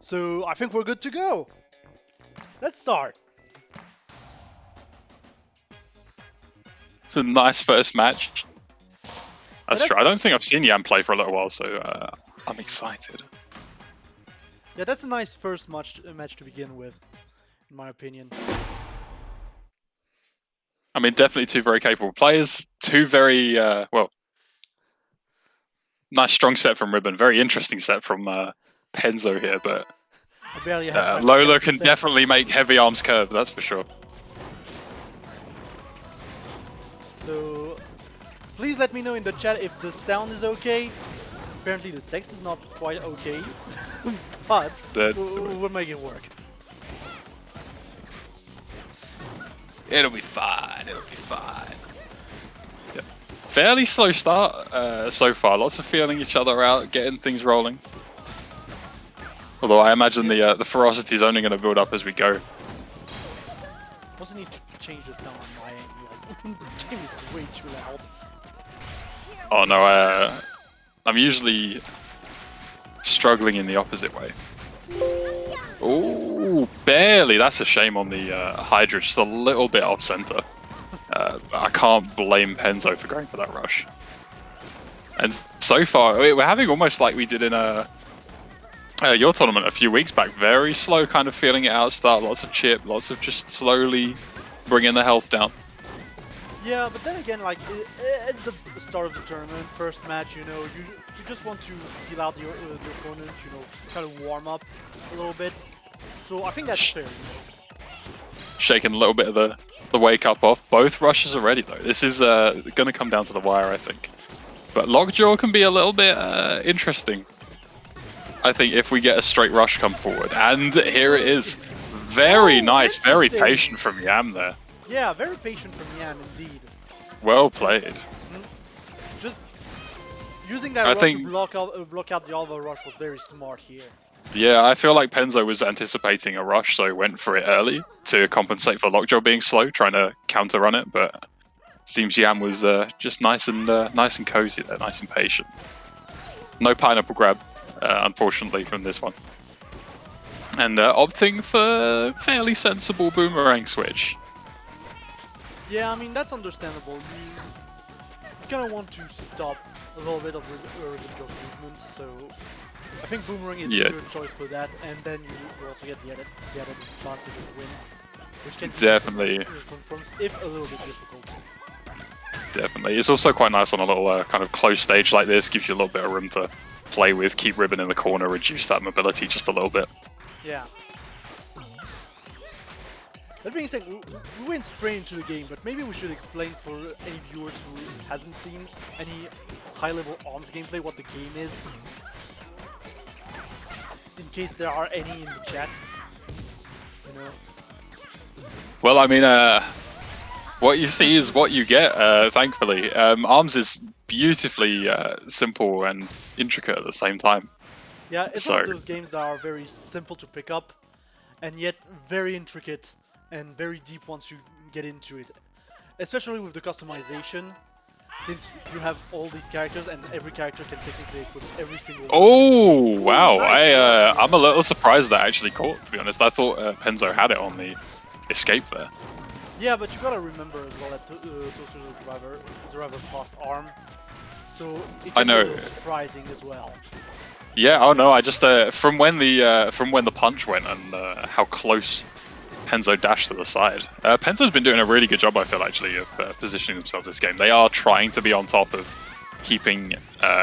So I think we're good to go. Let's start. It's a nice first match. That's true. I That's don't think I've seen Yam play for a little while, so I'm excited. yeah, that's a nice first match to begin with, in my opinion. I mean, definitely two very capable players. Two very, well, nice strong set from Ribbon. Very interesting set from Penzo here, but I barely have time to Lola test the can sets. definitely make heavy arms curves, that's for sure. So please let me know in the chat if the sound is okay. Apparently the text is not quite okay, but we'll make it work. It'll be fine. It'll be fine. Yeah. Fairly slow start so far. Lots of feeling each other out, getting things rolling. Although I imagine the ferocity is only going to build up as we go. Also need to change the sound on my end. Like, the game is way too loud. Oh no, I'm usually struggling in the opposite way. Ooh, barely. That's a shame on the Hydra, just a little bit off center. I can't blame Penzo for going for that rush. And so far, we're having almost like we did in your tournament a few weeks back. Very slow, kind of feeling it out start. Lots of chip, lots of just slowly bringing the health down. Yeah, but then again, like, it's the start of the tournament, first match, you know, you just want to feel out your opponent, you know, kind of warm up a little bit. So I think that's fair, you know. Shaking a little bit of the wake up off. Both rushes are ready though. This is going to come down to the wire, I think. But Lockjaw can be a little bit interesting, I think, if we get a straight rush come forward. And here it is. Very nice, very patient from Yam there. Yeah, very patient from Yam indeed. Well played. Just using that rush to block out the Alva rush was very smart here. Yeah, I feel like Penzo was anticipating a rush, so went for it early to compensate for Lockjaw being slow, trying to counter run it. But it seems Yam was just nice and cozy there, nice and patient. No pineapple grab, unfortunately, from this one. And opting for fairly sensible boomerang switch. Yeah, I mean, that's understandable. You kind of want to stop a little bit of Revenge movement, so I think boomerang is a good choice for that, and then you also get the added advantage of wind, which can definitely confirms if a little bit difficult. Definitely. It's also quite nice on a little kind of close stage like this, gives you a little bit of room to play with, keep Ribbon in the corner, reduce that mobility just a little bit. Yeah. That being said, we went straight into the game, but maybe we should explain for any viewers who hasn't seen any high-level ARMS gameplay what the game is. In case there are any in the chat, you know. Well, I mean, what you see is what you get, thankfully. ARMS is beautifully simple and intricate at the same time. Yeah, it's one of those games that are very simple to pick up, and yet very intricate and very deep once you get into it. Especially with the customization, since you have all these characters and every character can technically equip every single one. Oh, wow. Nice. I'm a little surprised that actually caught, to be honest. I thought Penzo had it on the escape there. Yeah, but you gotta remember as well that Toaster is a rather fast arm, so it can be a little surprising as well. Yeah, oh no, I just from when the punch went and how close Penzo dashed to the side. Penzo's been doing a really good job, I feel, actually, of positioning themselves this game. They are trying to be on top of keeping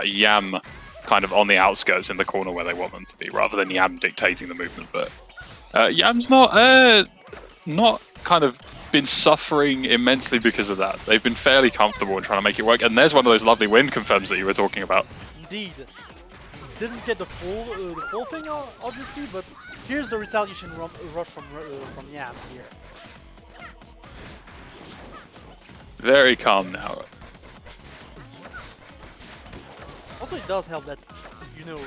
Yam kind of on the outskirts in the corner where they want them to be, rather than Yam dictating the movement. But Yam's not kind of been suffering immensely because of that. They've been fairly comfortable in trying to make it work, and there's one of those lovely win confirms that you were talking about. Indeed. Didn't get the full thing, obviously, but here's the retaliation rush from Yam here. Very calm now. Also, it does help that, you know,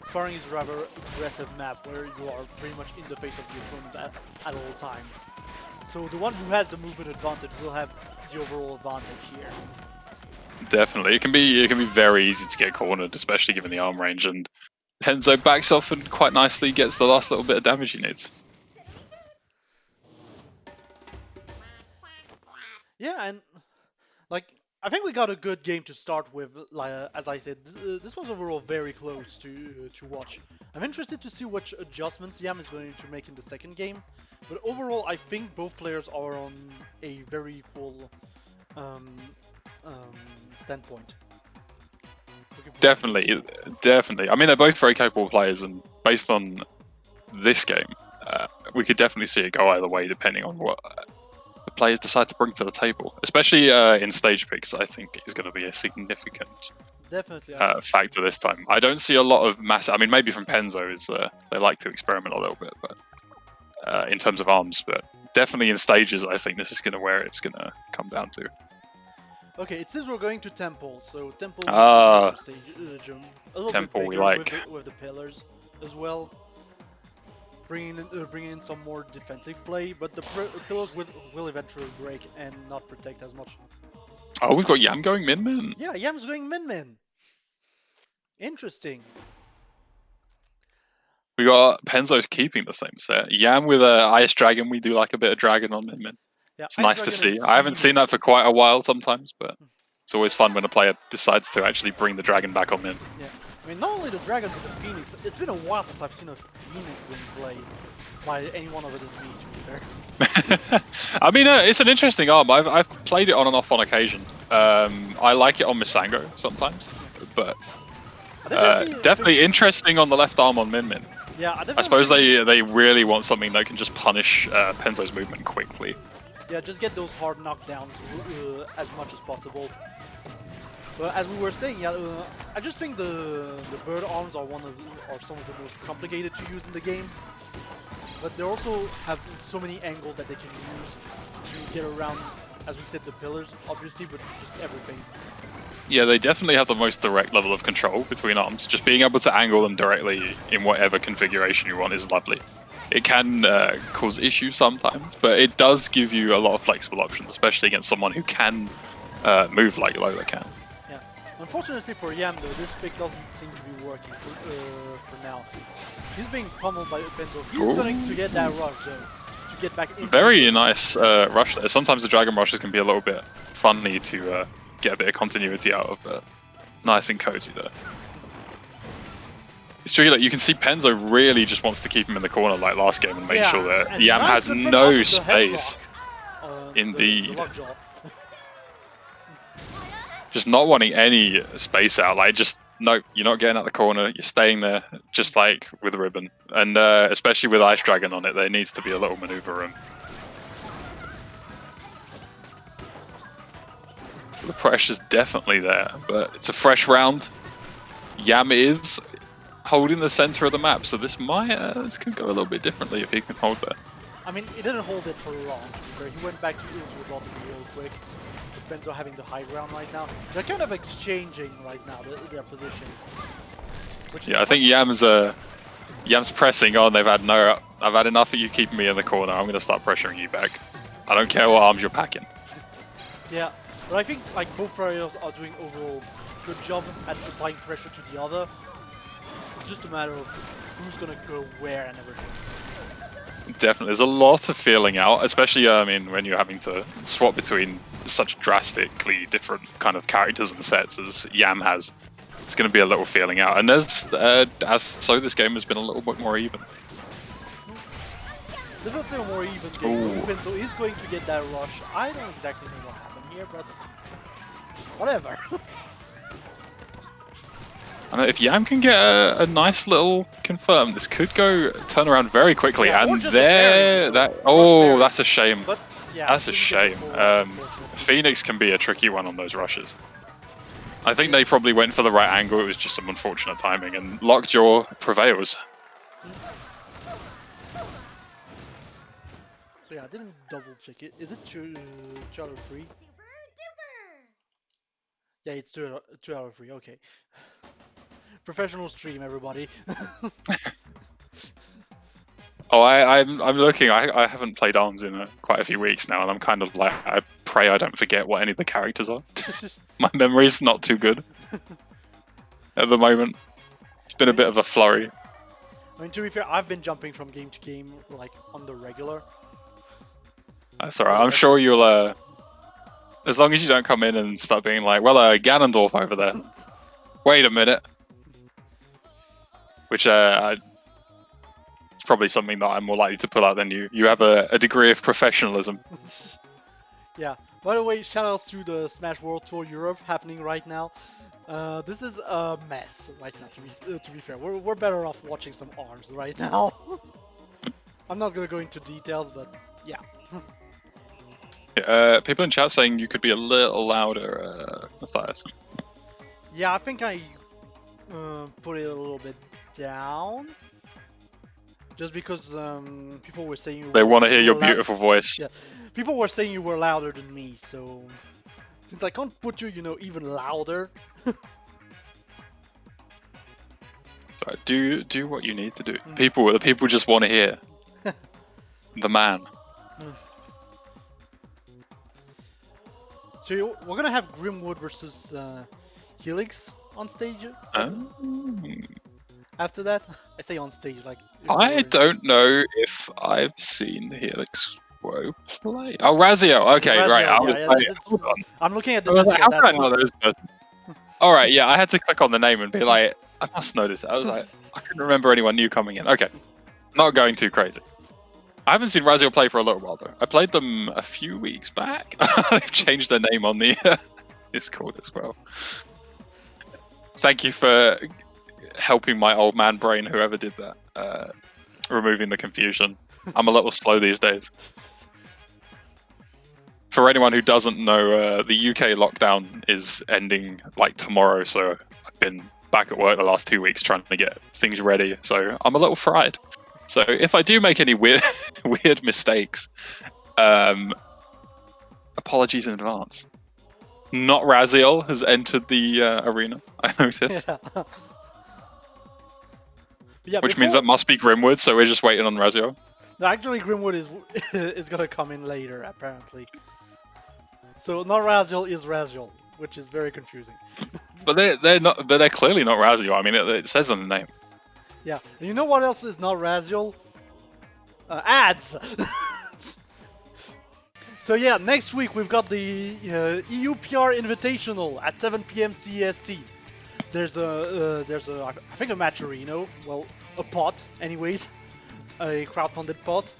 sparring is a rather aggressive map where you are pretty much in the face of the opponent at all times. So the one who has the movement advantage will have the overall advantage here. Definitely, it can be very easy to get cornered, especially given the arm range. And Penzo backs off and quite nicely gets the last little bit of damage he needs. Yeah, and like I think we got a good game to start with. Like as I said, this was overall very close to watch. I'm interested to see which adjustments Yam is going to make in the second game, but overall I think both players are on a very equal um, standpoint. Definitely, definitely. I mean, they're both very capable players, and based on this game, we could definitely see it go either way depending on what the players decide to bring to the table. Especially in stage picks, I think is going to be a significant factor this time. I don't see a lot of massive. I mean, maybe from Penzo is they like to experiment a little bit, but in terms of arms, but definitely in stages, I think this is going to where it's going to come down to. Okay, it seems we're going to Temple, so Temple is stage, a little Temple bit we bigger like. with the pillars as well. Bringing in some more defensive play, but the pillars will eventually break and not protect as much. Oh, we've got Yam going min-min. Yeah, Yam's going min-min. Interesting. We got Penzo keeping the same set. Yam with Ice Dragon, we do like a bit of Dragon on min-min. Yeah, it's nice to see. I haven't seen that for quite a while sometimes, but it's always fun when a player decides to actually bring the Dragon back on min. Yeah, I mean, not only the Dragon, but the Phoenix. It's been a while since I've seen a Phoenix being played by anyone other than me, to be fair. I mean, it's an interesting arm. I've played it on and off on occasion. I like it on Misango sometimes, but definitely interesting on the left arm on min-min. Yeah, I suppose they really want something that can just punish Penzo's movement quickly. Yeah, just get those hard knockdowns as much as possible. But as we were saying, yeah, I just think the bird arms are some of the most complicated to use in the game. But they also have so many angles that they can use to get around, as we said, the pillars, obviously, but just everything. Yeah, they definitely have the most direct level of control between arms. Just being able to angle them directly in whatever configuration you want is lovely. It can cause issues sometimes, but it does give you a lot of flexible options, especially against someone who can move like Lola can. Yeah. Unfortunately for Yam, though, this pick doesn't seem to be working for now. He's being pummeled by Penzo. He's going to get that rush, though, to get back into Very nice rush there. Sometimes the Dragon Rushes can be a little bit funny to get a bit of continuity out of, but nice and cozy there. It's tricky, like you can see Penzo really just wants to keep him in the corner like last game and make sure that Yam has no space. Indeed. Just not wanting any space out, like just, nope, you're not getting out the corner, you're staying there, just like with Ribbon. And especially with Ice Dragon on it, there needs to be a little maneuver room. So the pressure's definitely there, but it's a fresh round. Yam is holding the center of the map, so this could go a little bit differently if he can hold there. I mean, he didn't hold it for long, to be fair. He went back to the bottom real quick. Penzo having the high ground right now. They're kind of exchanging right now, their positions. Yeah, I think Yam's pressing on. I've had enough of you keeping me in the corner. I'm going to start pressuring you back. I don't care what arms you're packing. Yeah, but I think like both players are doing overall good job at applying pressure to the other. It's just a matter of who's going to go where and everything. Definitely, there's a lot of feeling out, especially I mean when you're having to swap between such drastically different kind of characters and sets as Yam has. It's going to be a little feeling out, and as this game has been a little bit more even. Definitely a more even game. Penzo is going to get that rush. I don't exactly know what happened here, but whatever. I know if Yam can get a nice little confirm, this could turn around very quickly. Yeah, and that's a shame. But, yeah, that's a shame. Phoenix can be a tricky one on those rushes. I think they probably went for the right angle. It was just some unfortunate timing, and Lockjaw prevails. So yeah, I didn't double check it. Is it 2 out of 3? Yeah, it's 2 out of 3. Okay. Professional stream, everybody. Oh, I'm looking. I haven't played ARMS in quite a few weeks now, and I'm kind of like, I pray I don't forget what any of the characters are. My memory's not too good at the moment. been a bit of a flurry. I mean, to be fair, I've been jumping from game to game like on the regular. That's alright. I'm sure you'll. As long as you don't come in and start being like, well, Ganondorf over there. Wait a minute. Which it's probably something that I'm more likely to pull out than you. You have a degree of professionalism. Yeah. By the way, shoutouts to the Smash World Tour Europe happening right now. This is a mess right now. To be fair, we're better off watching some arms right now. I'm not gonna go into details, but yeah. People in chat saying you could be a little louder, Matthias. Yeah, I think I put it a little bit down. Just because people were saying they want to hear your beautiful voice. Yeah, people were saying you were louder than me, so since I can't put you, even louder. Do what you need to do. The people just want to hear the man. So we're gonna have Grimwood versus Helix on stage. After that, I say on stage like. I don't know if I've seen Helix play. Oh, Razio. Okay, Razio, right. Hold on. I'm looking at the Discord. How can I know those both? All right, yeah. I had to click on the name and be like, I must know this. I was like, I couldn't remember anyone new coming in. Okay, not going too crazy. I haven't seen Razio play for a little while though. I played them a few weeks back. They've changed their name on the Discord as well. Thank you for helping my old man brain, whoever did that, removing the confusion. I'm a little slow these days. For anyone who doesn't know, the UK lockdown is ending like tomorrow, so I've been back at work the last 2 weeks trying to get things ready, so I'm a little fried. So if I do make any weird mistakes, apologies in advance. Not Raziel has entered the arena, I noticed. Yeah, which means that must be Grimwood, so we're just waiting on Raziel. No, actually, Grimwood is gonna come in later, apparently. So not Raziel is Raziel, which is very confusing. But they're not. But they're clearly not Raziel. I mean, it says on the name. Yeah. And you know what else is not Raziel? Ads. So yeah, next week we've got the EU PR Invitational at 7 p.m. CEST. There's a I think a match arena. Well, a pot, anyways, a crowdfunded pot.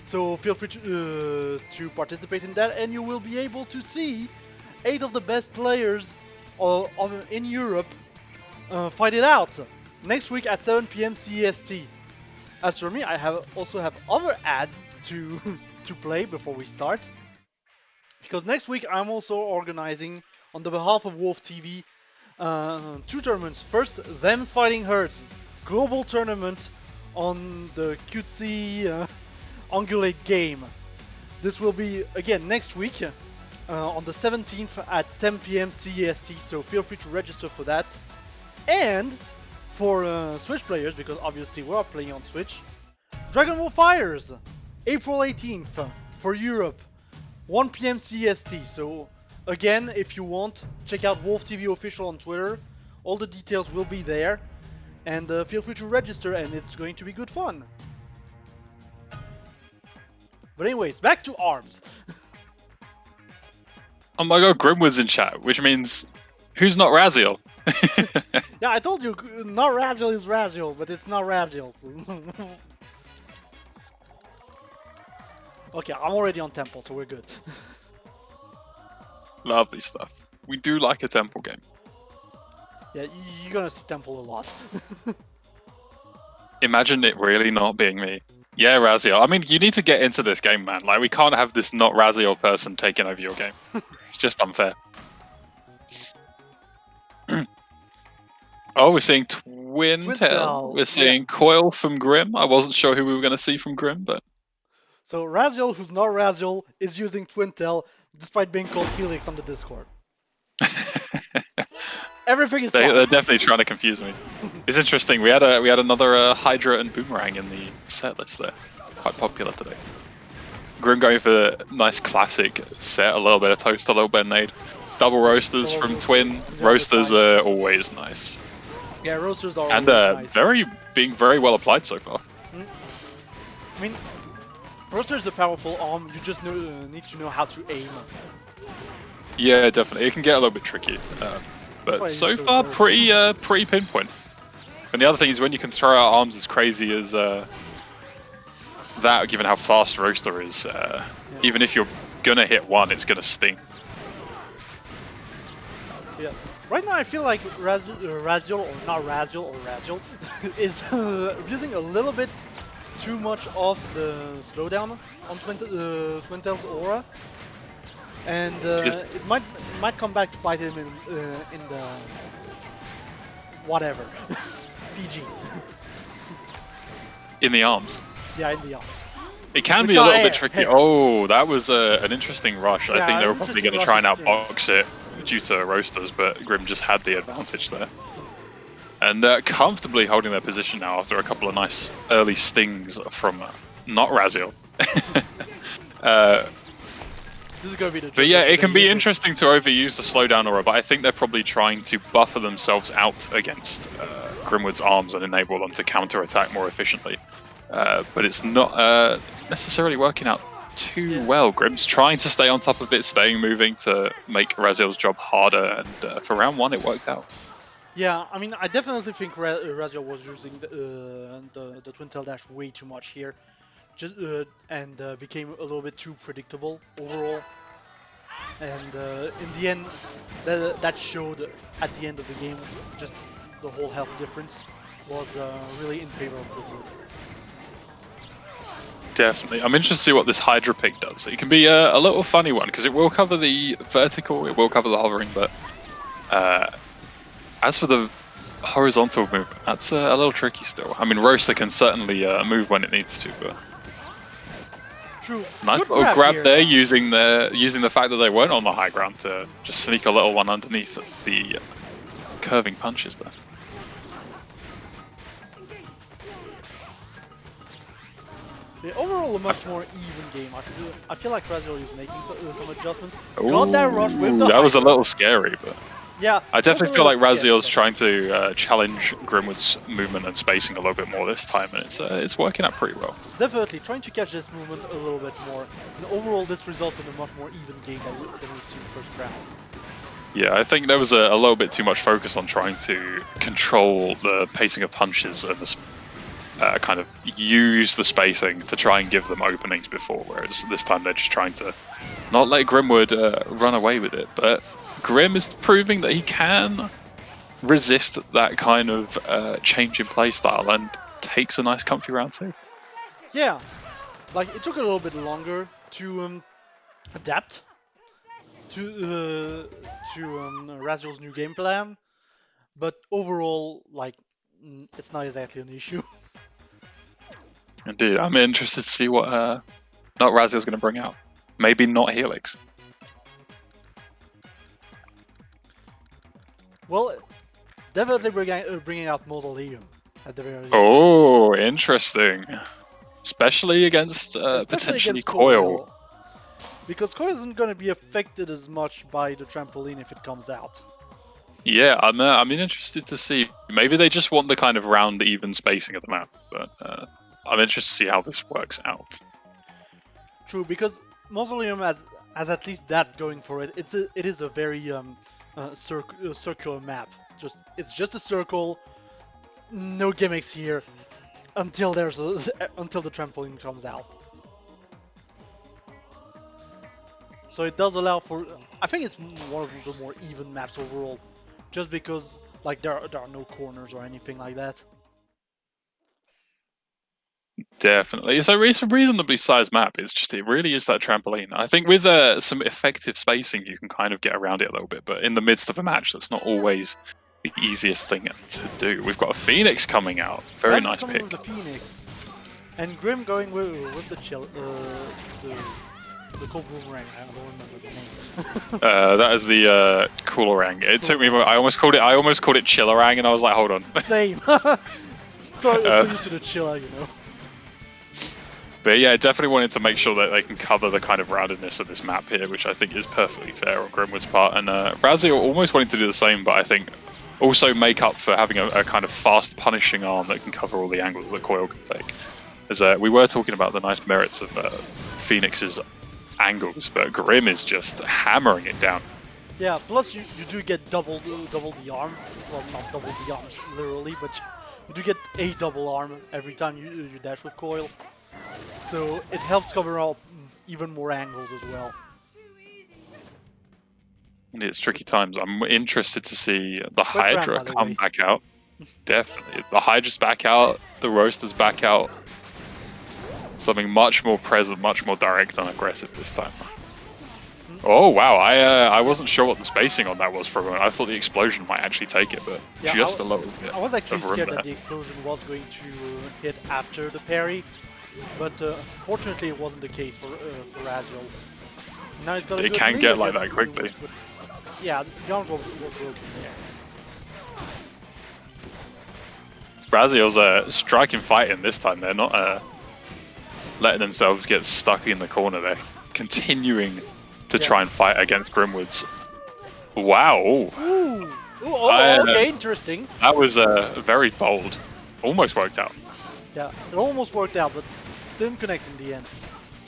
So feel free to participate in that, and you will be able to see 8 of the best players in Europe fight it out next week at 7 p.m. CEST. As for me, I also have other ads to play before we start, because next week I'm also organizing on the behalf of Wolf TV 2 tournaments. First, Them's Fighting Herds global tournament on the cutesy Ungulate game. This will be again next week on the 17th at 10 p.m. CEST, so feel free to register for that. And for Switch players, because obviously we are playing on Switch, Dragon Ball Fires, April 18th for Europe, 1 p.m. CEST. So again, if you want, check out Wolf TV Official on Twitter. All the details will be there. And feel free to register, and it's going to be good fun. But anyways, back to ARMS. Oh my god, Grimwood's in chat, which means who's not Raziel? Yeah, I told you, not Raziel is Raziel, but it's not Raziel. So okay, I'm already on Temple, so we're good. Lovely stuff. We do like a Temple game. Yeah, you're gonna see Temple a lot. Imagine it really not being me. Yeah, Raziel. I mean, you need to get into this game, man. Like, we can't have this not Raziel person taking over your game. It's just unfair. Oh, we're seeing Twintel. We're seeing Coil from Grim. I wasn't sure who we were going to see from Grim, but... So Raziel, who's not Raziel, is using Twintel, despite being called Helix on the Discord. Everything is fine. They're definitely trying to confuse me. It's interesting. We had another Hydra and Boomerang in the set list there. Quite popular today. Grim going for a nice classic set. A little bit of toast, a little bit of nade. Double roasters from Twin. Roasters are always nice. Yeah, roasters are And always nice. being very well applied so far. I mean, roaster is a powerful arm. You just need to know how to aim. Yeah, definitely. It can get a little bit tricky, That's why but he's so so far terrible. pretty pinpoint. And the other thing is when you can throw out arms as crazy as that, given how fast Roaster is, even if you're gonna hit one, it's gonna sting. Yeah. Right now, I feel like Raziel, or not Raziel, or Raziel, is using a little bit too much of the slowdown on Twintel's aura, and it might come back to bite him in the whatever PG. In the arms. Yeah, in the arms. It can Which be a are little bit air. tricky. Hey. Oh, that was an interesting rush. I Yeah, think they were an probably interesting going to try and rush exchange. outbox it due to Roasters, but Grim just had the advantage there. And comfortably holding their position now after a couple of nice early stings from not Raziel. This is gonna be the. But yeah, it can be interesting to overuse the slowdown aura, but I think they're probably trying to buffer themselves out against Grimwood's arms and enable them to counter-attack more efficiently. But it's not necessarily working out too well. Grim's trying to stay on top of it, staying moving to make Raziel's job harder, and for round one it worked out. Yeah, I mean, I definitely think Raziel was using the Twin Tail Dash way too much here, and became a little bit too predictable overall. And in the end, that showed at the end of the game, just the whole health difference was really in favor of Grimwood. Definitely. I'm interested to see what this Hydra pick does. It can be a little funny one, because it will cover the vertical, it will cover the hovering, but as for the horizontal movement, that's a little tricky still. I mean, Roaster can certainly move when it needs to, but... True. Nice Good little grab here. there, using the fact that they weren't on the high ground to just sneak a little one underneath the curving punches there. Yeah, overall, a much more even game. I feel like Raziel is making some adjustments. Ooh, Got that rush with the that was a Hydra. little scary, but Yeah, I definitely feel like Raziel's trying. trying to challenge Grimwood's movement and spacing a little bit more this time, and it's working out pretty well. Definitely trying to catch this movement a little bit more. And overall, this results in a much more even game than we've seen first round. Yeah, I think there was a little bit too much focus on trying to control the pacing of punches and the kind of use the spacing to try and give them openings before, whereas this time they're just trying to not let Grimwood run away with it. But Grim is proving that he can resist that kind of change in play style and takes a nice comfy round two. Yeah, like it took a little bit longer to adapt to Raziel's new game plan, but overall, like it's not exactly an issue. Indeed, I'm interested to see what not Raziel's going to bring out. Maybe not Helix. Well, definitely bringing out Mausoleum at the very least. Oh, interesting. Especially against Especially potentially against Coil. Because Coil isn't going to be affected as much by the trampoline if it comes out. Yeah, I'm interested to see. Maybe they just want the kind of round, even spacing of the map, but I'm interested to see how this works out. True, because Mausoleum has at least that going for it. It is a very circular map. It's just a circle, no gimmicks here until until the trampoline comes out. So it does allow for. I think it's one of the more even maps overall, just because like there are no corners or anything like that. Definitely. So it's a reasonably sized map. It really is that trampoline. I think with some effective spacing, you can kind of get around it a little bit. But in the midst of a match, that's not always the easiest thing to do. We've got a Phoenix coming out. Very nice pick. With the Phoenix, and Grim going with the the cold boomerang. I don't remember the name. That is the Coolerang. It took me. I almost called it Chillerang, and I was like, hold on. Same. So used to the chiller, you know. But yeah, definitely wanted to make sure that they can cover the kind of roundedness of this map here, which I think is perfectly fair on Grimwood's part. And Raziel almost wanting to do the same, but I think also make up for having a kind of fast punishing arm that can cover all the angles that Coil can take. As we were talking about the nice merits of Phoenix's angles, but Grim is just hammering it down. Yeah, plus you do get double the arm. Well, not double the arms literally, but you do get a double arm every time you dash with Coil. So it helps cover up even more angles as well. And it's tricky times. I'm interested to see the Quick round, Hydra by the come way. back out. Definitely. The Hydra's back out, the Roaster's back out. Something much more present, much more direct and aggressive this time. Oh wow, I wasn't sure what the spacing on that was for a moment. I thought the explosion might actually take it, but Yeah, just a little bit. I was actually of room scared there. that the explosion was going to hit after the parry, but fortunately it wasn't the case for Raziel. Now he's got a It good can lead get like against that quickly. Greenwood, but yeah, the arms were broken there. Raziel's striking fighting this time. They're not letting themselves get stuck in the corner. They're continuing to try and fight against Grimwood's. Wow. Ooh. Oh, okay, interesting. That was very bold. Almost worked out. Yeah, it almost worked out, but didn't connect in the end.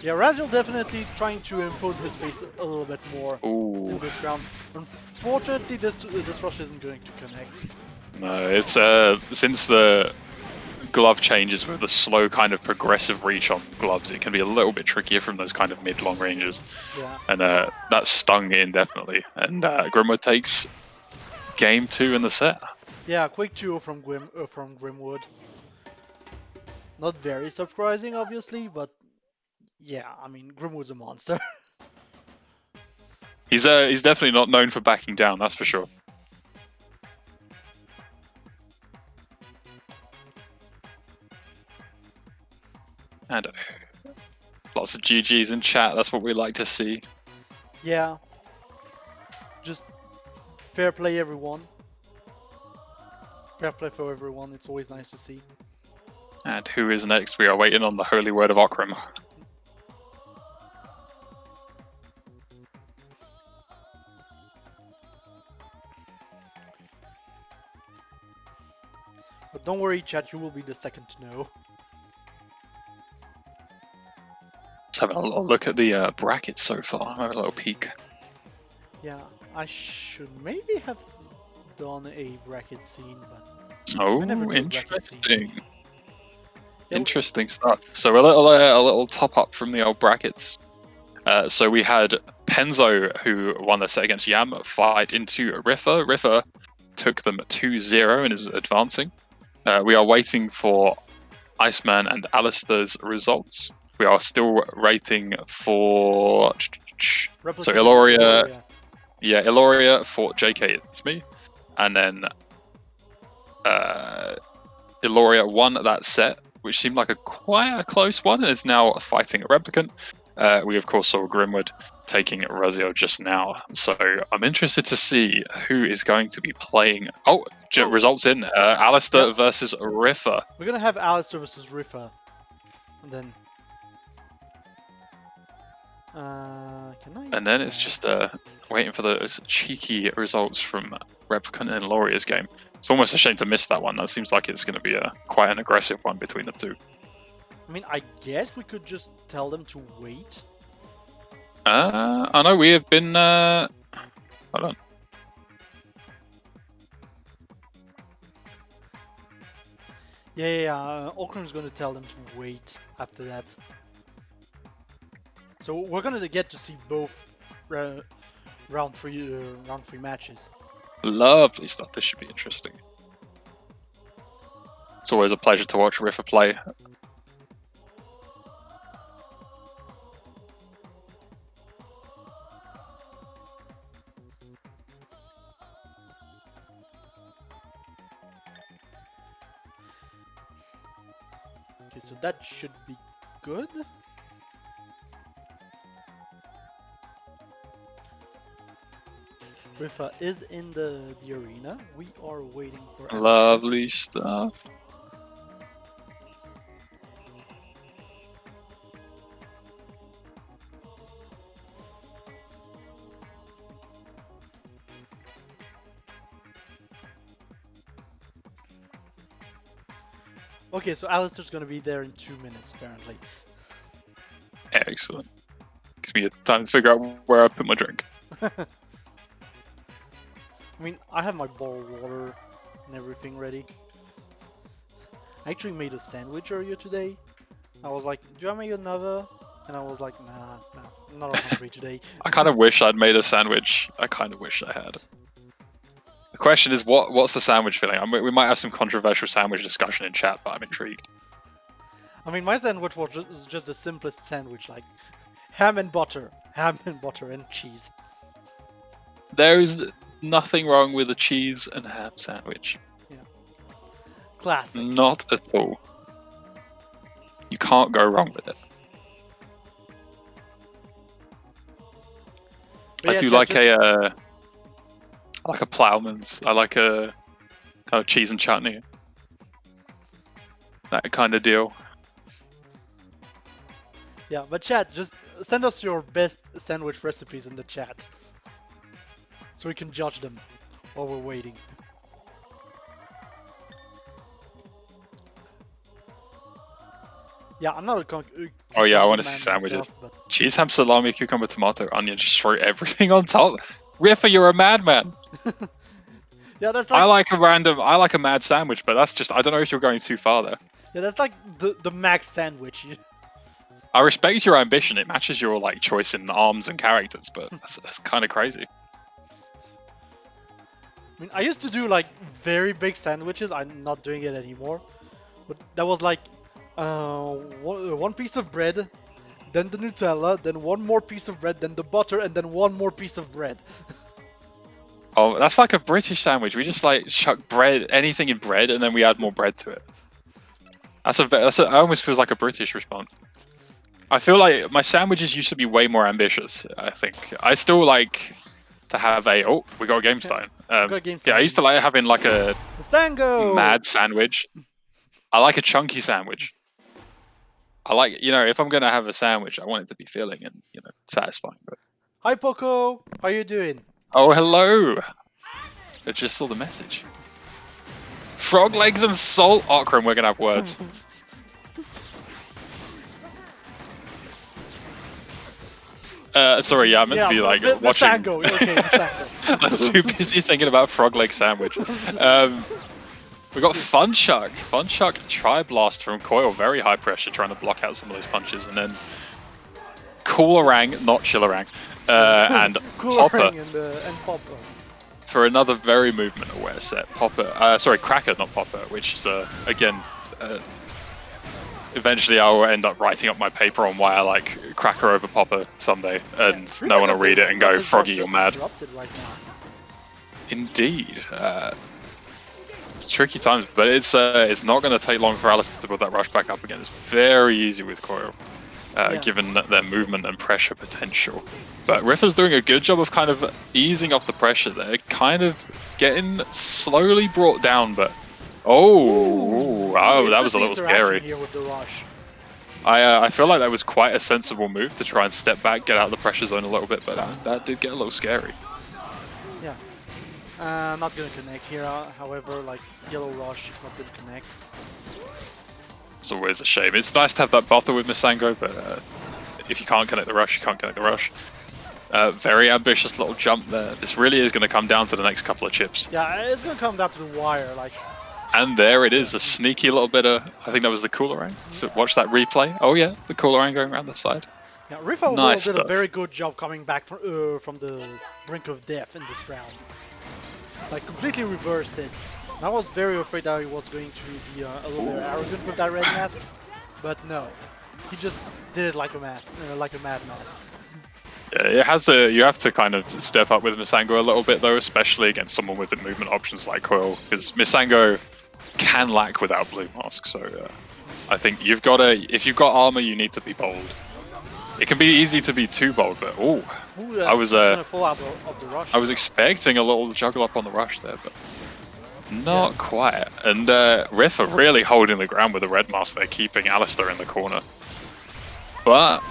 Yeah, Raziel definitely trying to impose his pace a little bit more in this round. Unfortunately, this rush isn't going to connect. No, it's since the glove changes with the slow kind of progressive reach on gloves, it can be a little bit trickier from those kind of mid-long ranges. Yeah. And that stung indefinitely. And Grimwood takes game 2 in the set. Yeah, quick 2 from Grimwood. Not very surprising, obviously, but yeah, I mean, Grimwood's a monster. He's definitely not known for backing down, that's for sure. And lots of GGs in chat, that's what we like to see. Yeah. Just fair play, everyone. Fair play for everyone, it's always nice to see. And who is next? We are waiting on the holy word of Okrim. But don't worry, chat, you will be the second to know. Just having a little look at the brackets so far. Have a little peek. Yeah, I should maybe have done a bracket scene, but Oh, I never do a bracket scene. interesting. Yeah, Interesting stuff. So a little top up from the old brackets. So we had Penzo, who won the set against Yam, fight into Riffa. Riffa took them 2-0 and is advancing. We are waiting for Iceman and Alistair's results. We are still rating for... So Illoria... Yeah, Illoria fought JK, it's me. And then Illoria won that set, which seemed like quite a close one, and is now fighting a replicant. We of course saw Grimwood taking Raziel just now, so I'm interested to see who is going to be playing. Results in Alistair versus Riffa. We're gonna have Alistair versus Riffa, and then and then it's just waiting for those cheeky results from Replicant and Illoria's game. It's almost a shame to miss that one. That seems like it's going to be quite an aggressive one between the two. I mean, I guess we could just tell them to wait. I know we have been... hold on. Yeah. Okrim's going to tell them to wait after that. So we're going to get to see both round three matches. Lovely stuff. This should be interesting. It's always a pleasure to watch Riffa play. Okay, so that should be good. Riffa is in the arena. We are waiting for... Lovely stuff. Okay, so Alistair's gonna be there in 2 minutes, apparently. Excellent. Gives me time to figure out where I put my drink. I mean, I have my bowl of water and everything ready. I actually made a sandwich earlier today. I was like, do I make another? And I was like, nah, I'm not hungry today. I kind of wish I'd made a sandwich. I kind of wish I had. The question is, what's the sandwich filling? I mean, we might have some controversial sandwich discussion in chat, but I'm intrigued. I mean, my sandwich was just the simplest sandwich, like ham and butter and cheese. There's nothing wrong with a cheese and ham sandwich. Yeah. Classic. Not at all. You can't go wrong with it. But I yeah, do Jack, like just... I like a ploughman's. I like a kind of cheese and chutney. That kind of deal. Yeah, but chat, just send us your best sandwich recipes in the chat. So we can judge them while we're waiting. Yeah, I'm not a Oh yeah, I want to man see sandwiches. myself, but... Cheese, ham, salami, cucumber, tomato, onion, just throw everything on top. Riffa, you're a madman. Yeah, that's like... I like a mad sandwich, but that's just, I don't know if you're going too far there. Yeah, that's like the max sandwich. I respect your ambition. It matches your like choice in arms and characters, but that's kind of crazy. I mean, I used to do like very big sandwiches. I'm not doing it anymore. But that was like one piece of bread, then the Nutella, then one more piece of bread, then the butter, and then one more piece of bread. Oh, that's like a British sandwich. We just like chuck bread, anything in bread, and then we add more bread to it. It almost feels like a British response. I feel like my sandwiches used to be way more ambitious. I think I still like to have a. Oh, we got a game time. Yeah, I used to like having like a Sango! mad sandwich. I like a chunky sandwich. I like, if I'm gonna have a sandwich, I want it to be filling and satisfying. But... Hi Poco, how you doing? Oh, hello. I just saw the message. Frog legs and salt okra, and we're gonna have words. Sorry, yeah, I meant to be like watching. Sango. Okay, Sango. I was too busy thinking about frog leg sandwich. We got Fun Chuck Tri-Blast from Coil, very high pressure, trying to block out some of those punches, and then Coolerang, not Chillerang, and Popper. And Popper. For another very movement aware set. Cracker, not Popper, which is again. Eventually, I will end up writing up my paper on why I like Cracker over Popper someday, and no one will read it and go, "Froggy, you're mad." Right now. Indeed. It's tricky times, but it's not going to take long for Alistair to build that rush back up again. It's very easy with Coil, given their movement and pressure potential. But Riffa's doing a good job of kind of easing off the pressure there, kind of getting slowly brought down, but that was a little scary. Here with the rush. I feel like that was quite a sensible move to try and step back, get out of the pressure zone a little bit, but that did get a little scary. Yeah. Not gonna connect here, however, like yellow rush, not gonna connect. It's always a shame. It's nice to have that buffer with Misango, but if you can't connect the rush, you can't connect the rush. Very ambitious little jump there. This really is going to come down to the next couple of chips. Yeah, it's going to come down to the wire, like. And there it is, a sneaky little bit of, I think that was the Coolerang. So watch that replay. Oh yeah, the Coolerang going around the side. Yeah, Riffa did a very good job coming back from the brink of death in this round. Like, completely reversed it. And I was very afraid that he was going to be a little bit arrogant with that red mask, but no. He just did it like a madman. Yeah, you have to kind of step up with Misango a little bit though, especially against someone with the movement options like Coil, because Misango can lack without blue mask. So I think if you've got armor, you need to be bold. It can be easy to be too bold, but I was expecting a little juggle up on the rush there, but not quite. And Riffa really holding the ground with the red mask there, keeping Alistair in the corner. But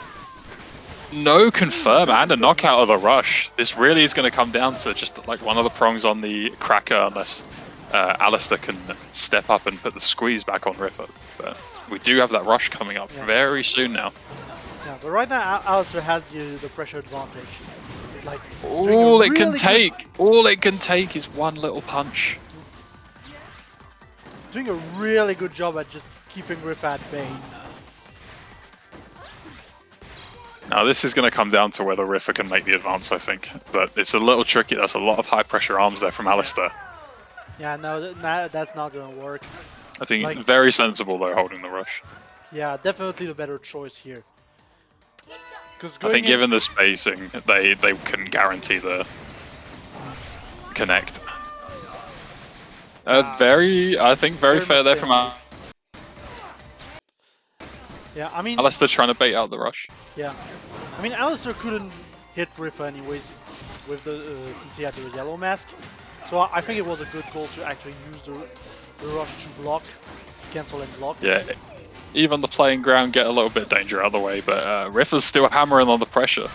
no confirm and a knockout of the rush. This really is going to come down to just like one of the prongs on the Cracker, unless Alistair can step up and put the squeeze back on Riffa. But we do have that rush coming up very soon now. Yeah, but right now Alistair has the pressure advantage. Like all it can take is one little punch. Doing a really good job at just keeping Riffa at bay. Now this is going to come down to whether Riffa can make the advance, I think. But it's a little tricky. That's a lot of high pressure arms there from Alistair. Yeah, no, that's not going to work. I think very sensible though, holding the rush. Yeah, definitely the better choice here. I think given the spacing, they couldn't guarantee the connect. I think very fair there from Yeah, I mean, Alistair trying to bait out the rush. Yeah, I mean Alistair couldn't hit Riffa anyways with the since he had the yellow mask, so I think it was a good call to actually use the rush to block, to cancel and block. Yeah, even the playing ground get a little bit of danger out of the way, but Riffa's still hammering on the pressure.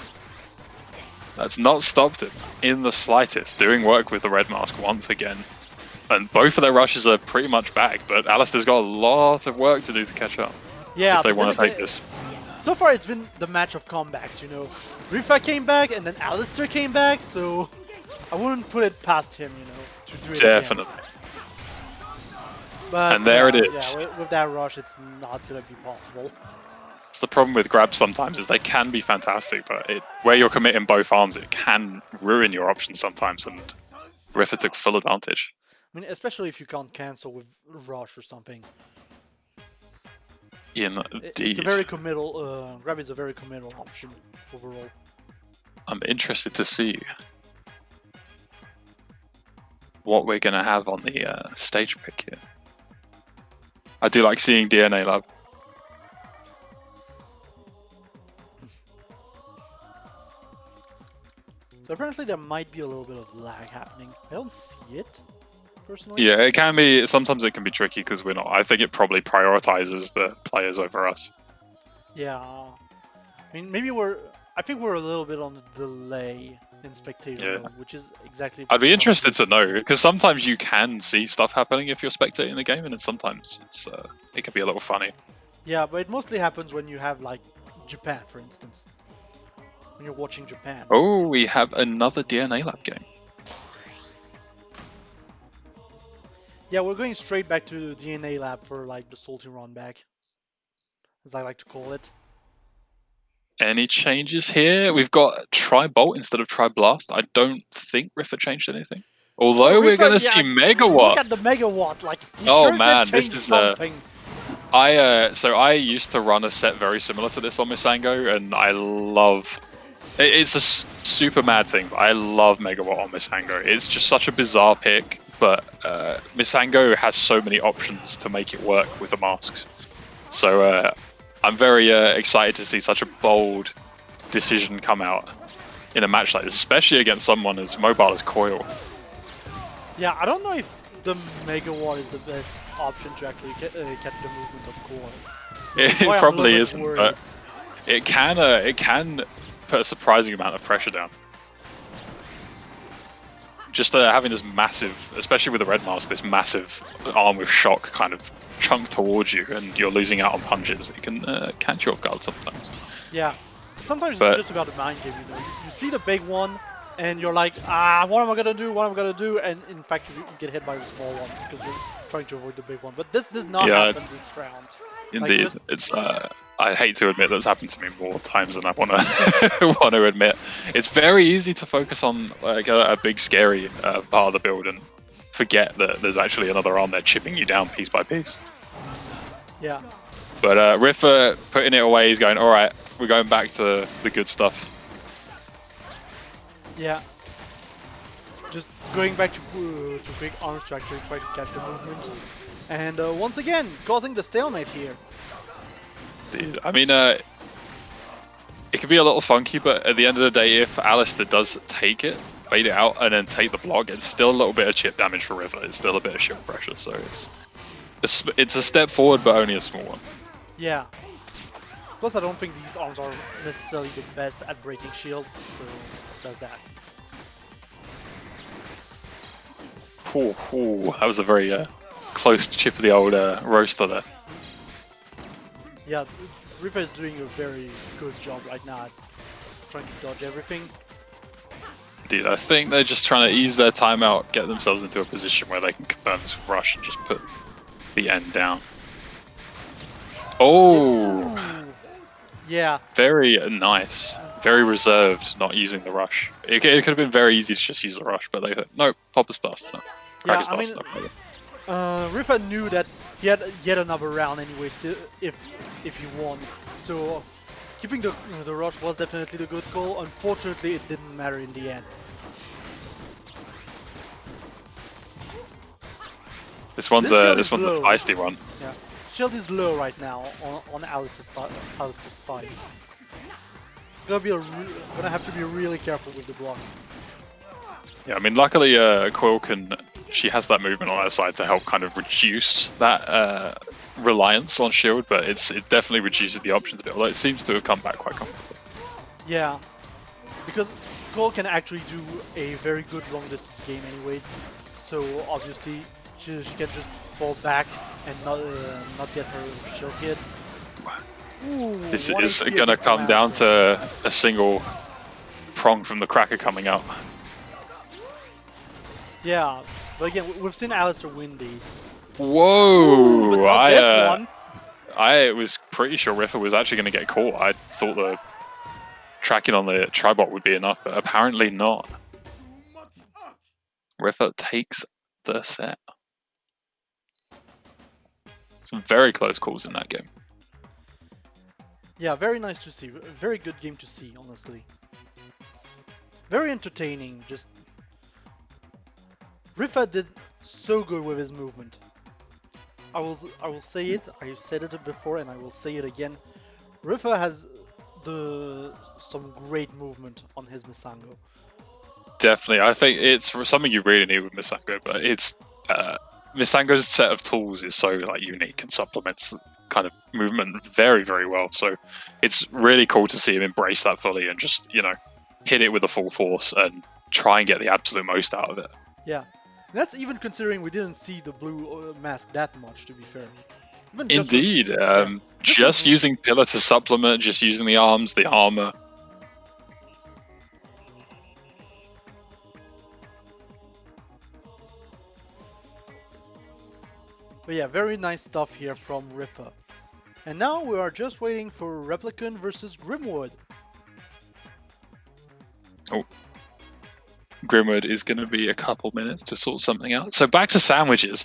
That's not stopped him in the slightest, doing work with the red mask once again. And both of their rushes are pretty much back, but Alistair's got a lot of work to do to catch up. Yeah, if they want to take this. So far it's been the match of comebacks, you know. Riffa came back and then Alistair came back, so I wouldn't put it past him, you know, to do it Definitely. again. But, and there it is. Yeah, with that rush, it's not going to be possible. It's the problem with grabs sometimes is they can be fantastic, but where you're committing both arms, it can ruin your options sometimes, and Riffa took full advantage. I mean, especially if you can't cancel with rush or something. Indeed. It's a very committal, grab is a very committal option overall. I'm interested to see what we're going to have on the stage pick here. I do like seeing DNA Lab. So apparently there might be a little bit of lag happening. I don't see it, personally. Yeah, it can be. Sometimes it can be tricky because we're not. I think it probably prioritizes the players over us. Yeah. I mean, maybe I think we're a little bit on the delay in spectator mode, which is exactly. I'd be interested to know because sometimes you can see stuff happening if you're spectating the game, and then sometimes it can be a little funny. Yeah, but it mostly happens when you have like Japan, for instance. When you're watching Japan. Oh, we have another DNA Lab game. Yeah, we're going straight back to the DNA Lab for like the salty run back, as I like to call it. Any changes here? We've got Tri-Bolt instead of Tri-Blast. I don't think Riffa changed anything. Although we're going to see Megawatt. Look at the Megawatt. Like, oh man, this is something. So I used to run a set very similar to this on Missango, and I love. It's a super mad thing, but I love Megawatt on Missango. It's just such a bizarre pick, but Missango has so many options to make it work with the masks. So I'm very excited to see such a bold decision come out in a match like this, especially against someone as mobile as Coil. Yeah, I don't know if the Megawatt is the best option to actually catch the movement of Coil. It probably isn't, but it can put a surprising amount of pressure down. Just having this massive, especially with the red mask, this massive arm with shock kind of chunk towards you, and you're losing out on punches. It can catch you off guard sometimes. Yeah, sometimes it's just about the mind game. You know, you see the big one, and you're like, what am I gonna do? What am I gonna do? And in fact, you get hit by the small one because you're trying to avoid the big one. But this does not happen this round. Indeed, like it's. I hate to admit that's happened to me more times than I want to admit. It's very easy to focus on like a big scary part of the build and forget that there's actually another arm there chipping you down piece by piece. Yeah. But Riffa putting it away, he's going, all right, we're going back to the good stuff. Yeah. Just going back to quick arms to actually try to catch the movement. And once again, causing the stalemate here. I mean, it can be a little funky, but at the end of the day, if Alistair does take it, bait it out, and then take the block, it's still a little bit of chip damage for Riffa. It's still a bit of shield pressure, so it's a step forward, but only a small one. Yeah. Plus, I don't think these arms are necessarily the best at breaking shield, so does that. That was a very close chip of the old roaster there. Yeah, Reaper is doing a very good job right now at trying to dodge everything. Dude, I think they're just trying to ease their time out, get themselves into a position where they can confirm this rush and just put the end down. Oh! Ooh. Yeah. Very nice. Very reserved, not using the rush. It could have been very easy to just use the rush, but they no, pop is bust. No. Yeah, I mean, Rifa knew that he had yet another round anyway, so if he won. So keeping the rush was definitely the good call. Unfortunately, it didn't matter in the end. This one's the feisty one. Yeah, shield is low right now on Alice's side. Gonna have to be really careful with the block. Yeah, I mean, luckily Quill she has that movement on her side to help kind of reduce that reliance on shield, but it definitely reduces the options a bit, although it seems to have come back quite comfortably. Yeah, because Quill can actually do a very good long distance game anyways, so obviously she can just fall back and not get her shield hit. Ooh, this is gonna come down to a single prong from the Cracker coming out. Yeah, but again, we've seen Alistair win these. Whoa! Ooh, but not this one. I was pretty sure Riffa was actually going to get caught. I thought the tracking on the Tribot would be enough, but apparently not. Riffa takes the set. Some very close calls in that game. Yeah, very nice to see. Very good game to see, honestly. Very entertaining. Just Riffa did so good with his movement. I will say it. I said it before, and I will say it again. Riffa has some great movement on his Misango. Definitely, I think it's something you really need with Misango, but it's Misango's set of tools is so like unique and supplements kind of movement very, very well. So it's really cool to see him embrace that fully and just, you know, hit it with a full force and try and get the absolute most out of it. Yeah, that's even considering we didn't see the blue mask that much, to be fair. Indeed, just using Pillar to supplement, just using the arms, the armor. But yeah, very nice stuff here from Riffa. And now we are just waiting for Replicant versus Grimwood. Oh. Grimwood is going to be a couple minutes to sort something out. So back to sandwiches.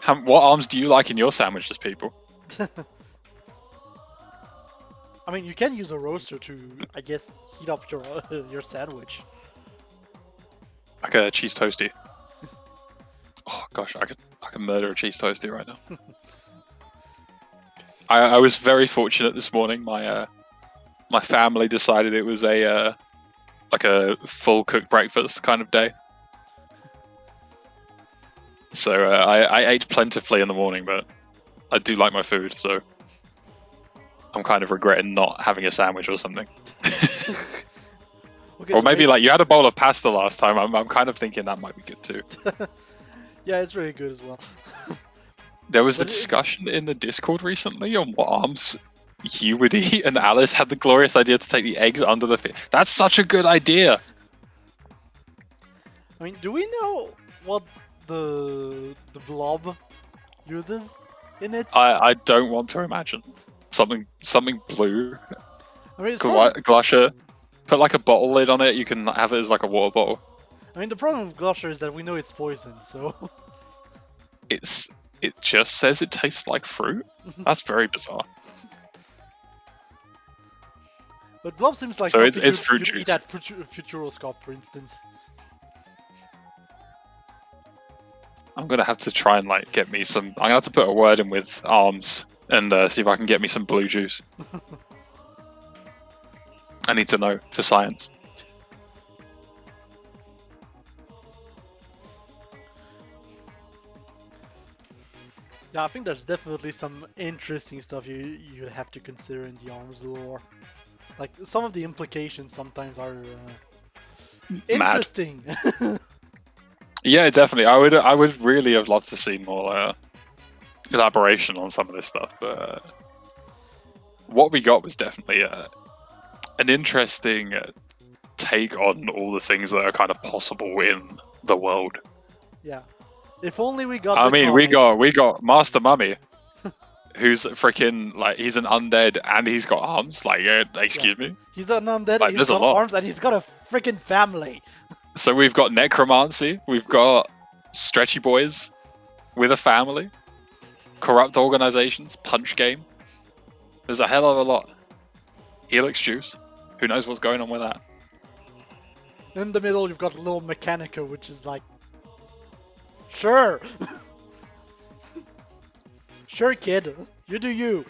What arms do you like in your sandwiches, people? I mean, you can use a roaster to, I guess, heat up your sandwich. Like a cheese toasty. Oh gosh, I could murder a cheese toasty right now. I was very fortunate this morning. My family decided it was a like a full cooked breakfast kind of day. So I ate plentifully in the morning, but I do like my food, so I'm kind of regretting not having a sandwich or something. Okay, or maybe like you had a bowl of pasta last time. I'm kind of thinking that might be good too. Yeah, it's really good as well. There was a discussion in the Discord recently on what arms you would eat, and Alice had the glorious idea to take the eggs under the fish. That's such a good idea. I mean, do we know what the blob uses in it? I don't want to imagine something blue. I mean, Glusher. Put like a bottle lid on it. You can have it as like a water bottle. I mean, the problem with Glusher is that we know it's poison, so it just says it tastes like fruit. That's very bizarre. But blob seems like so something it's fruit you'd juice. eat at Futuroscope, for instance. I'm gonna have to try and like get me some. I'm gonna have to put a word in with Arms and see if I can get me some blue juice. I need to know for science. Yeah, I think there's definitely some interesting stuff you'd have to consider in the Arms lore. Like some of the implications sometimes are mad. Interesting. Yeah, definitely. I would really have loved to see more elaboration on some of this stuff, but what we got was definitely an interesting take on all the things that are kind of possible in the world. Yeah. If only we got I the mean, comic. we got Master Mummy, who's freaking like he's an undead and he's got arms. Like, excuse me, He's an undead, like he's there's a got lot. arms, and he's got a freaking family. So we've got necromancy, we've got stretchy boys with a family, corrupt organizations, punch game. There's a hell of a lot. Helix juice. Who knows what's going on with that? In the middle, you've got little Mechanica, which is like, sure, sure, kid, you do you.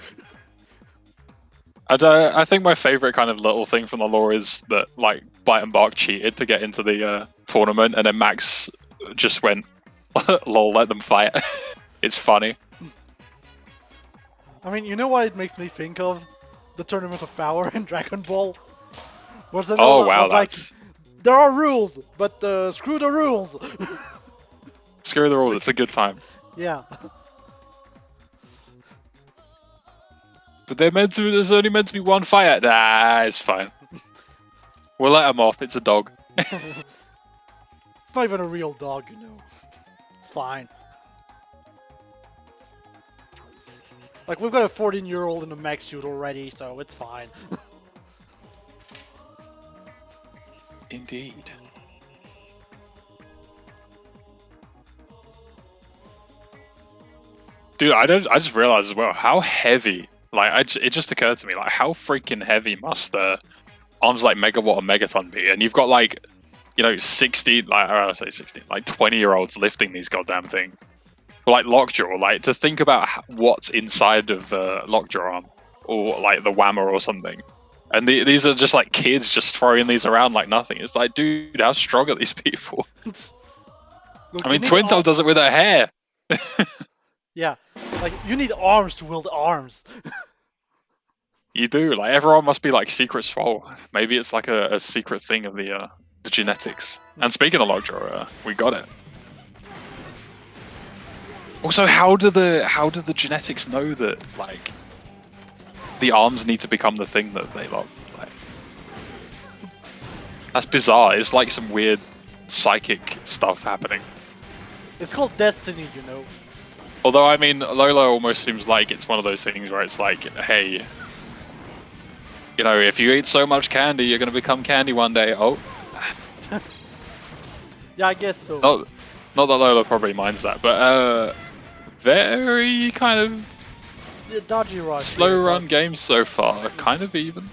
And I think my favorite kind of little thing from the lore is that like Bite and Bark cheated to get into the tournament, and then Max just went, "Lol, let them fight." It's funny. I mean, you know what it makes me think of? The Tournament of Power in Dragon Ball. Was Oh wow, like, that's there are rules, but screw the rules. screw the rules. It's a good time. Yeah. But there's only meant to be one fight. Nah, it's fine. We'll let him off. It's a dog. It's not even a real dog, you know. It's fine. Like, we've got a 14-year-old in a mech suit already, so it's fine. Indeed. Dude, I just realized as well how heavy. Like, it just occurred to me, like, how freaking heavy must arms like Megawatt and Megaton be? And you've got like, 16, like I say 16, like 20-year-olds lifting these goddamn things. Like Lockjaw, like to think about what's inside of Lockjaw arm or like the Whammer or something. And these are just like kids just throwing these around like nothing. It's like, dude, how strong are these people? Look, I mean, Twin Tail does it with her hair. Yeah, like, you need arms to wield arms. You do. Like, everyone must be like secret swole. Maybe it's like a secret thing of the genetics. And speaking of Lockjaw, we got it. Also, how do the genetics know that like the arms need to become the thing that they love? Like, that's bizarre. It's like some weird psychic stuff happening. It's called destiny, you know. Although, I mean, Lola almost seems like it's one of those things where it's like, hey, if you eat so much candy, you're going to become candy one day. Oh. Yeah, I guess so. Not that Lola probably minds that, but very kind of Yeah, dodgy rush. slow run games so far, kind of even.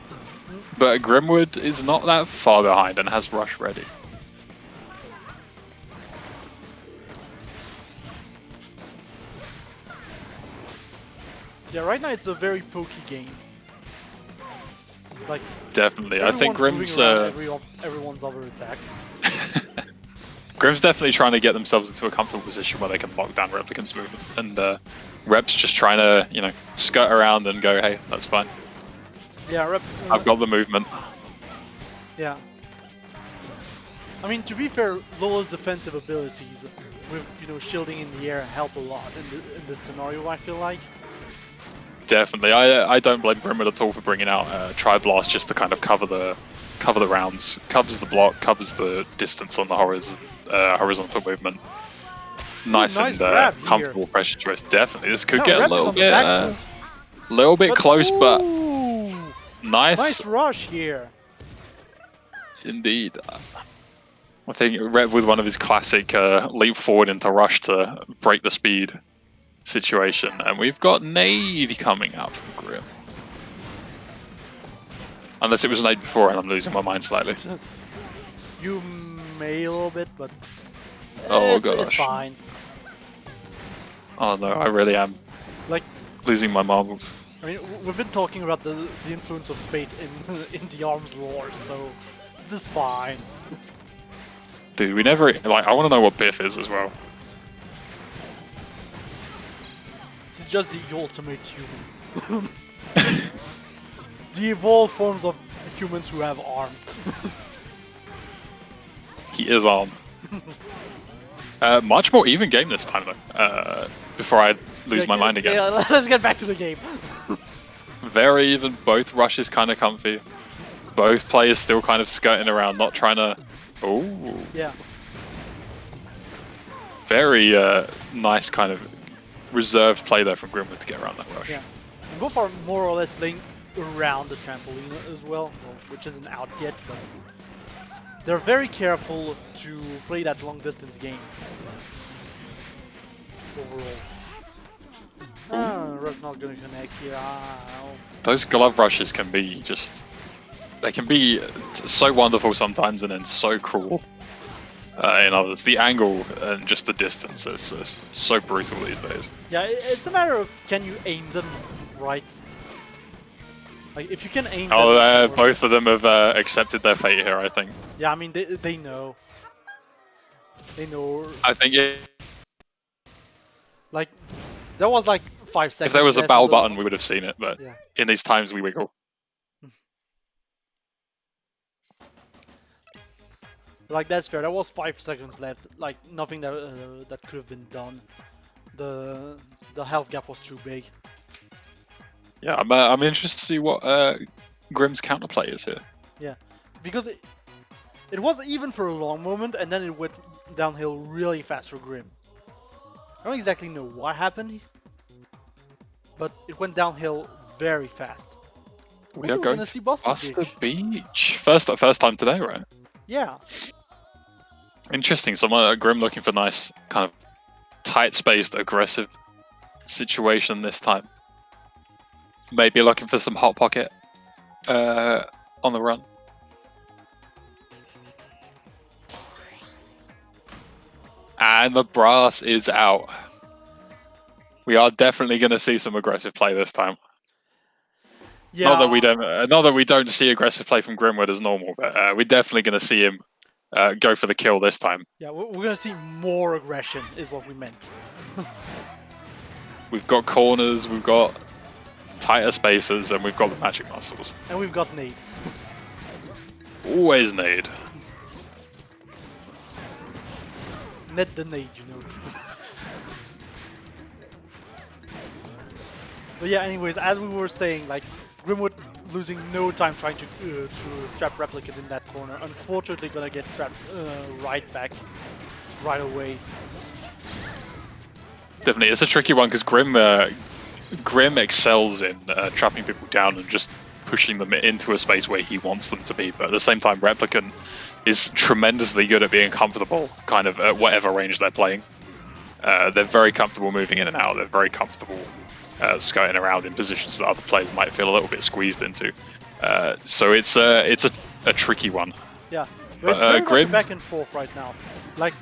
But Grimwood is not that far behind and has Rush ready. Yeah, right now it's a very pokey game. Like, Definitely, I think everyone's Grim's moving around everyone's other attacks. Grim's definitely trying to get themselves into a comfortable position where they can lock down Replicant's movement, and Rep's just trying to, skirt around and go, hey, that's fine. Yeah, Rep. I've got the movement. Yeah. I mean, to be fair, Lola's defensive abilities with shielding in the air help a lot in this scenario. I feel like. Definitely, I don't blame Grimwood at all for bringing out Tri-Blast just to kind of cover the rounds, covers the block, covers the distance on the horizontal movement. Nice and comfortable pressure choice. Definitely, this could get a little bit close, but nice. Nice rush here. Indeed. I think Rep with one of his classic leap forward into rush to break the speed situation, and we've got nade coming out from Grim. Unless it was nade before and I'm losing my mind slightly. You may a little bit, but oh gosh, it's fine. Oh no, I really am like losing my marbles. I mean, we've been talking about the influence of fate in the ARMS lore, so this is fine. Dude, we never I want to know what Biff is as well. He's just the ultimate human. The evolved forms of humans who have arms. He is on. Much more even game this time, though. Before I lose my mind again. Yeah, let's get back to the game. Very even. Both rushes kind of comfy. Both players still kind of skirting around, not trying to... Ooh. Yeah. Very nice kind of reserved play there from Grimwood to get around that rush. Yeah. And both are more or less playing around the trampoline as well, which isn't out yet, but they're very careful to play that long distance game. Overall. Red's not gonna connect here. Those glove rushes can be just... They can be so wonderful sometimes and then so cruel in others. The angle and just the distance is so brutal these days. Yeah, it's a matter of can you aim them right. Like if you can aim them... Oh, both of them have accepted their fate here, I think. Yeah, I mean, they know. They know. I think like, there was like 5 seconds. If there was a battle button, we would have seen it, but yeah. In these times we wiggle. Like, that's fair. There was 5 seconds left. Like, nothing that that could have been done. The health gap was too big. Yeah, I'm interested to see what Grim's counterplay is here. Yeah, because it was even for a long moment, and then it went downhill really fast for Grim. I don't exactly know what happened, but it went downhill very fast. We are going to see Buster Beach. First time today, right? Yeah. Interesting. Someone Grim looking for nice kind of tight-spaced, aggressive situation this time. Maybe looking for some hot pocket on the run. And the brass is out. We are definitely going to see some aggressive play this time. Yeah. Not that we don't see aggressive play from Grimwood as normal, but we're definitely going to see him go for the kill this time. Yeah, we're going to see more aggression, is what we meant. We've got corners, we've got tighter spaces, and we've got the magic muscles. And we've got nade. Always nade. Net the nade, you know. But yeah, anyways, as we were saying, like, Grimwood losing no time trying to trap Replicant in that corner. Unfortunately, gonna get trapped right back, right away. Definitely, it's a tricky one because Grim excels in trapping people down and just pushing them into a space where he wants them to be. But at the same time, Replicant is tremendously good at being comfortable, kind of at whatever range they're playing. They're very comfortable moving in and out. They're very comfortable skirting around in positions that other players might feel a little bit squeezed into. So it's a tricky one. Yeah, but it's very much back and forth right now. Like,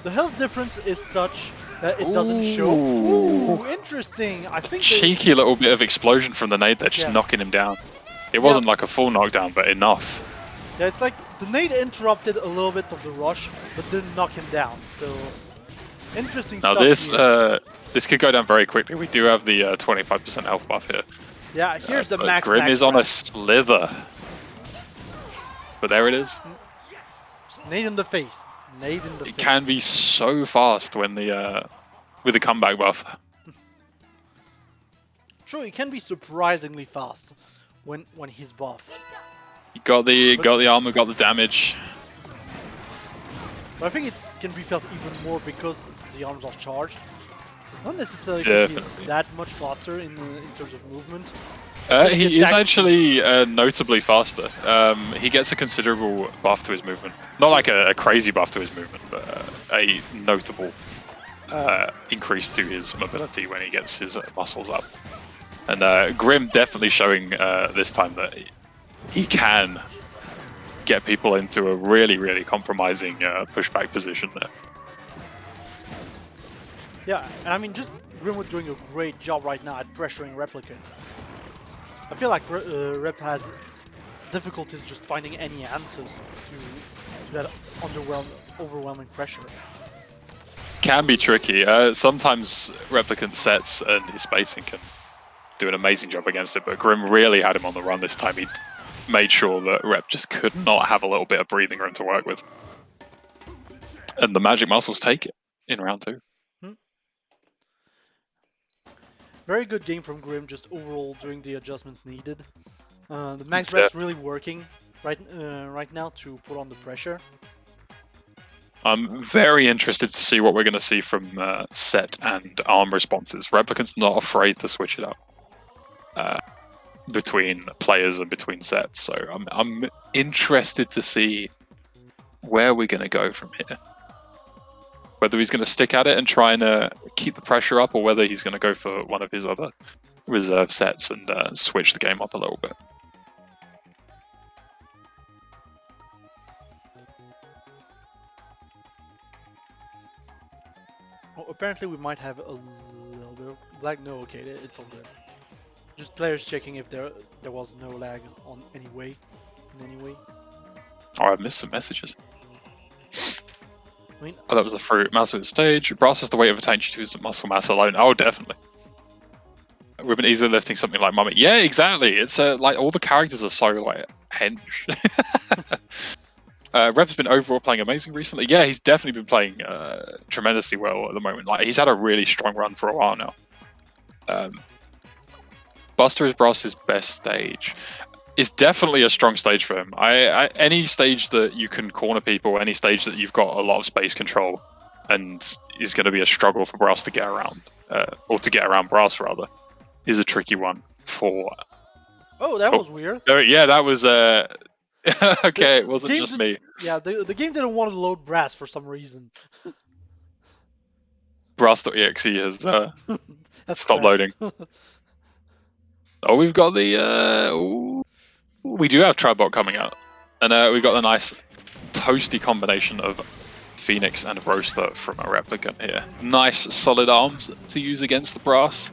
the health difference is such that it doesn't show. Ooh, interesting. I think cheeky little bit of explosion from the nade there, just knocking him down. It wasn't like a full knockdown, but enough. Yeah, it's like the nade interrupted a little bit of the rush, but didn't knock him down. So interesting stuff. Now this could go down very quickly. We do have the 25% health buff here. Yeah, here's the max. Grim is on a slither. But there it is. Just nade in the face. Nade in the face. It can be so fast when with the comeback buff. Sure, it can be surprisingly fast when he's buff. You got the armor, got the damage. But I think it can be felt even more because the arms are charged. Not necessarily because he's that much faster in terms of movement. He is actually notably faster. He gets a considerable buff to his movement. Not like a crazy buff to his movement, but a notable increase to his mobility when he gets his muscles up. And Grim definitely showing this time that he can get people into a really, really compromising pushback position there. Yeah, and I mean, just Grimwood doing a great job right now at pressuring Replicant. I feel like Rep has difficulties just finding any answers to that overwhelming pressure. Can be tricky. Sometimes Replicant sets and his spacing can do an amazing job against it, but Grim really had him on the run this time. He made sure that Rep just could not have a little bit of breathing room to work with. And the Magic Muscles take it in round 2. Very good game from Grim, just overall doing the adjustments needed. The max rep's really working right now to put on the pressure. I'm very interested to see what we're going to see from set and arm responses. Replicant's not afraid to switch it up between players and between sets, so I'm interested to see where we're going to go from here. Whether he's going to stick at it and try and keep the pressure up, or whether he's going to go for one of his other reserve sets and switch the game up a little bit. Well, apparently we might have a little bit of lag. No, okay, it's all good. Just players checking if there was no lag on in any way. Oh, I've missed some messages. I mean, oh, that was the fruit. Massive stage. Brass is the weight of attained to use muscle mass alone. Oh, definitely. We've been easily lifting something like Mummy. Yeah, exactly. It's like all the characters are so like hench. Rep's been overall playing amazing recently. Yeah, he's definitely been playing tremendously well at the moment. Like he's had a really strong run for a while now. Buster is Brass's best stage. It's definitely a strong stage for him. Any stage that you can corner people, any stage that you've got a lot of space control, and is going to be a struggle for Brass to get around, or to get around Brass rather, is a tricky one for. Oh, that was weird. Yeah, that was. Okay, it wasn't just me. Yeah, the game didn't want to load Brass for some reason. Brass.exe has stopped loading. Oh, we've got the. We do have Tribot coming out, and we've got the nice toasty combination of Phoenix and Roaster from a Replicant here. Nice solid arms to use against the Brass.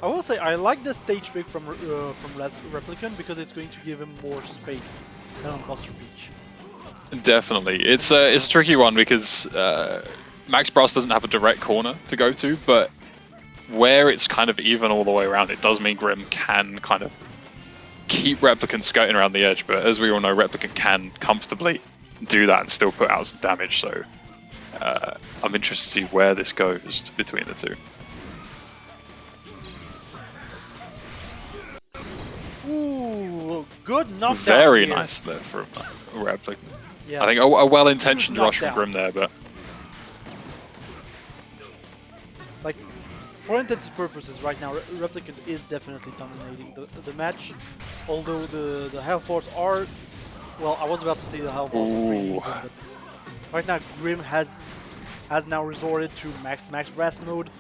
I will say I like the stage pick from Replicant because it's going to give him more space than on Buster Beach. Definitely, it's a tricky one because Max Brass doesn't have a direct corner to go to, but where it's kind of even all the way around, it does mean Grim can kind of keep Replicant skirting around the edge, but as we all know, Replicant can comfortably do that and still put out some damage, so I'm interested to see where this goes between the two. Ooh, good knockdown. Very here. nice there from Replicant. Yeah. I think a well-intentioned rush from Grim there, but like, for intents purposes, right now, Replicant is definitely dominating the match. Although the health bars are, well, I was about to say the health bars are pretty even, but right now Grim has now resorted to max Brass mode.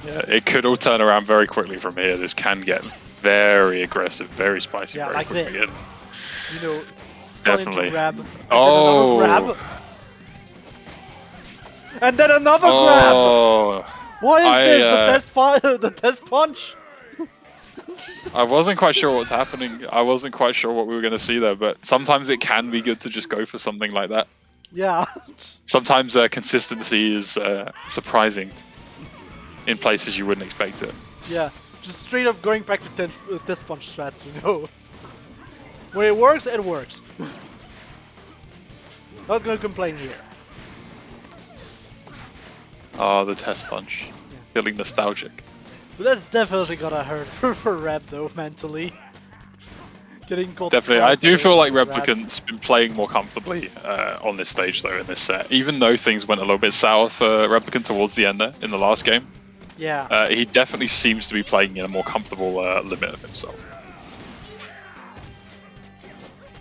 Yeah, it could all turn around very quickly from here. This can get very aggressive, very spicy. Yeah, very like quickly. this. You know, stun into grab. Oh. Grab. And then another grab. What is this? The test punch? I wasn't quite sure what's happening. I wasn't quite sure what we were going to see there, but sometimes it can be good to just go for something like that. Yeah. Sometimes consistency is surprising in places you wouldn't expect it. Yeah, just straight up going back to test punch strats, you know. When it works, it works. Not gonna complain here. Oh, the test punch. Yeah. Feeling nostalgic. But that's definitely gonna hurt for Rep though, mentally. Getting caught. Definitely, I do feel like Replicant's been playing more comfortably on this stage though, in this set. Even though things went a little bit sour for Replicant towards the end there, in the last game. Yeah. He definitely seems to be playing in a more comfortable limit of himself.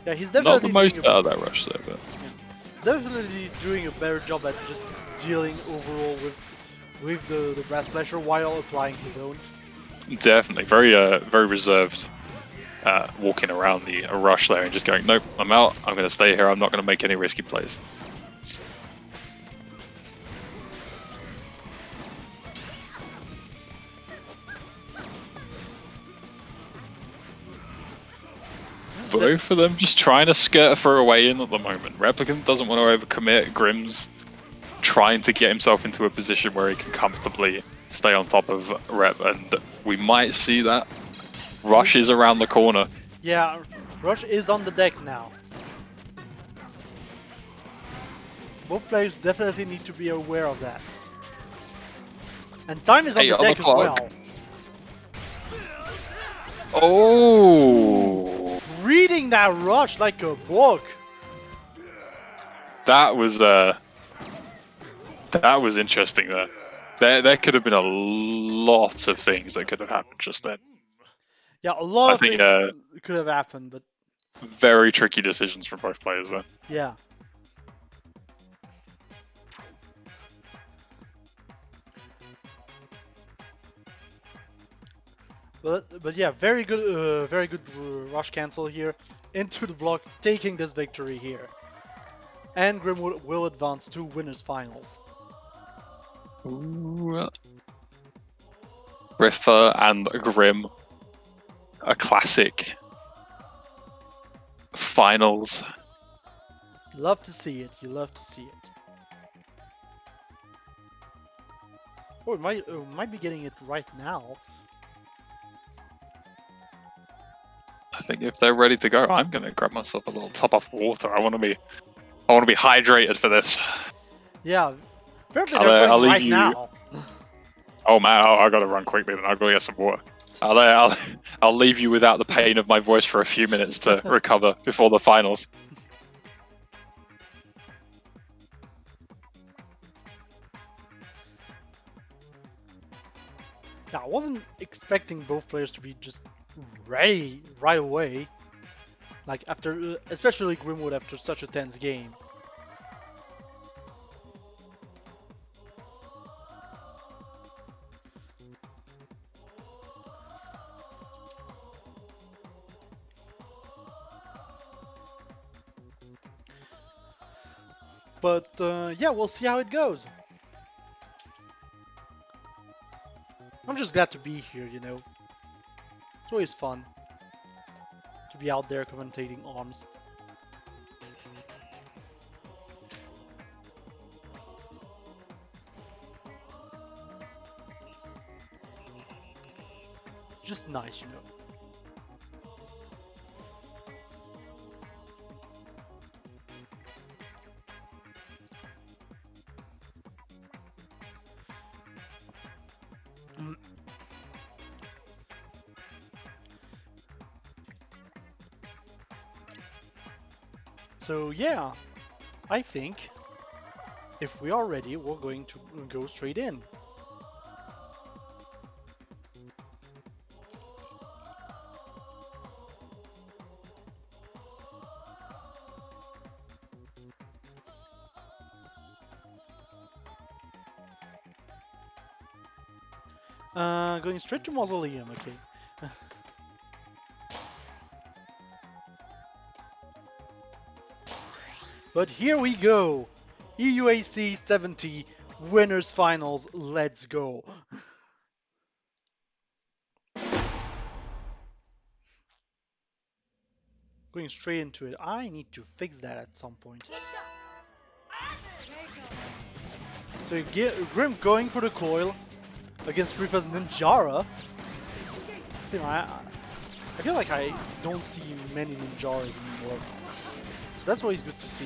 Yeah, he's definitely not the most out of that rush there, but yeah. He's definitely doing a better job at just dealing overall with the Brass pressure while applying his own. Definitely, very reserved, walking around the rush there and just going, nope, I'm out. I'm going to stay here. I'm not going to make any risky plays. Both of them just trying to skirt for a way in at the moment. Replicant doesn't want to overcommit. Grim's trying to get himself into a position where he can comfortably stay on top of Rep, and we might see that. Rush is around the corner. Yeah, Rush is on the deck now. Both players definitely need to be aware of that. And time is on Hey, the on the deck as clock. well. Oh, Reading that rush like a book. that was interesting there. There could have been a lot of things that could have happened just then. Yeah, a lot I of think things could have happened, but very tricky decisions from both players there. yeah. But yeah, very good rush cancel here into the block, taking this victory here. And Grimwood will advance to winners finals. Ooh. Riffa and Grim, a classic finals. Love to see it. You love to see it. Oh, it might be getting it right now. I think if they're ready to go, I'm gonna grab myself a little top of water. I want to be hydrated for this. Yeah, apparently they're going I'll leave right you. now. Oh man, I gotta run quickly. Then I'll go get some water. I'll leave you without the pain of my voice for a few minutes to recover before the finals. Yeah, I wasn't expecting both players to be just ready right away. Like after, especially Grimwood after such a tense game. But yeah, we'll see how it goes. I'm just glad to be here, you know. It's always fun to be out there commentating ARMS. Just nice, you know. So yeah, I think if we are ready, we're going to go straight in. Going straight to Mausoleum, okay. But here we go! EUAC 70 Winners Finals, let's go! Going straight into it, I need to fix that at some point. So Grim going for the coil against Rifa's Ninjara. You know, I feel like I don't see many Ninjaras anymore. So that's always good to see.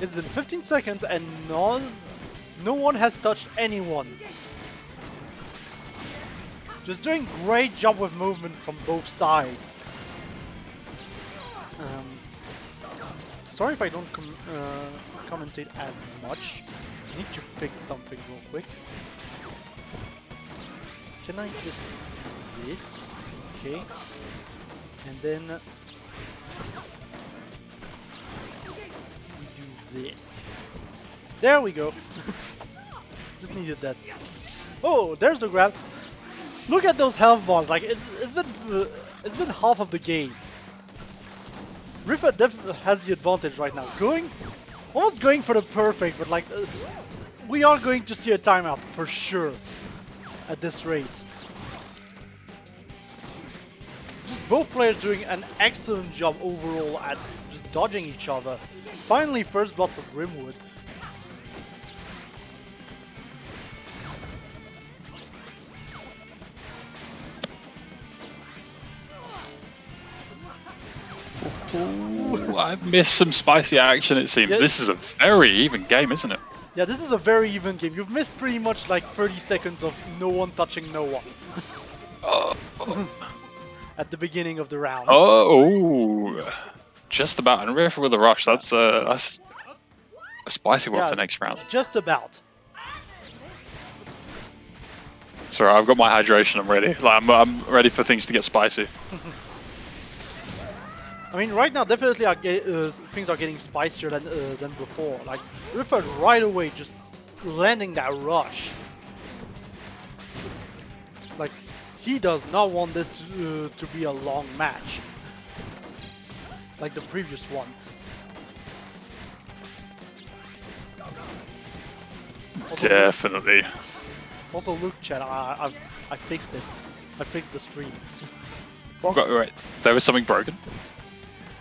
It's been 15 seconds and no one has touched anyone. Just doing great job with movement from both sides. Sorry if I don't commentate as much. I need to fix something real quick. Can I just do this? Okay. And then we do this. There we go. Just needed that. Oh, there's the grab. Look at those health bars. Like it's been half of the game. Rifa has the advantage right now. Almost going for the perfect, but like we are going to see a timeout for sure at this rate. Just both players doing an excellent job overall at just dodging each other. Finally, first blood for Grimwood. Ooh, I've missed some spicy action, it seems. Yeah. This is a very even game, isn't it? Yeah, this is a very even game. You've missed pretty much like 30 seconds of no one touching no one. At the beginning of the round. Oh, just about. And Riff with a rush. That's a spicy one for next round. Just about. Sorry, I've got my hydration. I'm ready. Like, I'm ready for things to get spicy. I mean, right now definitely things are getting spicier than before. Like Rifford right away just landing that rush. Like he does not want this to be a long match, like the previous one. Definitely. Also, look, chat. I fixed it. I fixed the stream. Right, there was something broken.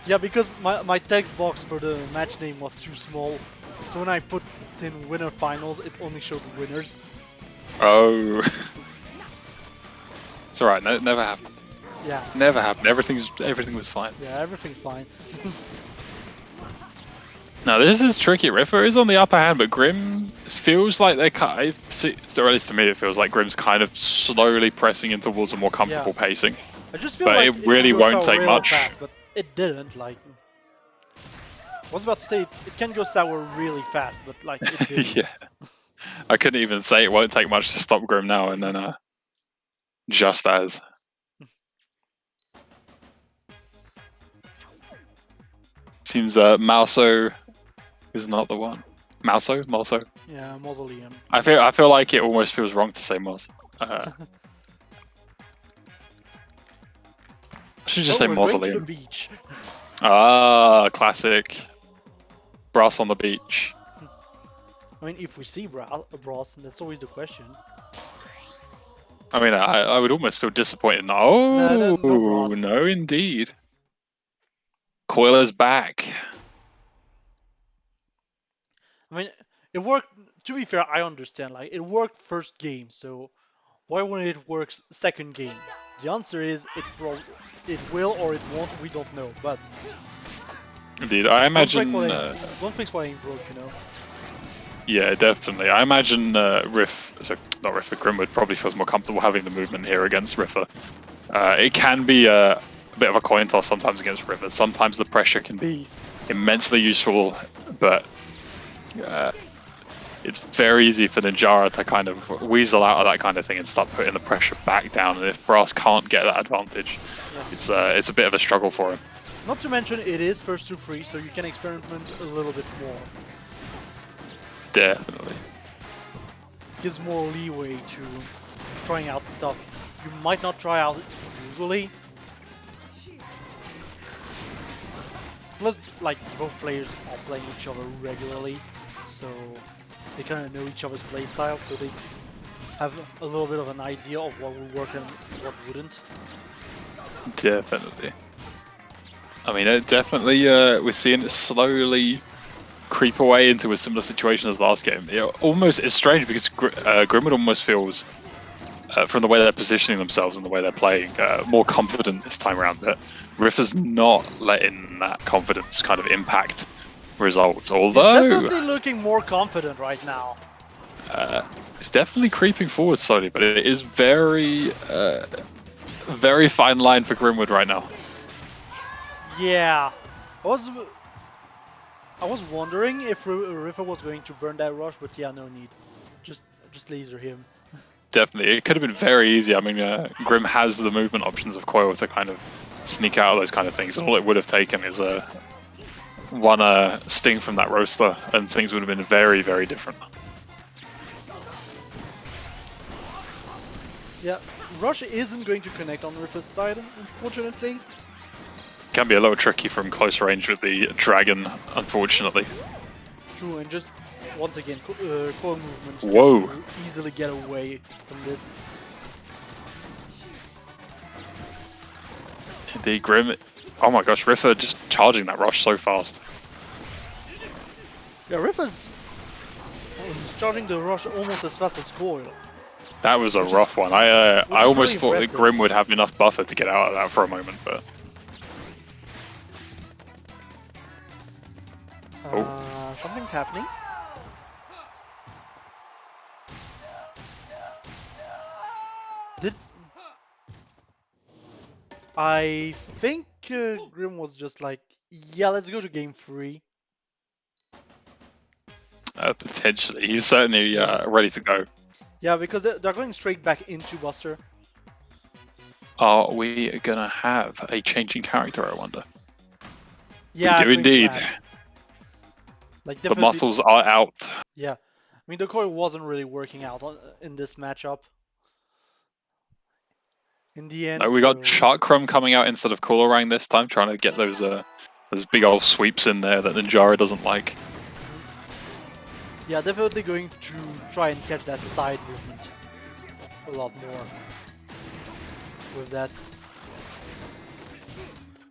Yeah, because my text box for the match name was too small, so when I put in winner finals, it only showed winners. Oh. It's alright, never happened. Yeah. Never happened. Everything was fine. Yeah, everything's fine. Now this is tricky. Riffer is on the upper hand, but Grim feels like they're or at least to me, it feels like Grim's kind of slowly pressing in towards a more comfortable pacing. I just feel but like it really won't take much. Fast, but it didn't. Like, I was about to say it can go sour really fast, but like it didn't. Yeah. I couldn't even say it won't take much to stop Grim now, and then just as. Seems Mauso is not the one. Mauso? Yeah, Mausoleum. I feel like it almost feels wrong to say Moz. I should just say Mausoleum. Going to the beach. Ah, classic. Brass on the beach. I mean, if we see Brass, that's always the question. I mean, I would almost feel disappointed. Oh, no, indeed. Coiler's back. I mean, it worked. To be fair, I understand. Like, it worked first game, so why wouldn't it work second game? The answer is it will or it won't. We don't know. But indeed, I imagine. Don't fix what ain't broke, you know. Yeah, definitely. I imagine not Riffer, Grimwood probably feels more comfortable having the movement here against Riffer. It can be a bit of a coin toss sometimes against Riffer. Sometimes the pressure can be immensely useful, but it's very easy for Ninjara to kind of weasel out of that kind of thing and start putting the pressure back down. And if Brass can't get that advantage, it's a bit of a struggle for him. Not to mention, it is first to free, so you can experiment a little bit more. Definitely. Gives more leeway to trying out stuff you might not try out usually. Plus, like, both players are playing each other regularly, so they kind of know each other's playstyle, so they have a little bit of an idea of what will work and what wouldn't. Definitely. I mean, definitely, we're seeing it slowly creep away into a similar situation as last game. It's strange because Grimwood almost feels, from the way they're positioning themselves and the way they're playing, more confident this time around. But Riffer's not letting that confidence kind of impact results. Although he's definitely looking more confident right now. It's definitely creeping forward slowly, but it is very, very fine line for Grimwood right now. Yeah, I was wondering if Riffer was going to burn that rush, but yeah, no need. Just laser him. Definitely, it could have been very easy. I mean, Grim has the movement options of Coil to kind of sneak out of those kind of things. All it would have taken is one sting from that roaster, and things would have been very, very different. Yeah, rush isn't going to connect on Riffer's side, unfortunately. Can be a little tricky from close range with the dragon, unfortunately. True, and just once again, coil movement. Whoa! Easily get away from this. Indeed, Grim. Oh my gosh, Riffer just charging that rush so fast. Yeah, Riffer's charging the rush almost as fast as Coil. That was a rough one. I almost really thought impressive. that Grim would have enough buffer to get out of that for a moment, but something's happening. I think Grim was just like, yeah, let's go to game 3. Potentially. He's certainly ready to go. Yeah, because they're going straight back into Buster. Are we going to have a changing character, I wonder? Yeah, we do indeed. Like, the muscles are out. Yeah. I mean, the core wasn't really working out in this matchup. In the end, No, we got Chakram coming out instead of Coolerang this time, trying to get those big old sweeps in there that Ninjara doesn't like. Yeah, definitely going to try and catch that side movement a lot more with that.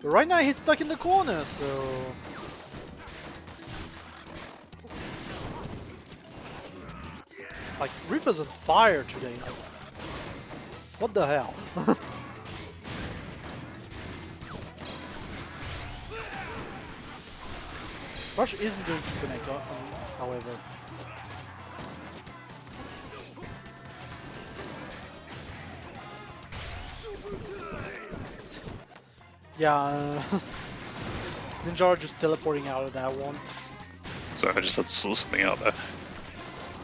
But right now he's stuck in the corner, so... Like, Reaper's on fire today. Like, what the hell? Rush isn't going to connect, however. Yeah, Ninja just teleporting out of that one. Sorry, I just had to sort something out there.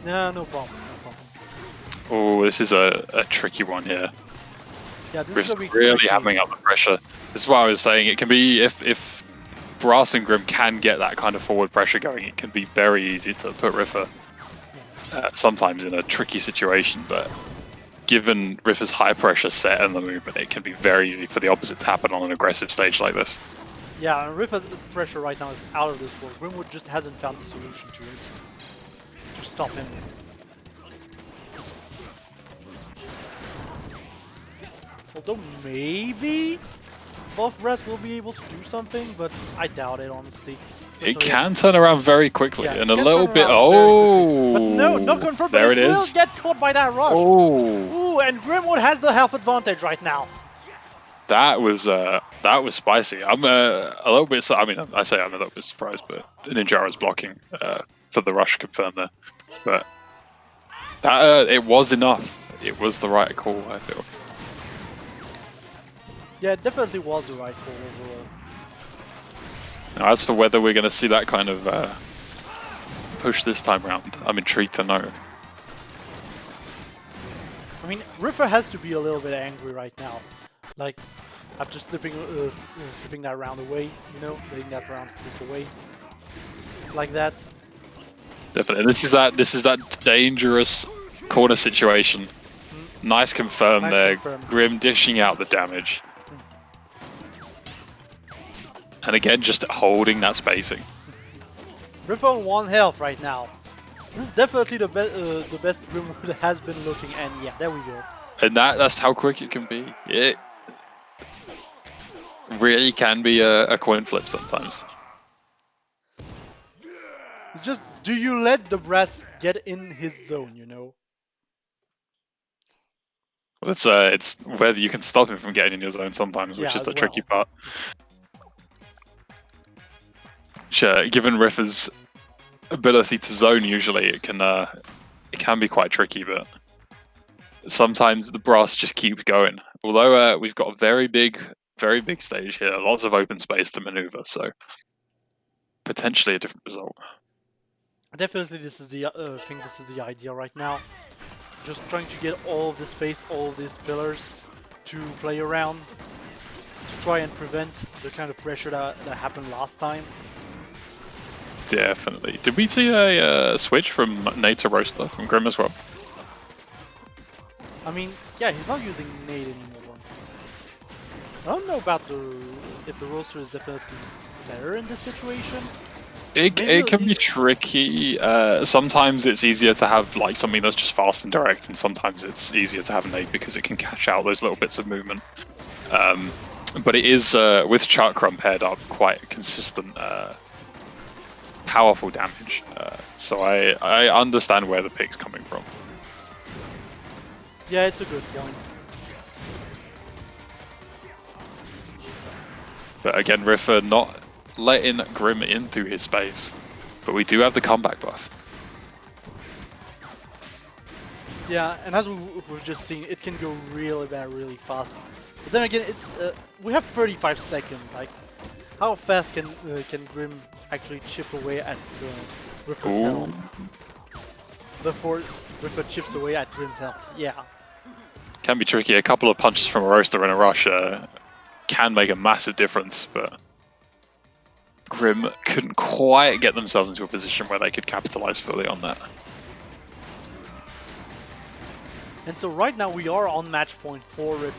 Yeah, no problem, no problem. Oh, this is a tricky one here. Yeah, this is gonna be really tricky. hamming up the pressure. This is what I was saying. It can be, if Brass and Grim can get that kind of forward pressure going, it can be very easy to put Riffer sometimes in a tricky situation, but given Riffer's high pressure set and the movement, it can be very easy for the opposite to happen on an aggressive stage like this. Yeah, and Riffer's pressure right now is out of this world. Grimwood just hasn't found the solution to it. To stop him. Although maybe both Rest will be able to do something, but I doubt it, honestly. It can turn around very quickly, yeah, and a little bit. Oh, but no, not confirmed. There but it will is. Get caught by that rush. Oh, ooh, and Grimwood has the health advantage right now. That was spicy. I'm a little bit. I mean, I say I'm a little bit surprised, but Ninjara's blocking for the rush confirmed there. But that it was enough. It was the right call, I feel. Yeah, it definitely was the right call overall. Now, as for whether we're going to see that kind of push this time round, I'm intrigued to know. I mean, Riffer has to be a little bit angry right now. Like, after slipping that round away, you know, letting that round slip away. Like that. Definitely. This is that dangerous corner situation. Nice confirm there. Grim dishing out the damage. And again, just holding that spacing. Riffer on 1 health right now. This is definitely the best Grimwood has been looking, and yeah, there we go. And that's how quick it can be. It really can be a coin flip sometimes. It's just, do you let the Brass get in his zone, you know? Well, it's whether you can stop him from getting in your zone sometimes, which is the tricky part. Sure, given Riffer's ability to zone, usually it can be quite tricky, but sometimes the Brass just keep going. Although we've got a very big stage here, lots of open space to maneuver, so potentially a different result. Definitely, this is the think this is the idea right now. Just trying to get all of the space, all of these pillars to play around, to try and prevent the kind of pressure that happened last time. Definitely. Did we see a switch from Nate to Roaster from Grim as well? I mean, yeah, he's not using Nate anymore. I don't know about if the Roaster is definitely better in this situation. It can be tricky. Sometimes it's easier to have like something that's just fast and direct, and sometimes it's easier to have Nate because it can catch out those little bits of movement. But it is, with Chakram paired up, quite consistent, powerful damage. So I understand where the pick's coming from. Yeah, it's a good point. But again, Riffer not letting Grim into his space. But we do have the comeback buff. Yeah, and as we've just seen, it can go really bad, really fast. But then again, it's we have 35 seconds. Like, how fast can Grim actually chip away at Riffer's health before Riffer chips away at Grim's health? Yeah. Can be tricky. A couple of punches from a roaster and a rush can make a massive difference, but Grim couldn't quite get themselves into a position where they could capitalize fully on that. And so right now we are on match point for Riffer.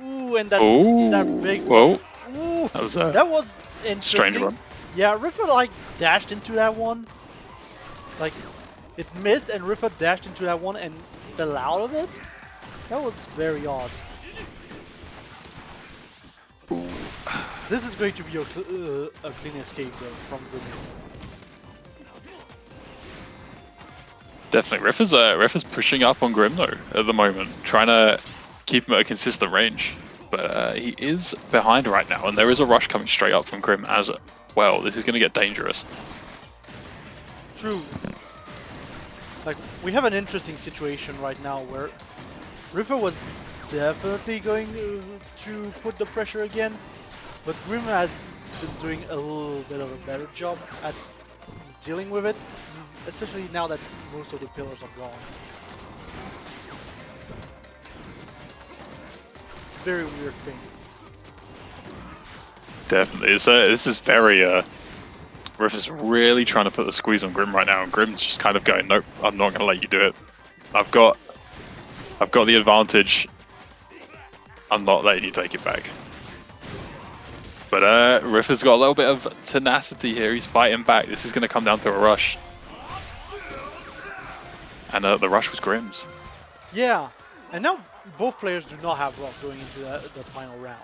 Ooh, and that big... Whoa. Ooh, That was interesting. Strange run. Yeah, Riffer like dashed into that one. Like, it missed and Riffer dashed into that one and fell out of it. That was very odd. Ooh. This is going to be a clean escape though from Grim. Definitely. Riffer's pushing up on Grim though at the moment, trying to keep him at a consistent range. But he is behind right now, and there is a rush coming straight up from Grim as well. This is going to get dangerous. True. Like, we have an interesting situation right now where Riffer was definitely going to put the pressure again, but Grim has been doing a little bit of a better job at dealing with it, especially now that most of the pillars are gone. It's a very weird thing. Definitely. This is very... Riffer's really trying to put the squeeze on Grim right now, and Grim's just kind of going, nope, I'm not going to let you do it. I've got the advantage. I'm not letting you take it back. But Riffer's got a little bit of tenacity here. He's fighting back. This is going to come down to a rush. And the rush was Grim's. Yeah, and now both players do not have rush going into the final round.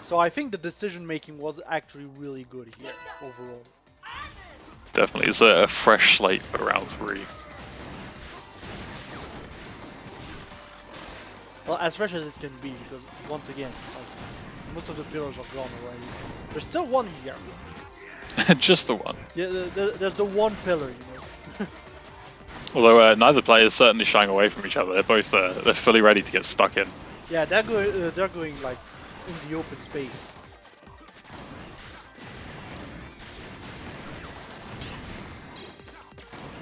So I think the decision making was actually really good here overall. Definitely, it's a fresh slate for round 3. Well, as fresh as it can be, because once again, like, most of the pillars are gone already. There's still one here. Just the one. Yeah, there's the one pillar, you know. Although neither player is certainly shying away from each other. They're both they're fully ready to get stuck in. Yeah, they're going like in the open space.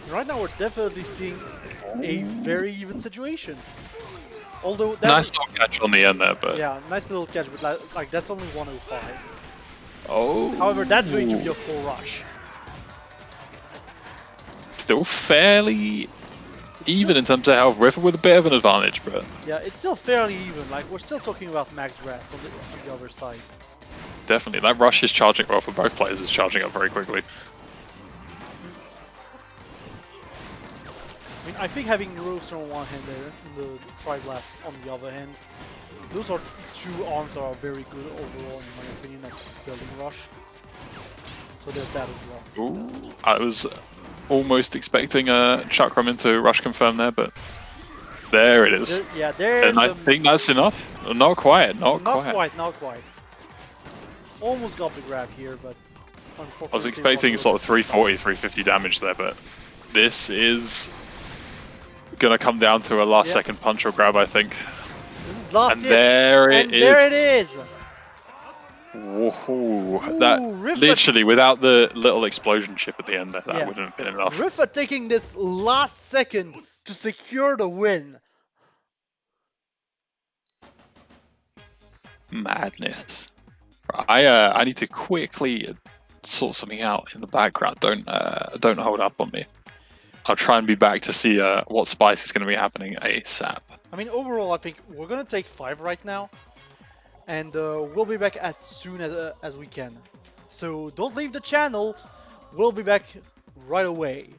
Right now we're definitely seeing a very even situation. Although that nice little catch on the end there, but yeah, nice little catch, but like that's only 105. Oh. However, that's going to be a full rush. Still fairly even in terms of health. Riffer with a bit of an advantage, but yeah, it's still fairly even. Like, we're still talking about max grass on the other side. Definitely, that rush is charging well for both players. Is charging up very quickly. I mean, I think having Roaster on one hand there and the Tri-Blast on the other hand, those are two arms that are very good overall in my opinion at building rush. So there's that as well. Ooh, I was almost expecting a Chakram into rush confirm there, but there it is. There's and I think that's enough. Not quite, not quite. Not quite. Almost got the grab here, but unfortunately... I was expecting sort of 340, 350 damage there, but this is gonna come down to a last second punch or grab, I think. This is last and hit. There it is. There it is! Whoa, that Riffer, literally without the little explosion chip at the end there, that wouldn't have been enough. Riffer taking this last second to secure the win. Madness. I need to quickly sort something out in the background. Don't hold up on me. I'll try and be back to see what spice is going to be happening ASAP. I mean, overall, I think we're going to take 5 right now. And we'll be back as soon as we can. So don't leave the channel. We'll be back right away.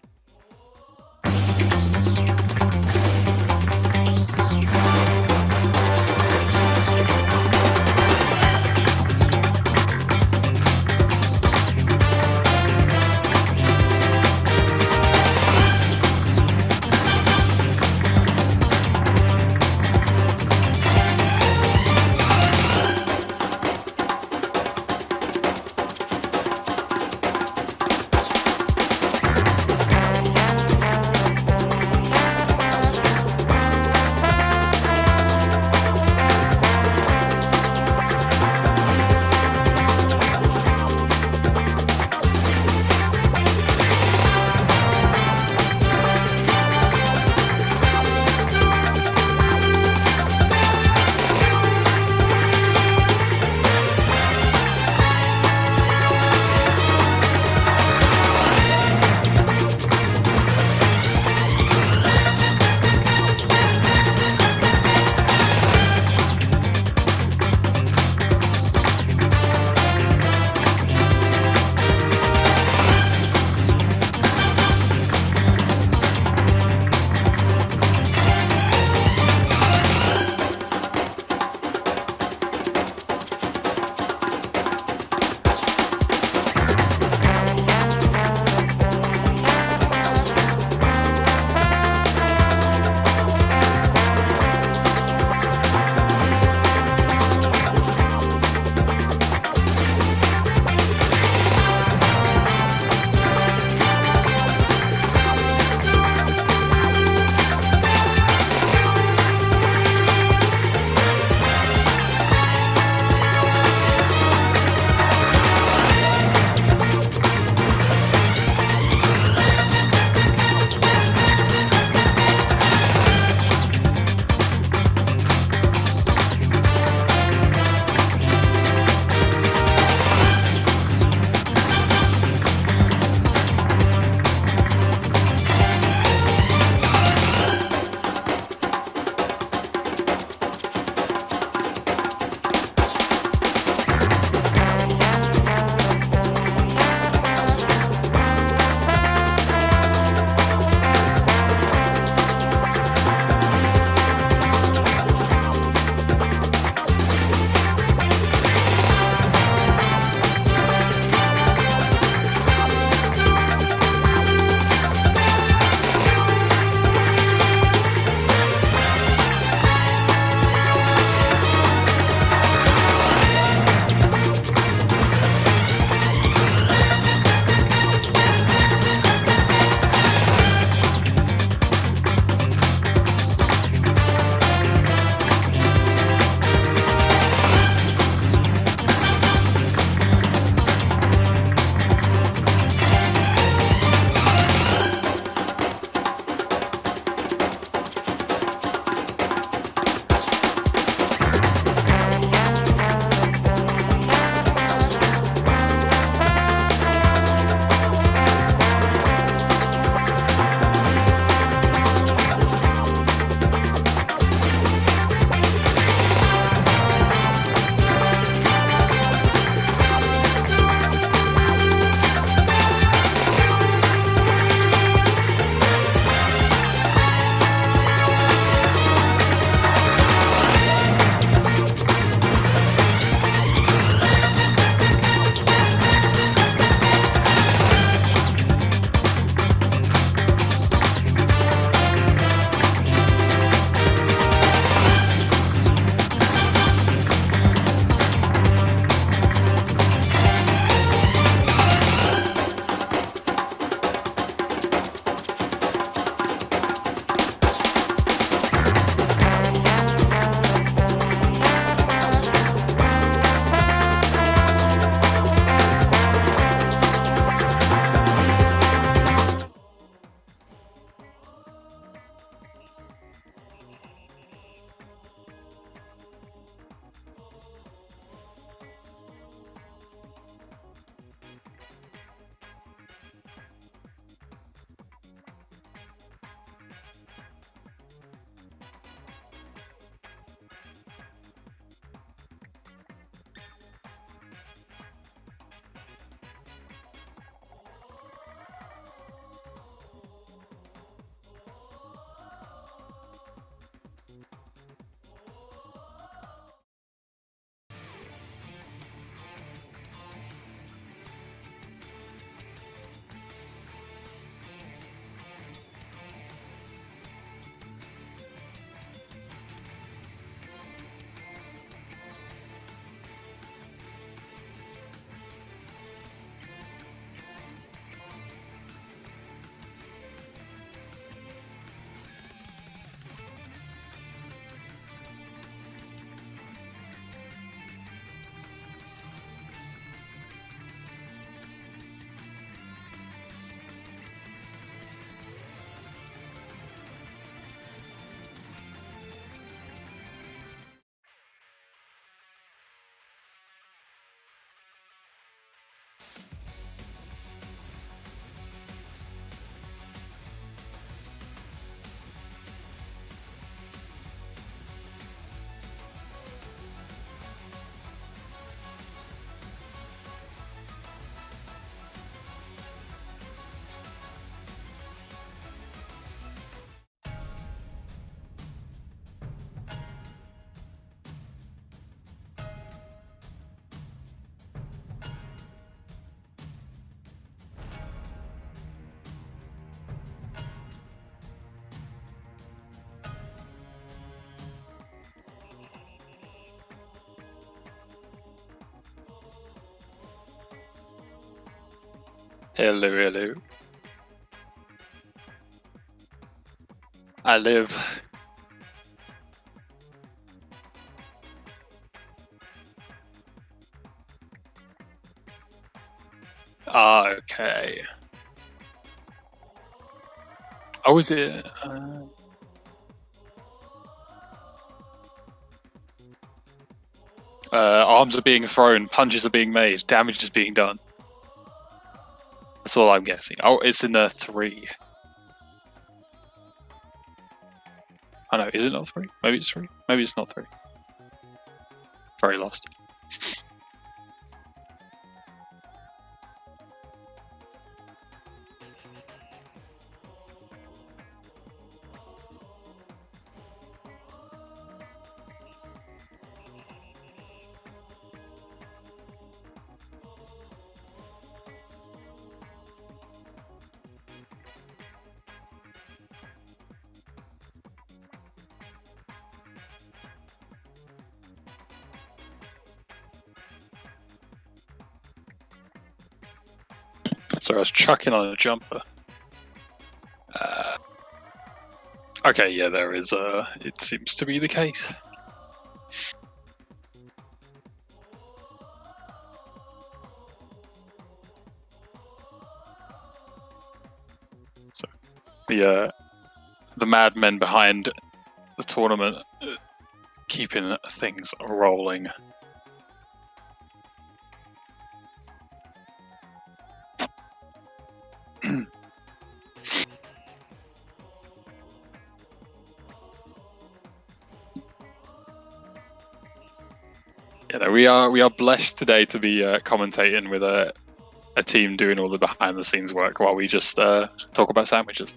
Hello, hello. I live. Okay. Oh, is it? Arms are being thrown, punches are being made, damage is being done. That's all I'm guessing. Oh, it's in the 3. I know, is it not 3? Maybe it's 3. Maybe it's not 3. Very lost. So I was chucking on a jumper. Okay, yeah, there is. It seems to be the case. So the madmen behind the tournament keeping things rolling. Yeah, we are blessed today to be commentating with a team doing all the behind the scenes work while we just talk about sandwiches.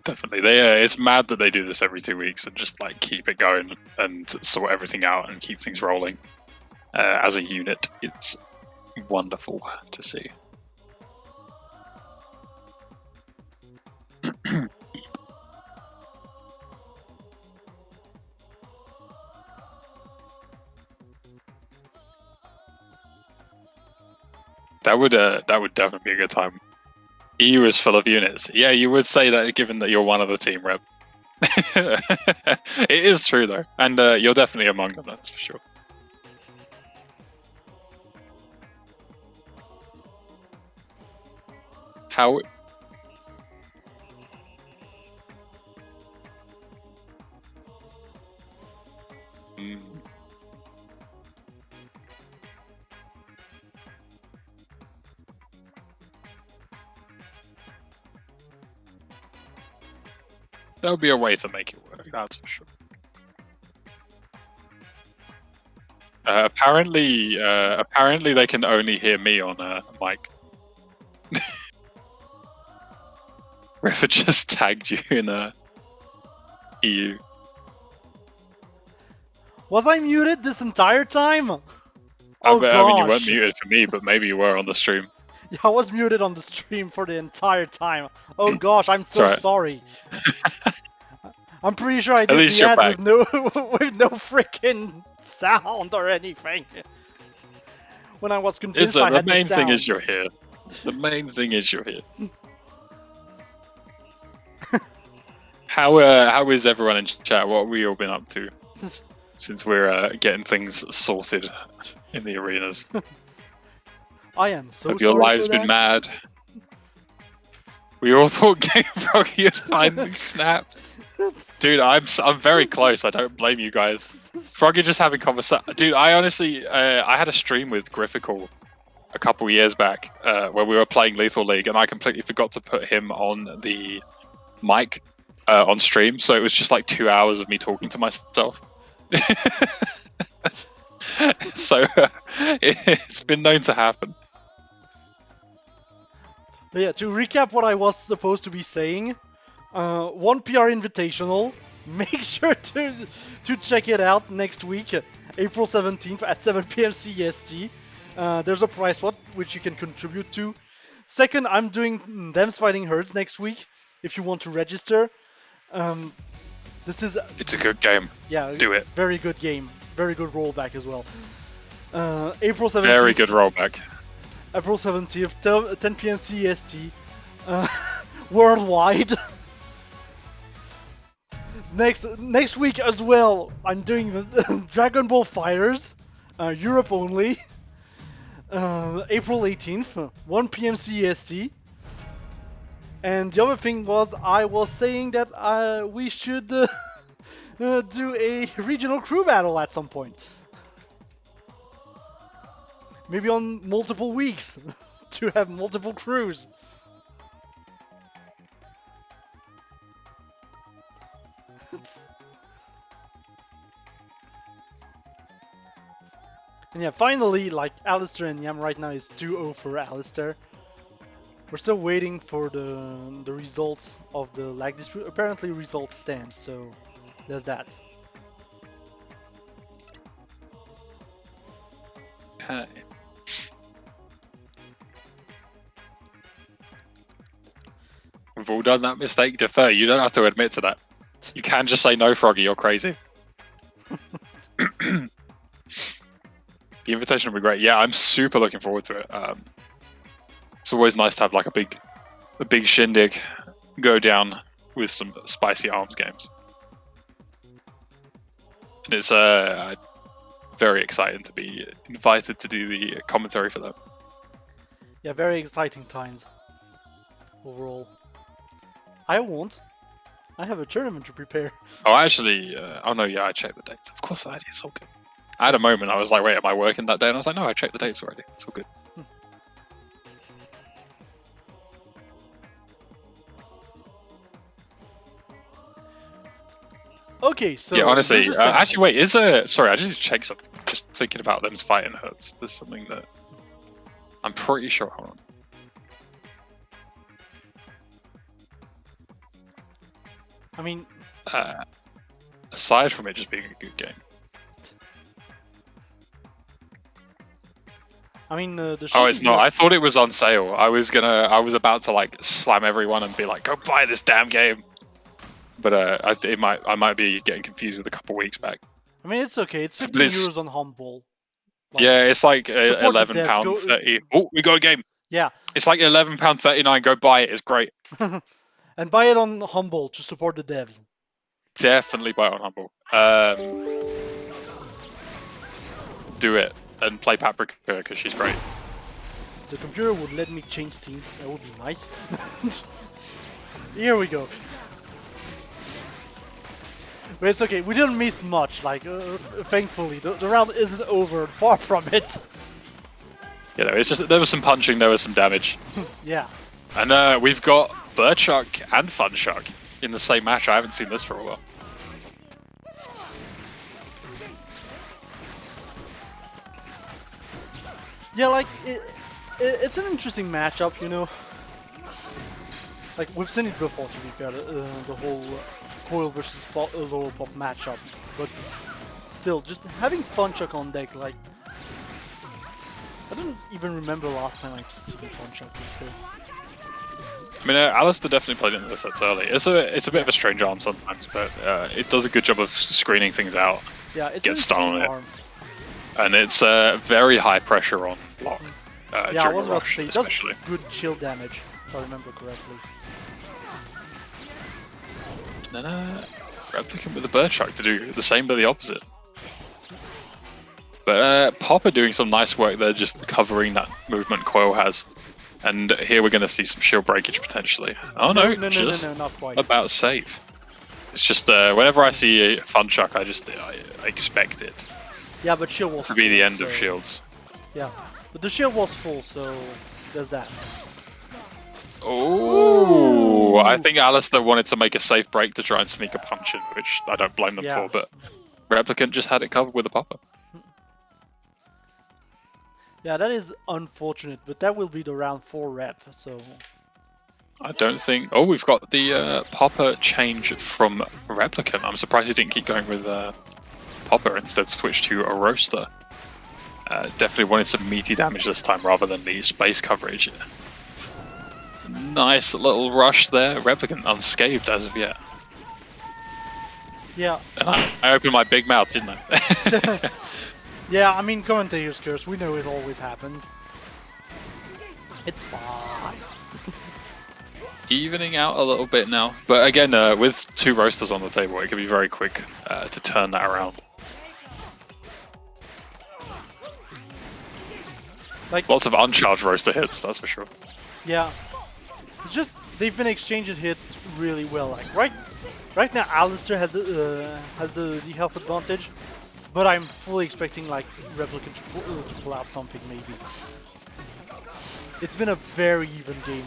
Definitely, it's mad that they do this every 2 weeks and just like keep it going and sort everything out and keep things rolling as a unit. It's wonderful to see. That would definitely be a good time. EU is full of units. Yeah, you would say that given that you're one of the team rep. It is true though, and you're definitely among them. That's for sure. How? There would be a way to make it work, that's for sure. Apparently they can only hear me on mic. River just tagged you in EU. Was I muted this entire time? I mean, you weren't muted for me, but maybe you were on the stream. Yeah, I was muted on the stream for the entire time. Oh gosh, I'm so sorry. I'm pretty sure I did the ad with no freaking sound or anything. When I was convinced I had the sound. The main thing is you're here. The main thing is you're here. How is everyone in chat? What have we all been up to since we're getting things sorted in the arenas? I am so sorry. Have your lives been mad? We all thought Game Froggy had finally snapped. Dude, I'm very close. I don't blame you guys. Froggy just having conversation. Dude, I honestly, I had a stream with Griffical a couple years back where we were playing Lethal League, and I completely forgot to put him on the mic on stream, so it was just like 2 hours of me talking to myself. So it's been known to happen. But yeah, to recap what I was supposed to be saying, one PR Invitational. Make sure to check it out next week, April 17th at 7 PM CEST. There's a prize pot which you can contribute to. Second, I'm doing Them's Fighting Herds next week if you want to register. This is It's a good game. yeah, Do it. very good game, very good rollback as well. April 17th. Very good rollback. April 17th, 10 p.m. CEST, worldwide. Next week as well, I'm doing the Dragon Ball Fighters, Europe only. April 18th, 1 p.m. CEST. And the other thing was, I was saying that we should do a regional crew battle at some point. Maybe on multiple weeks to have multiple crews. And yeah, finally, like Alistair and Yam right now is 2-0 for Alistair. We're still waiting for the results of the lag dispute. Apparently results stand, so there's that. Okay. We've all done that mistake, Defer. You don't have to admit to that. You can just say no, Froggy, you're crazy. The invitation will be great. Yeah, I'm super looking forward to it. It's always nice to have like a big shindig go down with some spicy arms games. And it's very exciting to be invited to do the commentary for them. Yeah, very exciting times overall. I won't. I have a tournament to prepare. Oh, actually, oh no, yeah, I checked the dates. Of course I did, it's all good. I had a moment, I was like, wait, am I working that day? And I was like, no, I checked the dates already, it's all good. Okay, so... Yeah, honestly, actually, wait, sorry, I just need to check something. Just thinking about them fighting hurts. There's something that I'm pretty sure, hold on. I mean... aside from it just being a good game. I mean, oh, it's not. I thought it was on sale. I was about to like slam everyone and be like, "Go buy this damn game." But I might be getting confused with a couple weeks back. I mean, it's okay. It's 15 euros on Humble. Like, yeah, it's like £11.30. Oh, we got a game. Yeah. It's like £11.39. Go buy it. It's great. And buy it on Humble to support the devs. Definitely buy it on Humble. Do it. And play Paprika because she's great. The computer would let me change scenes. That would be nice. Here we go. But it's okay. We didn't miss much. Like, thankfully, the round isn't over. Far from it. You know, it's just there was some punching, there was some damage. Yeah. And we've got Birdchuck and Funshuck in the same match. I haven't seen this for a while. Yeah, like, it's an interesting matchup, you know. Like, we've seen it before, to be fair, the whole Coil versus Lolopop matchup. But still, just having Funchuck on deck, like... I don't even remember last time I've seen Funchuck before. I mean, Alistair definitely played into the sets early. It's a bit of a strange arm sometimes, but it does a good job of screening things out. Yeah, it's Get stun on it. arm. And it's very high pressure on block. Yeah, I was about to say, it does especially. good chill damage, if I remember correctly. And then Replicant with the Birdchuck to do the same but the opposite. But Popper doing some nice work there, just covering that movement Coil has. And here we're going to see some shield breakage potentially. Oh no, no, not quite. About safe. It's just whenever I see a Funchuck, I expect it. Yeah, but shield was to be full, the end so... of shields. Yeah, but the shield was full, so there's that. Oh, I think Alistair wanted to make a safe break to try and sneak a punch in, which I don't blame them for, but Replicant just had it covered with a popper. Yeah, that is unfortunate, but that will be the round 4 rep, so... I don't think... Oh, we've got the popper change from Replicant. I'm surprised he didn't keep going with popper, instead switched to a roaster. Definitely wanted some meaty damage this time rather than the space coverage. Nice little rush there. Replicant unscathed as of yet. Yeah. And I opened my big mouth, didn't I? Yeah, I mean, commentator's curse, we know it always happens. It's fine. Evening out a little bit now. But again, with 2 roasters on the table, it can be very quick to turn that around. Like, lots of uncharged roaster hits, that's for sure. Yeah. It's just, they've been exchanging hits really well. Like, right now, Alistair has the health advantage, but I'm fully expecting, like, Replicant to pull out something, maybe. It's been a very even game.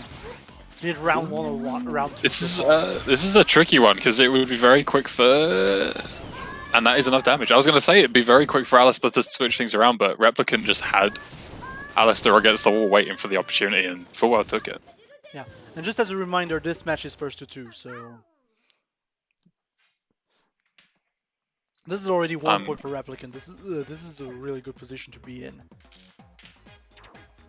Be it round 1 or round 2. This is a tricky one, because it would be very quick for... And that is enough damage. I was going to say it'd be very quick for Alistair to switch things around, but Replicant just had Alistair against the wall waiting for the opportunity, and full well took it. Yeah, and just as a reminder, this match is first to 2, so... This is already 1 point for Replicant. This is a really good position to be in.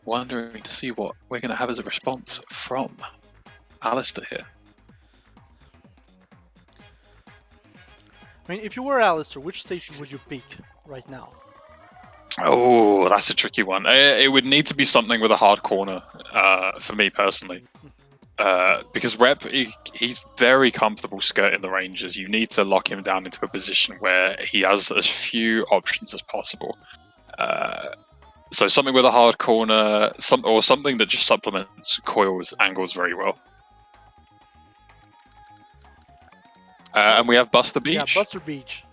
Wondering to see what we're going to have as a response from Alistair here. I mean, if you were Alistair, which station would you pick right now? Oh, that's a tricky one. It would need to be something with a hard corner for me personally. Because Rep, he's very comfortable skirting the ranges. You need to lock him down into a position where he has as few options as possible. So something with a hard corner, or something that just supplements Coil's angles very well. And we have Buster Beach. Yeah, Buster Beach.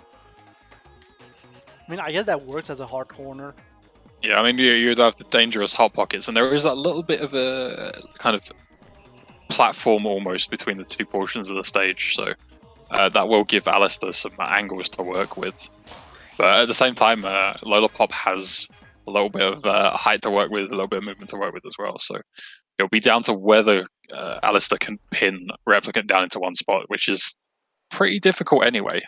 I mean, I guess that works as a hard corner. Yeah, I mean, you'd have the dangerous hot pockets, and there is that little bit of a kind of platform almost between the 2 portions of the stage, so that will give Alistair some angles to work with. But at the same time, Lollipop has a little bit of height to work with, a little bit of movement to work with as well, so it'll be down to whether Alistair can pin Replicant down into one spot, which is pretty difficult anyway.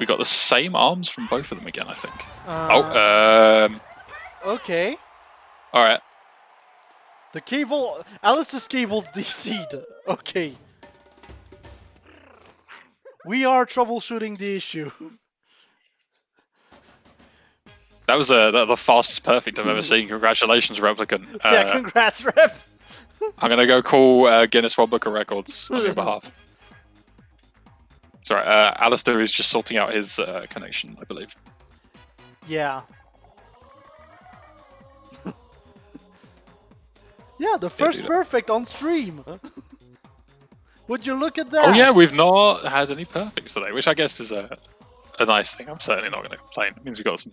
We got the same arms from both of them again, I think. Okay. Alright. The cable... Alistair's cable's DC'd. Okay. We are troubleshooting the issue. That was the fastest perfect I've ever seen. Congratulations, Replicant. Yeah, congrats, Rep. I'm going to go call Guinness World Book of Records on your behalf. Sorry, Alistair is just sorting out his connection, I believe. Yeah. Yeah, the first perfect on stream. Would you look at that? Oh yeah, we've not had any perfects today, which I guess is a nice thing. I'm certainly not going to complain. It means we've got some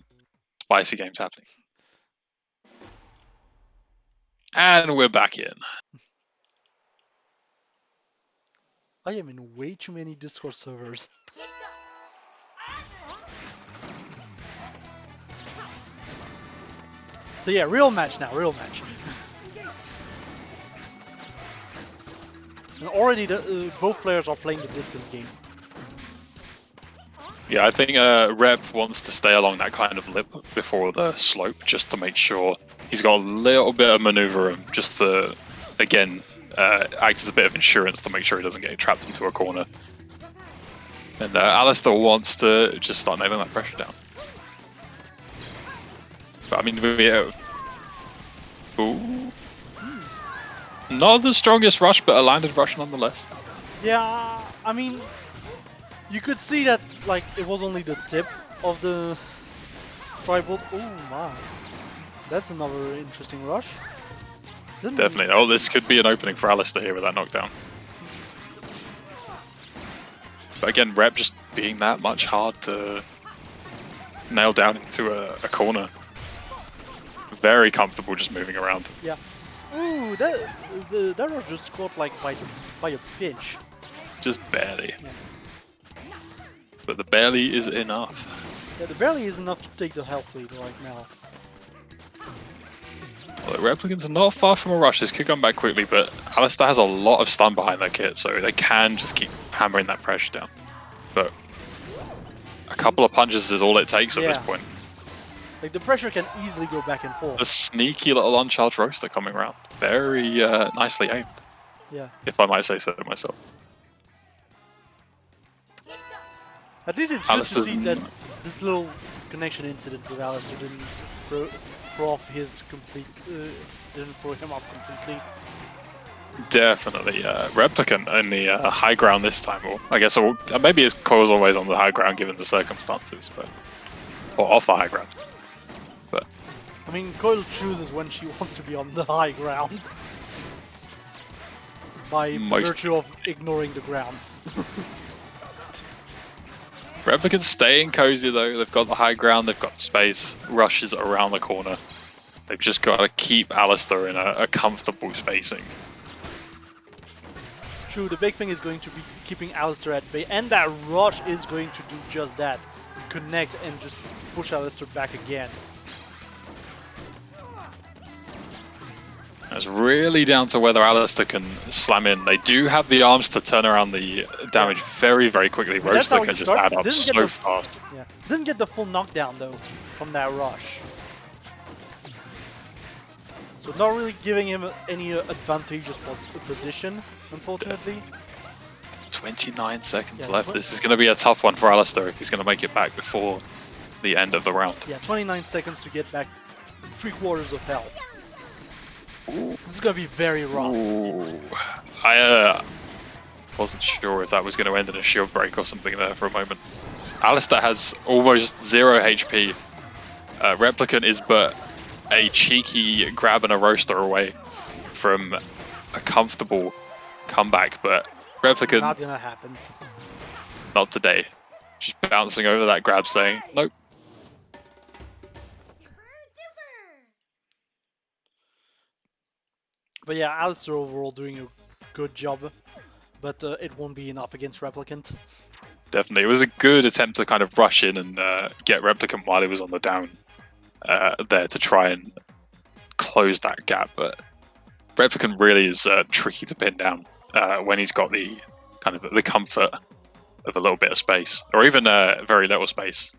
spicy games happening. And we're back in. I am in way too many Discord servers. So yeah, real match now, real match. And already both players are playing the distance game. Yeah, I think Rep wants to stay along that kind of lip before the slope, just to make sure he's got a little bit of maneuver room, just to, again, act as a bit of insurance to make sure he doesn't get trapped into a corner. And Alistair wants to just start nailing that pressure down. But I mean, ooh. Not the strongest rush, but a landed rush nonetheless. Yeah, I mean, you could see that, like, it was only the tip of the tribal. Oh my, that's another interesting rush. Definitely. Oh, this could be an opening for Alistair here with that knockdown. But again, Rep just being that much hard to nail down into a corner. Very comfortable just moving around. Yeah. Ooh, that rush just caught like by a pinch. Just barely. Yeah. But the barely is enough. Yeah, the barely is enough to take the health lead right now. Well, the Replicants are not far from a rush. This could come back quickly, but Alistair has a lot of stun behind their kit, so they can just keep hammering that pressure down. But a couple of punches is all it takes at this point. Like, the pressure can easily go back and forth. The sneaky little uncharged roaster coming around. Very nicely aimed. Yeah. If I might say so myself. At least it's good to Alistair's see that this little connection incident with Alistair didn't throw off his complete, didn't throw him off completely. definitely Replicant in the high ground this time, or I guess, or maybe his Coil's always on the high ground given the circumstances, but or off the high ground. But I mean, Coil chooses when she wants to be on the high ground by virtue of ignoring the ground. Replicant's staying cozy though. They've got the high ground, they've got the space. Rushes around the corner. They've just got to keep Alistair in a comfortable spacing. True, the big thing is going to be keeping Alistair at bay, and that rush is going to do just that. Connect and just push Alistair back again. It's really down to whether Alistair can slam in. They do have the arms to turn around the damage very, very quickly. Roaster can just add up so fast. Yeah, didn't get the full knockdown though from that rush. So not really giving him any advantageous position, unfortunately. 29 seconds left. This is going to be a tough one for Alistair if he's going to make it back before the end of the round. Yeah, 29 seconds to get back 3/4 of health. This is going to be very rough. Ooh. I wasn't sure if that was going to end in a shield break or something there for a moment. Alistair has almost 0 HP. Replicant is but a cheeky grab and a roaster away from a comfortable comeback, but Replicant... Not gonna happen. Not today. Just bouncing over that grab saying, nope. But yeah, Alistair overall doing a good job, but it won't be enough against Replicant. Definitely. It was a good attempt to kind of rush in and get Replicant while he was on the down there to try and close that gap, but Replicant really is tricky to pin down when he's got the kind of the comfort of a little bit of space, or even very little space.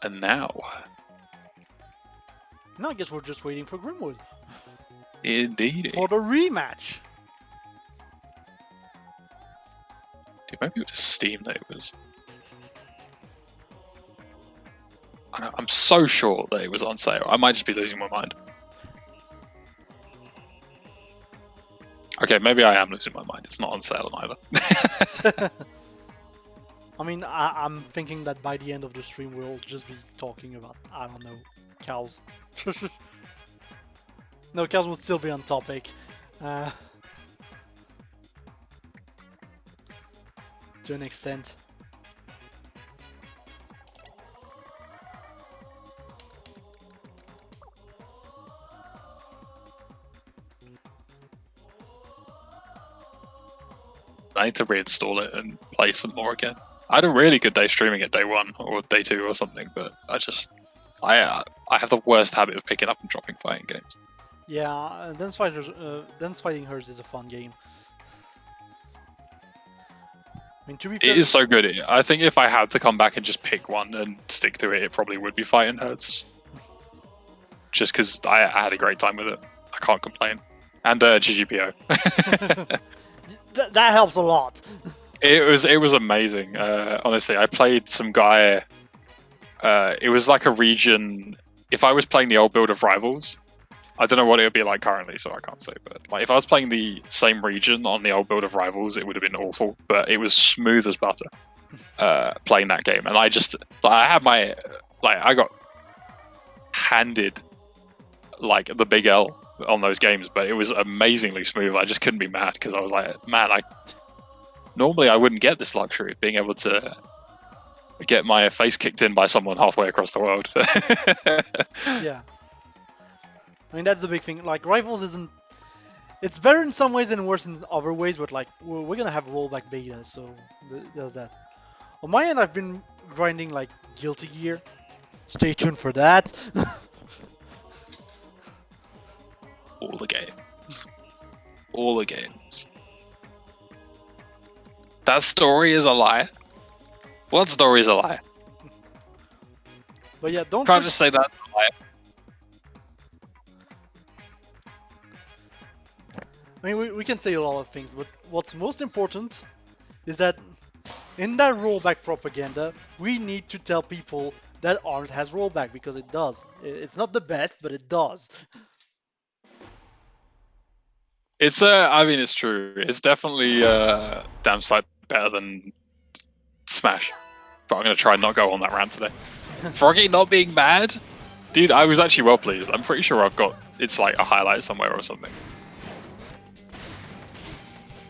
And now I guess we're just waiting for Grimwood. Indeed. For the rematch. Dude, maybe it was Steam that it was. I'm so sure that it was on sale. I might just be losing my mind. Okay, maybe I am losing my mind. It's not on sale either. I mean, I'm thinking that by the end of the stream we'll just be talking about, I don't know, cows. No, cows will still be on topic. To an extent. I need to reinstall it and play some more again. I had a really good day streaming it day 1 or day 2 or something, but I have the worst habit of picking up and dropping fighting games. Yeah, Dance Fighting Hers is a fun game. I mean, to be fair, it is so good. I think if I had to come back and just pick one and stick to it, it probably would be Fighting Hers. Just because I had a great time with it. I can't complain. And GGPO. That helps a lot. It was amazing. Honestly, I played some guy. It was like a region. If I was playing the old build of Rivals, I don't know what it would be like currently, so I can't say. But like, if I was playing the same region on the old build of Rivals, it would have been awful. But it was smooth as butter playing that game, and I got handed like the big L on those games, but it was amazingly smooth. I just couldn't be mad because I was like, man, normally I wouldn't get this luxury of being able to get my face kicked in by someone halfway across the world. Yeah. I mean, that's the big thing. Like, Rivals isn't... It's better in some ways and worse in other ways, but like, we're gonna have rollback beta, so there's that. On my end, I've been grinding like Guilty Gear. Stay tuned for that. All the games. All the games. That story is a lie. What story is a lie? But yeah, Can't just say that's a lie. I mean, we can say a lot of things, but what's most important is that in that rollback propaganda, we need to tell people that ARMS has rollback because it does. It's not the best, but it does. It's I mean, it's true. It's definitely damn sight better than Smash. But I'm gonna try and not go on that rant today. Froggy not being mad, dude. I was actually well pleased. I'm pretty sure I've got it's like a highlight somewhere or something.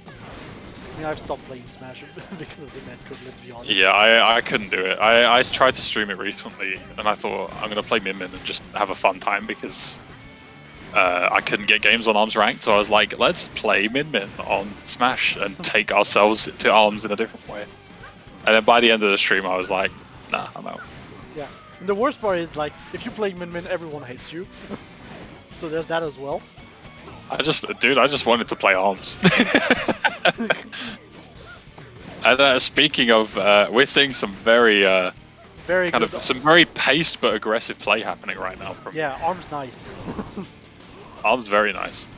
I mean, I've stopped playing Smash because of the netcode, let's be honest. Yeah, I couldn't do it. I tried to stream it recently, and I thought I'm gonna play Min Min and just have a fun time because I couldn't get games on ARMS ranked. So I was like, let's play Min Min on Smash and take ourselves to ARMS in a different way. And then by the end of the stream, I was like, nah, I'm out. Yeah, and the worst part is, like, if you play Min Min, everyone hates you. So there's that as well. I just wanted to play ARMS. And speaking of, we're seeing some very some very paced but aggressive play happening right now. From yeah, ARMS nice. ARMS very nice.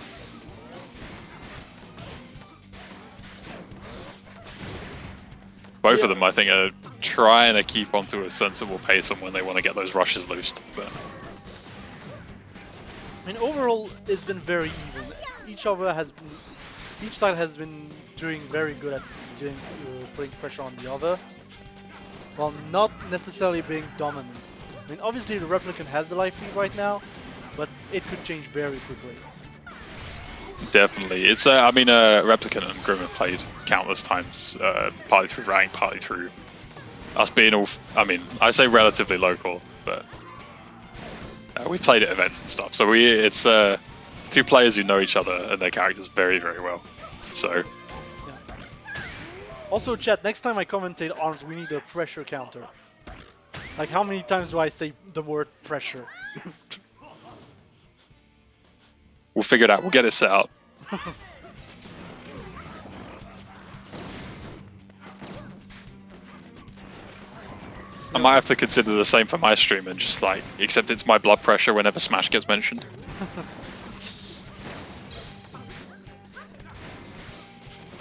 Both of them, I think, are trying to keep onto a sensible pace on when they want to get those rushes loosed. But I mean, overall, it's been very even. Each side has been doing very good at putting pressure on the other, while not necessarily being dominant. I mean, obviously the Replicant has the life lead right now, but it could change very quickly. definitely, it's I mean, Replicant and Grim have played countless times, partly through rank, partly through us being all. I mean, I say relatively local, but we've played at events and stuff. So it's two players who know each other and their characters very, very well. So. Yeah. Also, chat, next time I commentate ARMS, we need a pressure counter. Like, how many times do I say the word pressure? We'll figure it out. We'll get it set up. I might have to consider the same for my stream and just like, except it's my blood pressure whenever Smash gets mentioned.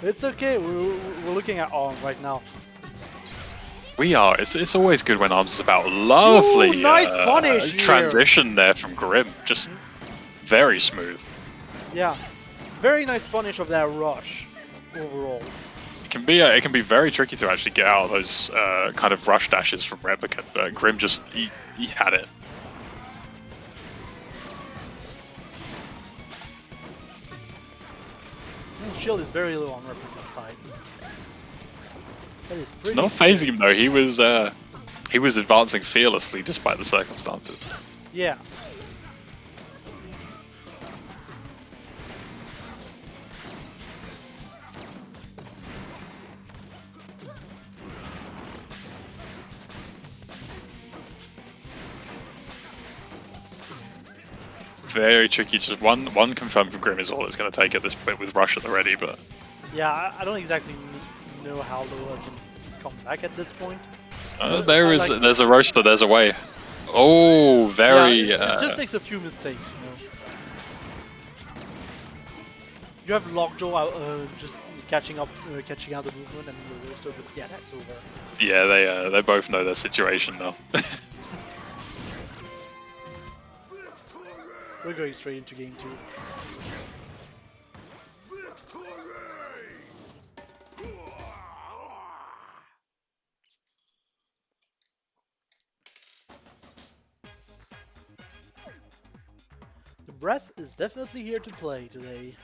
It's okay, we're looking at ARMS right now. We are. It's always good when ARMS is about. Lovely. Ooh, nice punish transition there from Grim. Just very smooth. Yeah, very nice punish of that rush overall. It can be very tricky to actually get out of those kind of rush dashes from Replicant, but Grim just he had it. Shield is very low on Replicant's side. That is pretty. It's not phasing him though. He was advancing fearlessly despite the circumstances. Yeah. Very tricky. Just one confirmed from Grim is all it's going to take at this point with Rush at the ready, but yeah, I don't exactly know how Lola can come back at this point. There's a roaster. There's a way. Oh, very. Yeah, it just takes a few mistakes, you know. You have Lockjaw just catching out the movement and the roaster, but yeah, that's over. Yeah, they both know their situation now. We're going straight into game 2. The brass is definitely here to play today.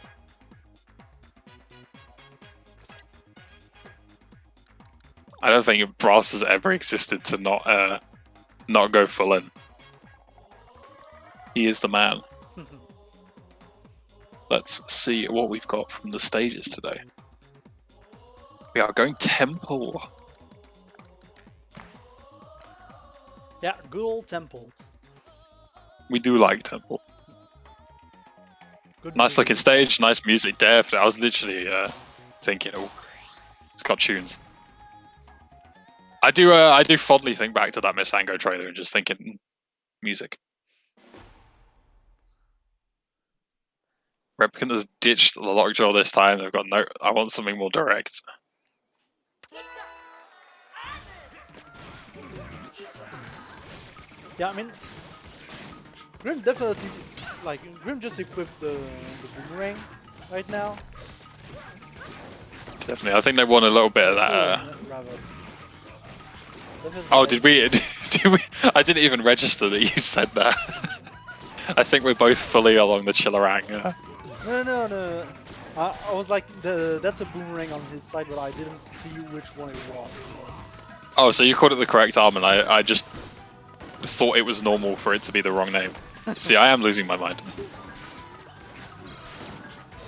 I don't think Brass has ever existed to not go full in. He is the man. Let's see what we've got from the stages today. We are going Temple. Yeah, good old Temple. We do like Temple. Good Nice looking stage, nice music. Definitely. I was literally thinking, oh, it's got tunes. I do fondly think back to that Miss Ango trailer and just thinking, music. Replicant has ditched the lockjaw this time. They've got no. I want something more direct. Yeah, I mean, Grim definitely, like, Grim just equipped the boomerang right now. Definitely, I think they want a little bit of that. Oh, did we? Did we? I didn't even register that you said that. I think we're both fully along the Chillerang. No. I was like, that's a boomerang on his side, but I didn't see which one it was. Oh, so you called it the correct arm, and I just thought it was normal for it to be the wrong name. See, I am losing my mind.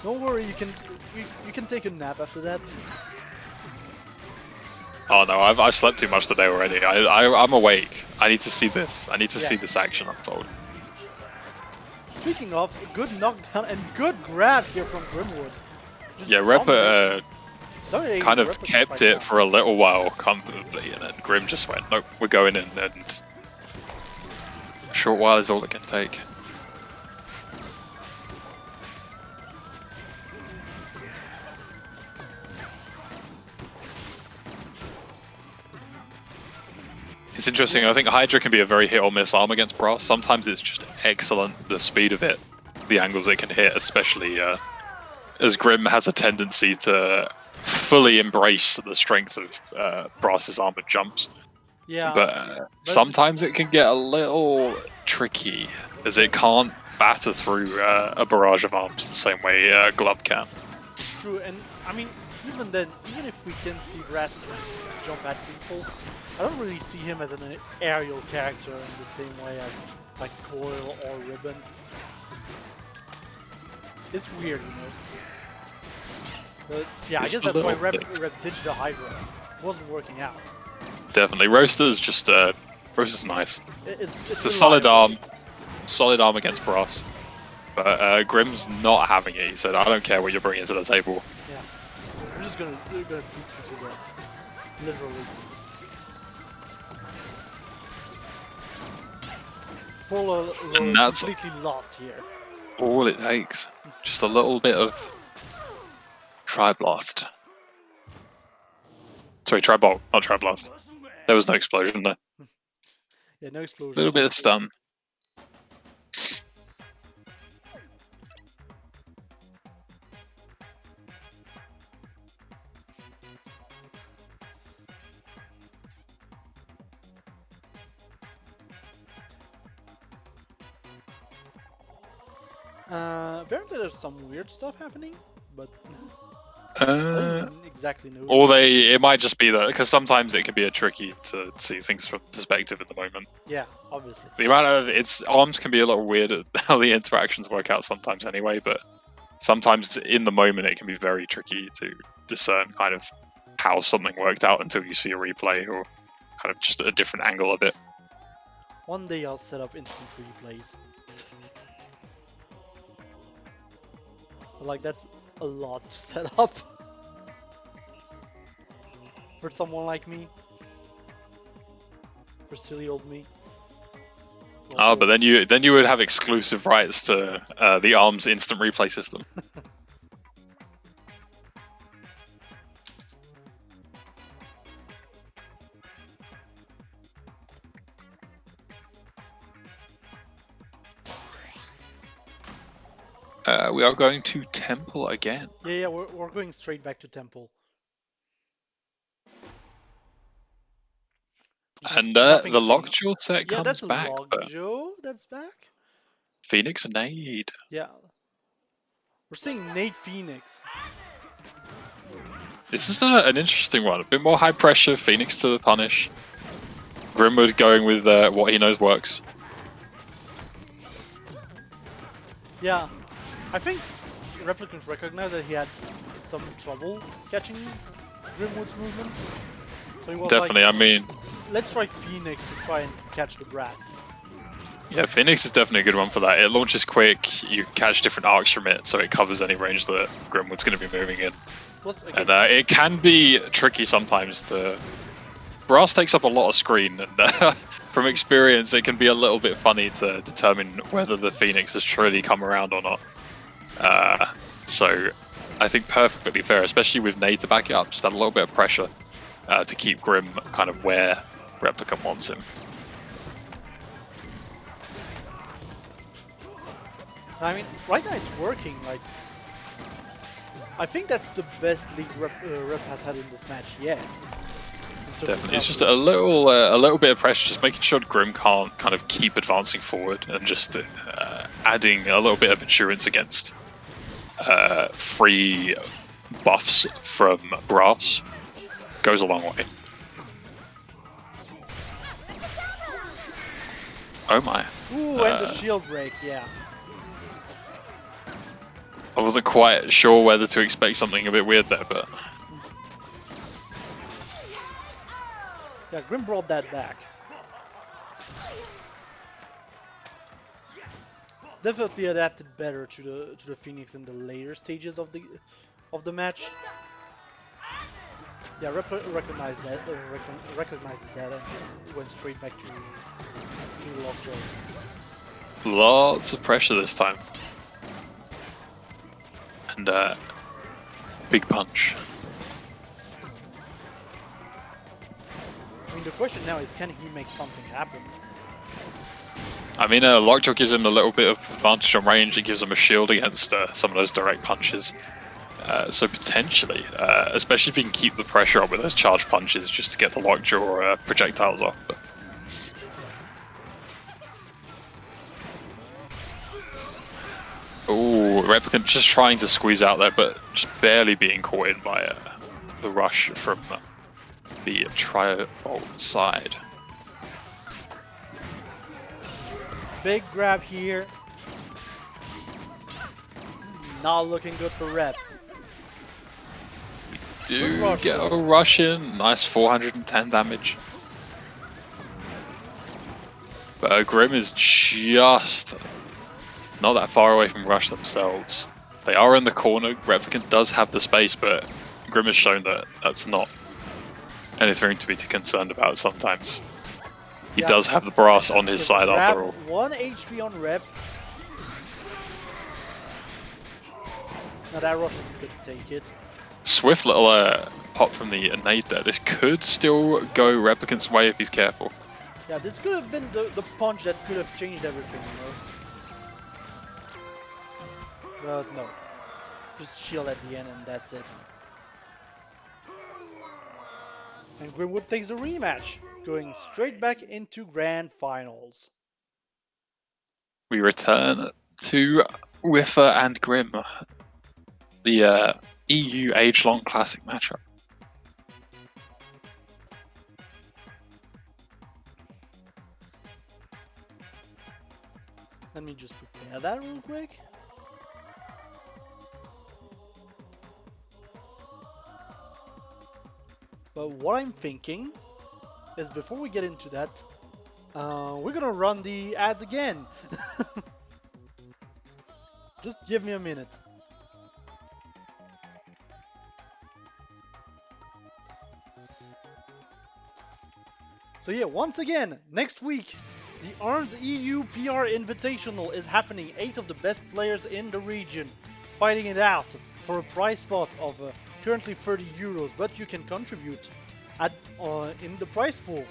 Don't worry, you can take a nap after that. Oh no, I've slept too much today already. I'm awake. I need to see this. I need to see this action unfold. Speaking of, good knockdown and good grab here from Grimwood. Yeah, Rep kind of kept it for a little while comfortably, and then Grim just went, nope, we're going in, and a short while is all it can take. It's interesting, I think Hydra can be a very hit or miss arm against Brass. Sometimes it's just excellent, the speed of it, the angles it can hit, especially as Grim has a tendency to fully embrace the strength of Brass's armored jumps. Yeah. But sometimes it can get a little tricky, as it can't batter through a barrage of arms the same way Glove can. True, and I mean, even then, even if we can see Brass jump at people, I don't really see him as an aerial character in the same way as like Coil or Ribbon. It's weird, you know. But yeah, It's I guess that's why Rep ditched the Hydra. It wasn't working out. Definitely, Roaster's just Roaster's nice. It's a solid arm against Brass. But Grim's not having it. He said, "I don't care what you're bringing to the table." Yeah, we're just gonna beat you to death, literally. Polo is completely lost here. All it takes, just a little bit of Tri-Blast. Sorry, Tri-Bolt, not Tri-Blast. There was no explosion there. Yeah, no explosion. A little bit of stun. Apparently there's some weird stuff happening, but I don't exactly know. Or it might just be that, because sometimes it can be a tricky to see things from perspective at the moment. Yeah, obviously. The amount of arms can be a little weird at how the interactions work out sometimes anyway, but sometimes in the moment it can be very tricky to discern kind of how something worked out until you see a replay or kind of just a different angle of it. One day I'll set up instant replays. Like, that's a lot to set up for someone like me, for silly old me. Oh, but then you would have exclusive rights to the ARM's instant replay system. We are going to Temple again. Yeah, we're going straight back to Temple. And the Lockjaw set comes back. Yeah, that's Lockjaw that's back. Phoenix and Nade. Yeah. We're seeing Nade Phoenix. This is an interesting one. A bit more high pressure, Phoenix to the punish. Grimwood going with what he knows works. Yeah. I think Replicant recognized that he had some trouble catching Grimwood's movement. So he was definitely, like, I mean... let's try Phoenix to try and catch the Brass. Yeah, Phoenix is definitely a good one for that. It launches quick, you can catch different arcs from it, so it covers any range that Grimwood's going to be moving in. Plus, again, And it can be tricky sometimes to... Brass takes up a lot of screen, and from experience, it can be a little bit funny to determine whether the Phoenix has truly come around or not. So I think perfectly fair, especially with Nade to back it up. Just add a little bit of pressure to keep Grim kind of where Replicant wants him. I mean, right now it's working. Like, I think that's the best league Rep has had in this match yet. Definitely, it's just a little bit of pressure, just making sure Grim can't kind of keep advancing forward, and just adding a little bit of insurance against free buffs from Brass goes a long way. Oh my. Ooh, and the shield break, yeah. I wasn't quite sure whether to expect something a bit weird there, but... Yeah, Grim brought that back. Definitely adapted better to the Phoenix in the later stages of the match. Yeah, recognizes that and just went straight back to Lockjaw. Lots of pressure this time. And big punch. I mean, the question now is, can he make something happen? I mean, Lockjaw gives him a little bit of advantage on range. It gives him a shield against some of those direct punches. So potentially, especially if he can keep the pressure up with those charge punches just to get the Lockjaw projectiles off. But... Ooh, Replicant just trying to squeeze out there, but just barely being caught in by the rush from the Tri-Bolt side. Big grab here. This is not looking good for Rep. Do get a rush in. Nice 410 damage. But Grim is just not that far away from Rush themselves. They are in the corner. Replicant does have the space, but Grim has shown that that's not anything to be too concerned about sometimes. He does have the Brass on his side after all. 1 HP on Rep. Now that Rush isn't going to take it. Swift little pop from the Nade there. This could still go Replicant's way if he's careful. Yeah, this could have been the punch that could have changed everything, you know? But no. Just shield at the end and that's it. And Grimwood takes the rematch, going straight back into Grand Finals. We return to Wiffer and Grim, the EU age-long classic matchup. Let me just prepare that real quick. But what I'm thinking is, before we get into that, we're gonna run the ads again. Just give me a minute. So yeah, once again, next week, the ARMS EU PR Invitational is happening. 8 of the best players in the region fighting it out for a prize pot of currently 30 euros, but you can contribute at in the prize pool.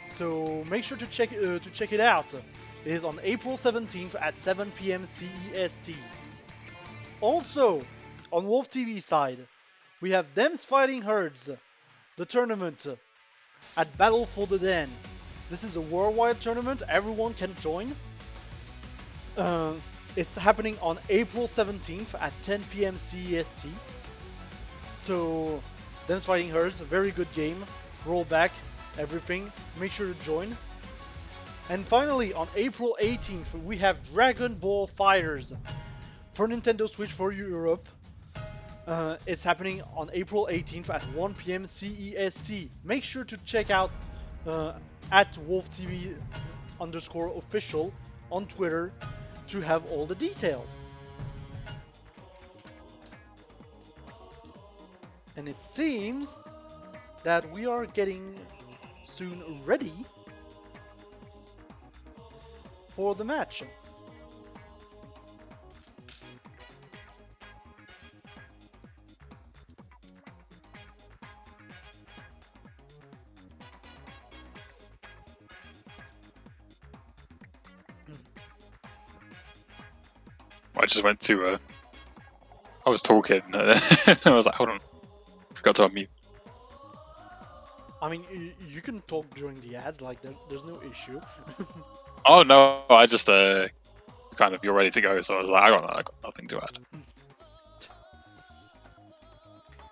So make sure to check it out. It is on April 17th at 7 PM CEST. Also, on Wolf TV side, we have Dems Fighting Herds, the tournament at Battle for the Den. This is a worldwide tournament, everyone can join. It's happening on April 17th at 10 PM CEST. So, Dems Fighting Herds, a very good game. Roll back, everything. Make sure to join. And finally, on April 18th, we have Dragon Ball Fighters for Nintendo Switch for Europe. It's happening on April 18th at 1 PM CEST. Make sure to check out at WolfTV_official on Twitter to have all the details. And it seems that we are getting soon ready for the match. I just went to. I was talking. And I was like, hold on, forgot to unmute. I mean, you can talk during the ads, like there's no issue. Oh no, I just kind of you're ready to go, so I was like, I got nothing to add.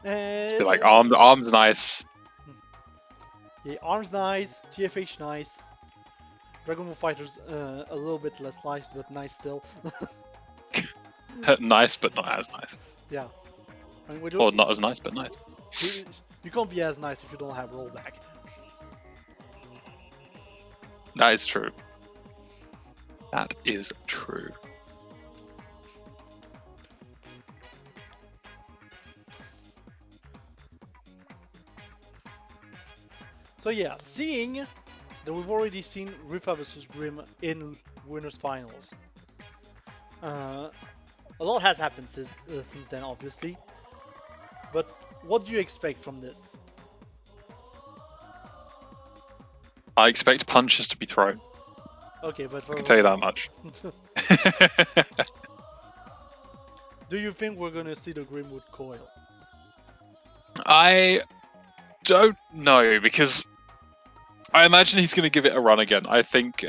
Be like arms nice. Yeah, arms nice, TFH nice. Dragon Ball Fighters a little bit less nice, but nice still. Nice, but not as nice. Yeah. I mean, Or not as nice, but nice. You can't be as nice if you don't have rollback. That is true. That is true. So yeah, seeing that we've already seen Rifa vs Grim in winners finals. A lot has happened since then, obviously. But what do you expect from this? I expect punches to be thrown. Okay, but I can tell you that much. Do you think we're gonna see the Grimwood coil? I don't know, because I imagine he's going to give it a run again. I think,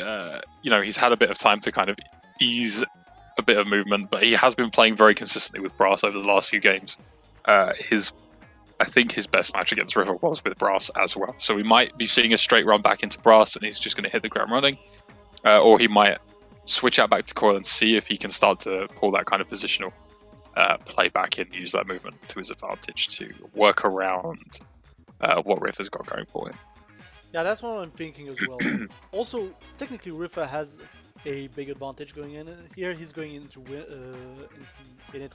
he's had a bit of time to kind of ease a bit of movement, but he has been playing very consistently with Brass over the last few games. I think his best match against River was with Brass as well. So we might be seeing a straight run back into Brass and he's just going to hit the ground running. Or he might switch out back to Coil and see if he can start to pull that kind of positional play back in, use that movement to his advantage to work around what River's got going for him. Yeah, that's what I'm thinking as well. Also, technically, Rifa has a big advantage going in here. He's going into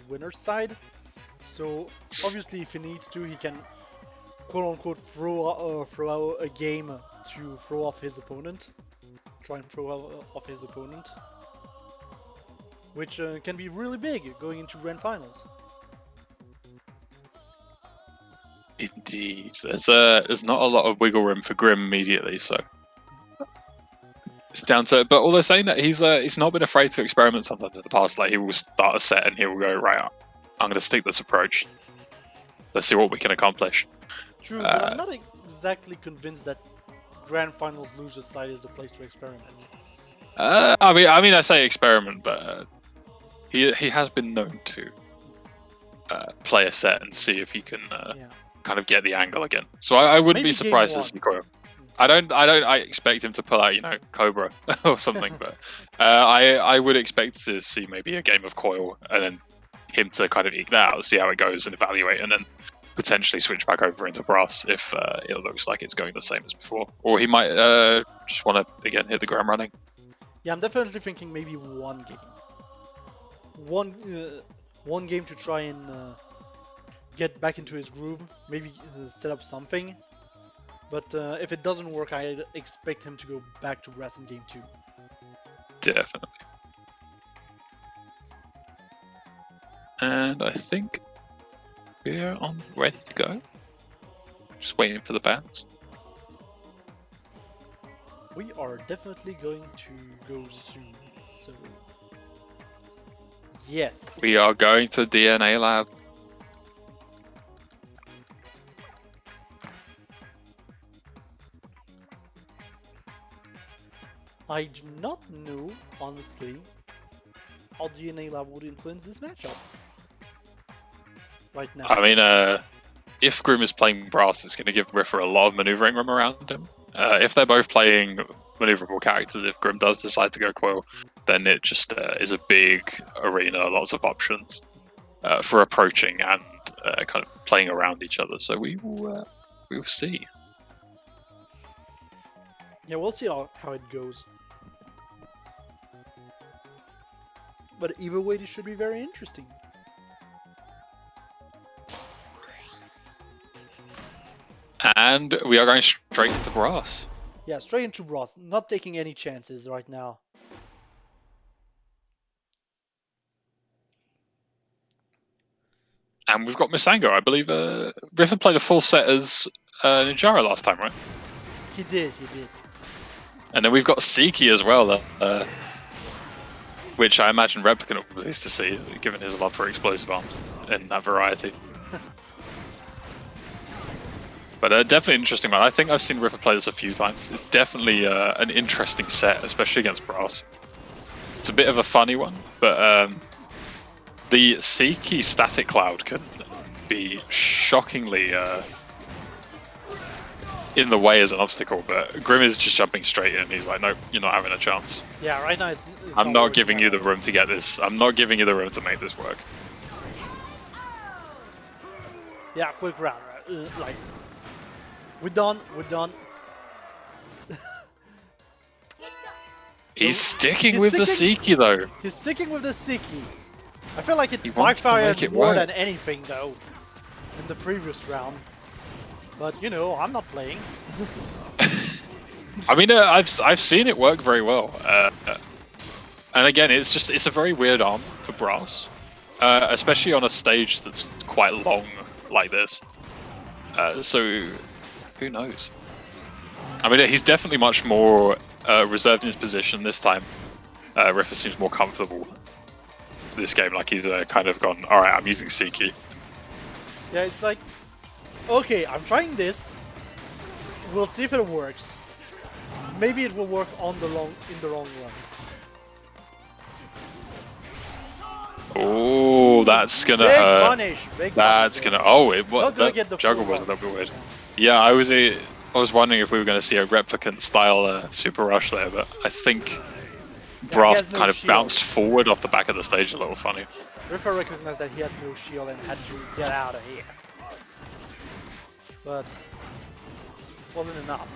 winner's side. So, obviously, if he needs to, he can quote-unquote throw out a game to throw off his opponent. Try and throw off his opponent. Which can be really big going into Grand Finals. Indeed, there's not a lot of wiggle room for Grim immediately, so it's down to. But although saying that, he's not been afraid to experiment sometimes in the past. Like he will start a set and he will go, right, I'm going to stick this approach. Let's see what we can accomplish. True, but I'm not exactly convinced that Grand Finals loser's side is the place to experiment. I mean, I say experiment, but he has been known to play a set and see if he can. Kind of get the angle again. So I wouldn't be surprised to see Coil. I expect him to pull out, Cobra or something, but I would expect to see maybe a game of Coil and then him to kind of eke that out, see how it goes and evaluate, and then potentially switch back over into Brass if it looks like it's going the same as before. Or he might just want to, again, hit the ground running. Yeah, I'm definitely thinking maybe one game. One game to try and get back into his groove, maybe set up something. But if it doesn't work, I expect him to go back to Brass in game 2. Definitely. And I think we're ready to go. Just waiting for the bounce. We are definitely going to go soon, so yes. We are going to DNA Lab. I do not know, honestly, how DNA Lab would influence this matchup right now. I mean, if Grim is playing Brass, it's going to give Riffer a lot of maneuvering room around him. If they're both playing maneuverable characters, if Grim does decide to go Coil, then it just is a big arena, lots of options for approaching and kind of playing around each other. So we will see. Yeah, we'll see how it goes. But either way, this should be very interesting. And we are going straight into Brass. Yeah, straight into Brass. Not taking any chances right now. And we've got Misango. I believe Riffer played a full set as Ninjara last time, right? He did. And then we've got Siki as well. which I imagine Replicant will be pleased to see, given his love for explosive arms in that variety. But definitely an interesting one. I think I've seen Ripper play this a few times. It's definitely an interesting set, especially against Brass. It's a bit of a funny one, but the Seiki static cloud can be shockingly in the way as an obstacle, but Grim is just jumping straight in. He's like, nope, you're not having a chance. Yeah, right now it's I'm not giving you the room to get this. I'm not giving you the room to make this work. Yeah, quick round. Like, we're done. We're done. He's sticking with the Seiki though. He's sticking with the Seiki. I feel like it wants to backfired make it more work. than anything though in the previous round. But you know, I'm not playing. I mean, I've seen it work very well. And again, it's a very weird arm for Brass, especially on a stage that's quite long like this. So who knows? I mean, he's definitely much more reserved in his position this time. Riffa seems more comfortable this game, like he's kind of gone, alright, I'm using Seiki. Yeah, it's like, okay, I'm trying this. We'll see if it works. Maybe it will work in the long run. Oh, that's gonna big hurt. Punish, big That's punish. gonna. Oh, it what Not gonna that get the juggle full was a rush. little bit weird. Yeah, I was wondering if we were going to see a replicant style super rush there, but I think Brass has no kind of shield. bounced forward off the back of the stage a little funny. Ripper recognized that he had no shield and had to get out of here. But wasn't enough.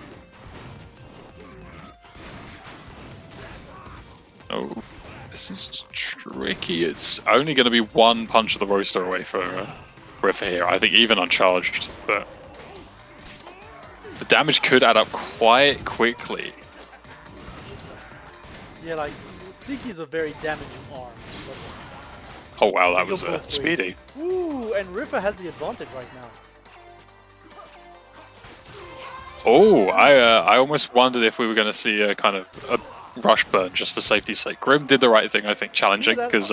Oh, this is tricky. It's only going to be one punch of the roaster away for Riffa here. I think even uncharged, but the damage could add up quite quickly. Yeah, like Seiki is a very damaging arm. But Oh wow, that go was both ways. speedy. Ooh, and Ripper has the advantage right now. Oh, I almost wondered if we were going to see a kind of a rush burn just for safety's sake. Grim did the right thing, I think, challenging, because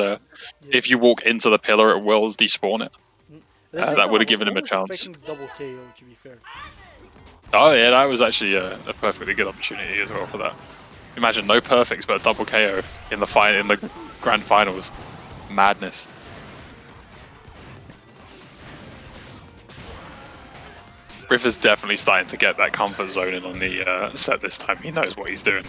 if you walk into the pillar, it will despawn it. That would have given him a chance. Double KO, to be fair. Oh yeah, that was actually a perfectly good opportunity as well for that. Imagine no perfects, but a double KO in the grand finals. Madness. Riffa's definitely starting to get that comfort zone in on the set this time. He knows what he's doing.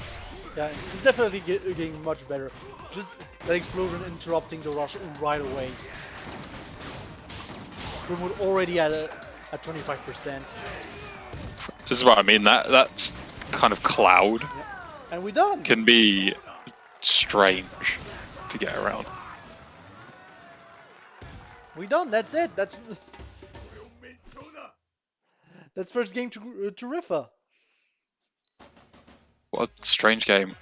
Yeah, he's definitely getting much better. Just that explosion interrupting the rush right away. Grim already at 25%. This is what I mean. That's kind of cloud. Yeah. And we're done. Can be strange to get around. We're done. That's it. That's first game to Riffa. What a strange game.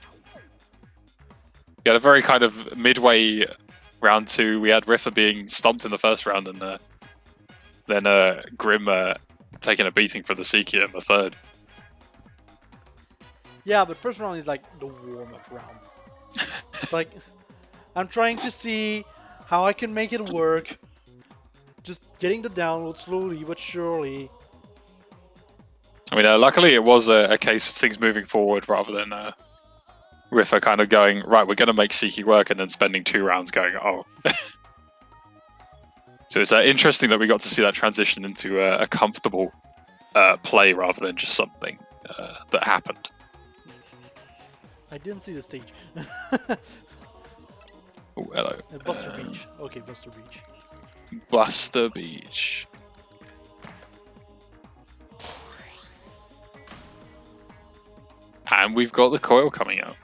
We had a very kind of midway round two. We had Riffa being stumped in the first round, and then Grim taking a beating for the Seiki in the third. Yeah, but first round is like the warm-up round. It's like, I'm trying to see how I can make it work. Just getting the download slowly but surely. I mean, luckily it was a case of things moving forward rather than Riffa kind of going, right, we're going to make Seiki work, and then spending 2 rounds going, oh. So it's interesting that we got to see that transition into a comfortable play rather than just something that happened. I didn't see the stage. Oh, hello. Buster Beach. Okay, Buster Beach. Buster Beach. And we've got the coil coming out.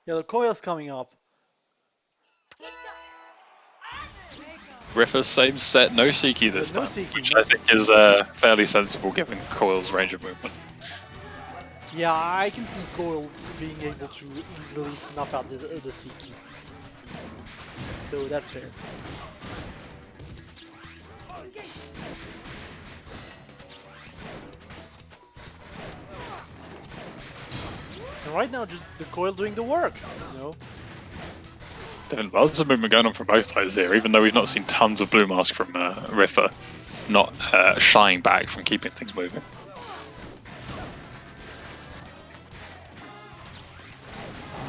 Yeah, the coil's coming up. Riffa's same set, no Seiki this No time, Seiki, which no I think is fairly sensible given Coil's range of movement. Yeah, I can see Coil being able to easily snuff out the Seiki. So that's fair. And right now, just the coil doing the work, you know? There's lots of movement going on from both players here, even though we've not seen tons of blue mask from Riffa, not shying back from keeping things moving.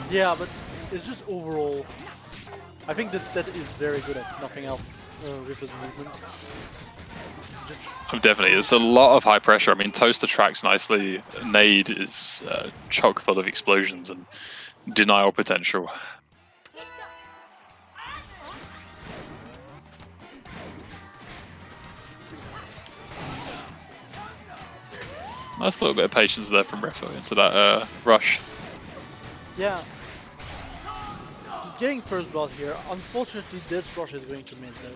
Yeah, but it's just overall, I think this set is very good at snuffing out Riffa's movement. Just Definitely, it's a lot of high pressure. I mean, Toaster tracks nicely. Nade is chock full of explosions and denial potential. Nice little bit of patience there from Riffa into that rush. yeah. Just getting first blood here. Unfortunately, this rush is going to miss though.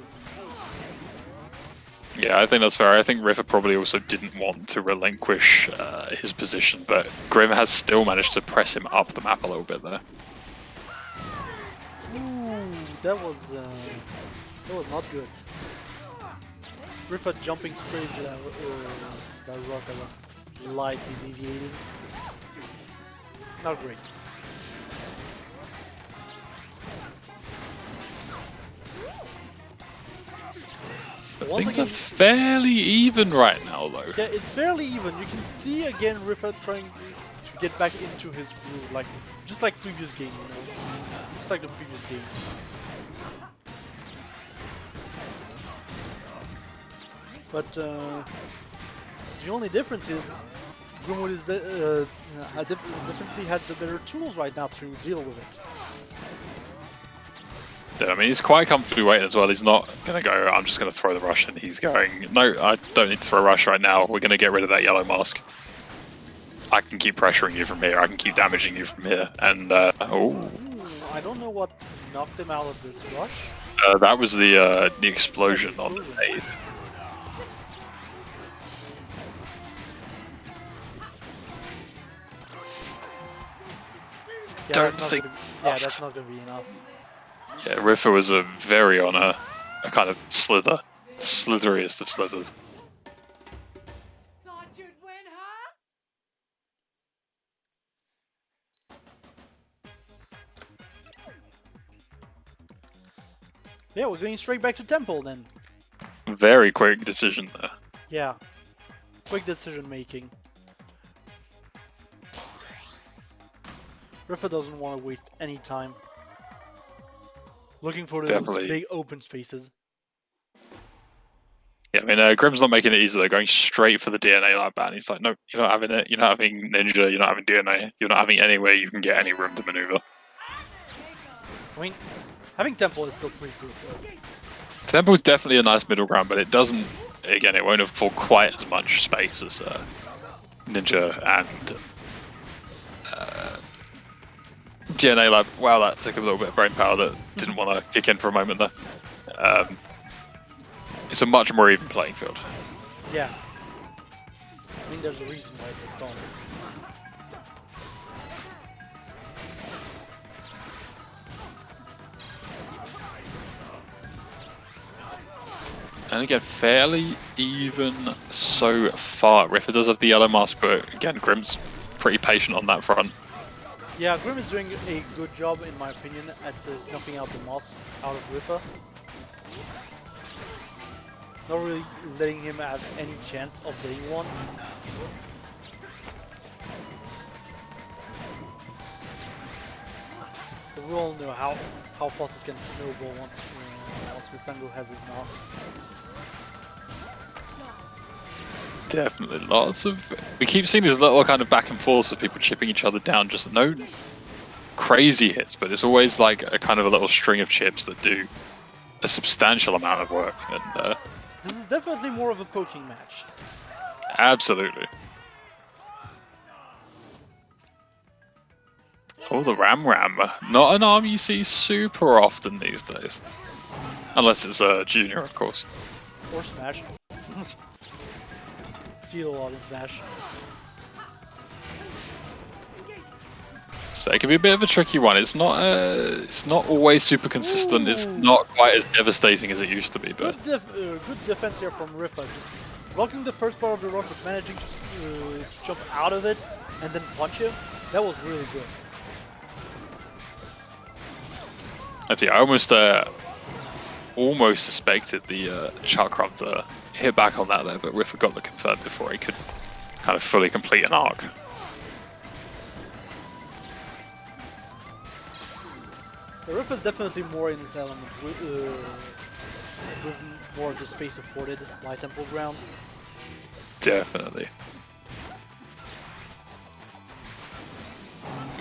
Yeah, I think that's fair. I think Riffa probably also didn't want to relinquish his position, but Grim has still managed to press him up the map a little bit there. Ooh, that was not good. Riffa jumping straight into that rock that was slightly deviating. Not great. But things are fairly even right now, though. Yeah, it's fairly even. You can see again Riffa trying to get back into his groove, like just like previous game, you know, just like the previous game. But the only difference is Grimwood is definitely has the better tools right now to deal with it. Yeah, I mean, he's quite comfortably waiting as well. He's not going to go, I'm just going to throw the rush, and he's going, no, I don't need to throw a rush right now. We're going to get rid of that yellow mask. I can keep pressuring you from here. I can keep damaging you from here. And, oh. I don't know what knocked him out of this rush. That was the explosion on the nade. Yeah, Don't think. That's not going to be enough. Yeah, Riffa was very on a kind of slither. Slitheriest of slithers. Thought you'd win, huh? Yeah, we're going straight back to Temple then. Very quick decision there. Yeah, quick decision making. Riffa doesn't want to waste any time looking for those big open spaces. Yeah, I mean, Grim's not making it easy. They're going straight for the DNA lab ban. He's like, no, you're not having it. You're not having Ninja. You're not having DNA. You're not having anywhere you can get any room to maneuver. I mean, having Temple is still pretty good though. Temple's definitely a nice middle ground, but it doesn't, again, it won't afford quite as much space as Ninja and DNA lab. Wow, that took a little bit of brain power that didn't want to kick in for a moment there. It's a much more even playing field. Yeah. I think there's a reason why it's a stone. And again, fairly even so far. Riffa does have the yellow mask, but again, Grim's pretty patient on that front. Yeah, Grim is doing a good job, in my opinion, at snuffing out the moss out of Riffa. Not really letting him have any chance of getting one. But we all know how fast it can snowball once Misango has his masks. Definitely, lots of. We keep seeing these little kind of back and forths of people chipping each other down. Just no crazy hits, but it's always like a kind of a little string of chips that do a substantial amount of work. And this is definitely more of a poking match. Absolutely. Oh, the Ram. Not an arm you see super often these days. Unless it's a junior, of course. Or Smash. See a lot in Smash. So it can be a bit of a tricky one. It's not always super consistent. Ooh. It's not quite as devastating as it used to be. But good defense here from Riffa. Just blocking the first part of the rush, but managing to jump out of it and then punch him. That was really good. Actually, I almost suspected the Chakram to hit back on that there, but Riffa got the confirm before he could kind of fully complete an arc. The Riff is definitely more in his element, with more of the space afforded by Temple Grounds. Definitely.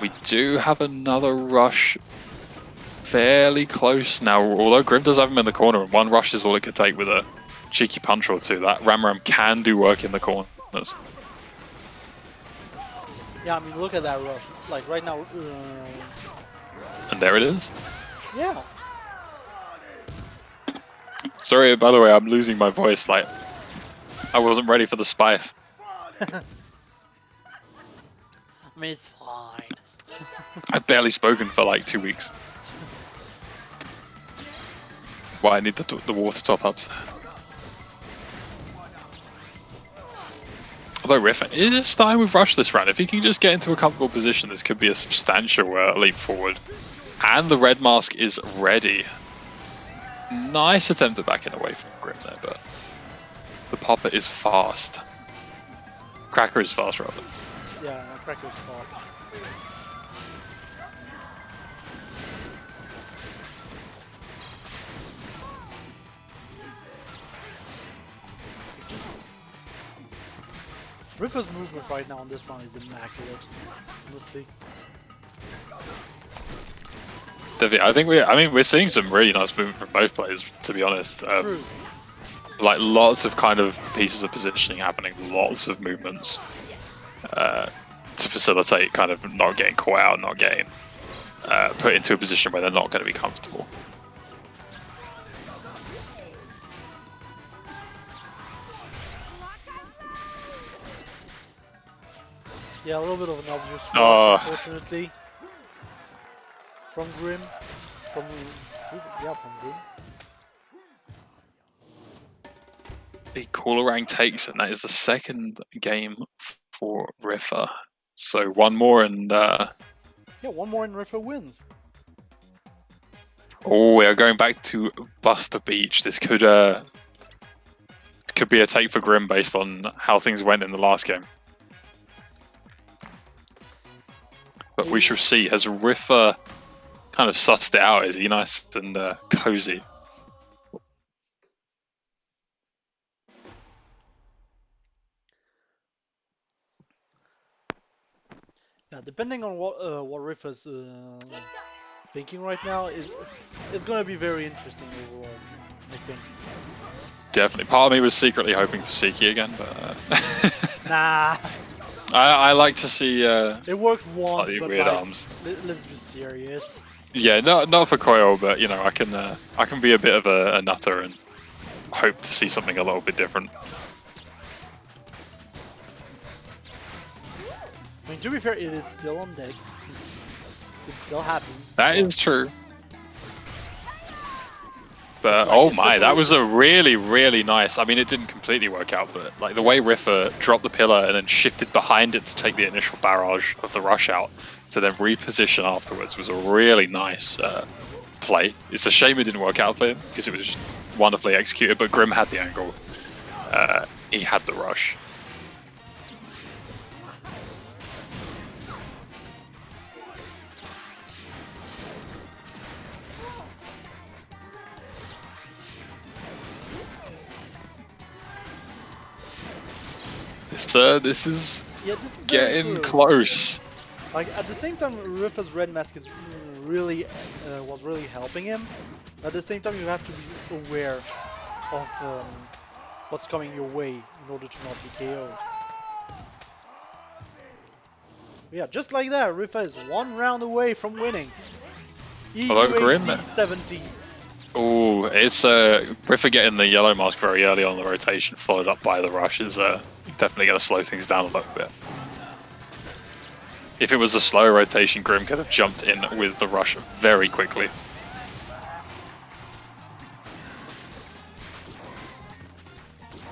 We do have another rush fairly close now, although Grim does have him in the corner, and one rush is all it could take with a cheeky punch or two. That Ram can do work in the corners. Yeah, I mean, look at that rush. Like, right now... And there it is. Yeah. Sorry, by the way, I'm losing my voice. Like, I wasn't ready for the spice. I mean, it's fine. I've barely spoken for like 2 weeks. That's why I need the water top-ups. Although Riff is starting with rush this round. If he can just get into a comfortable position, this could be a substantial leap forward. And the red mask is ready. Nice attempt at backing away from Grim there, but the popper is fast. Cracker is fast, rather. Yeah, Cracker is fast. Riffa's movement right now on this run is immaculate, honestly. I think we're seeing some really nice movement from both players, to be honest. True. Like lots of kind of pieces of positioning happening, lots of movements to facilitate kind of not getting caught out, not getting put into a position where they're not going to be comfortable. Yeah, a little bit of an obvious rush, unfortunately. From Grim. From Grim. The Coolerang takes, and that is the second game for Riffa. So one more and... Yeah, one more and Riffa wins. Oh, we are going back to Buster Beach. This could be a take for Grim based on how things went in the last game. But we shall see. Has Riffa kind of sussed it out? Is he nice and cozy? Yeah, depending on what Riffa's thinking right now, it's gonna be very interesting overall, I think. Definitely. Part of me was secretly hoping for Siki again, but... Nah. I like to see it worked once, but weird like, arms. Let's be serious. Yeah, not for Coil, but you know, I can be a bit of a nutter and hope to see something a little bit different. I mean, to be fair, it is still on deck. It's still happening. That is true. But oh my, that was a really, really nice. I mean, it didn't completely work out, but like the way Riffa dropped the pillar and then shifted behind it to take the initial barrage of the rush out, to then reposition afterwards was a really nice play. It's a shame it didn't work out for him because it was just wonderfully executed. But Grim had the angle. He had the rush. This is getting close. Like at the same time, Riffa's red mask is really was really helping him. At the same time, you have to be aware of what's coming your way in order to not be KO'd. Yeah, just like that, Riffa is one round away from winning. Hello, Grim. 70. Oh, it's Riffa getting the yellow mask very early on the rotation, followed up by the rush, is definitely going to slow things down a little bit. If it was a slow rotation, Grim could have jumped in with the rush very quickly.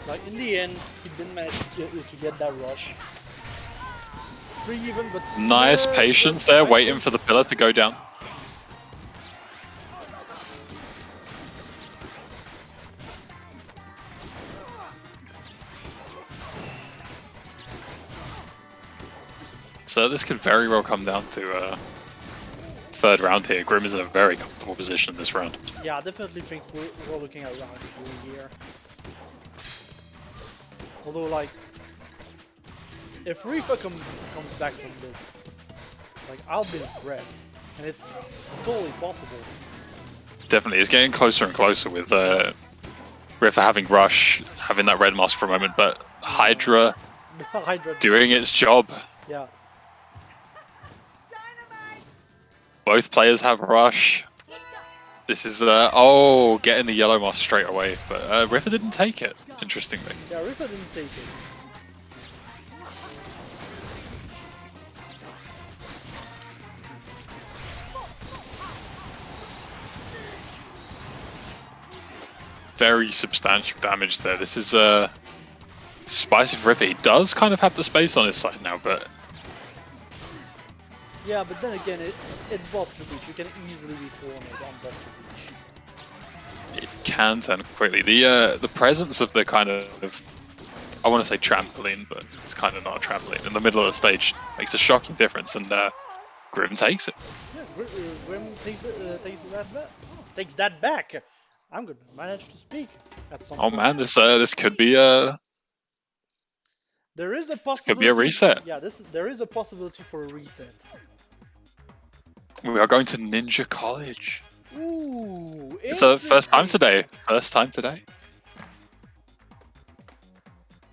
Like in the end, he didn't manage to get that rush. 3 even, but... Nice patience there, waiting for the pillar to go down. So this could very well come down to third round here. Grim is in a very comfortable position this round. Yeah, I definitely think we're looking at round 3 here. Although, like, if Rifa comes back from this, like, I'll be impressed. And it's totally possible. Definitely, it's getting closer and closer with Rifa having Rush, having that red mask for a moment, but Hydra, Hydra doing its job. Yeah. Both players have Rush. This is, getting the yellow mask straight away, but Rifa didn't take it, interestingly. Yeah, Rifa didn't take it. Very substantial damage there. This is spicy for Rifa. He does kind of have the space on his side now, but yeah, but then again, it's boss to reach. You can easily reform it on boss to reach. It can turn quickly. The presence of the kind of, I want to say trampoline, but it's kind of not a trampoline, in the middle of the stage makes a shocking difference, and Grim takes it. Yeah, Grim takes that back. I'm gonna manage to speak at some point. Oh man, this could be there is a possibility. This could be a reset. Yeah, there is a possibility for a reset. We are going to Ninja College. Ooh, it's the first time today. First time today.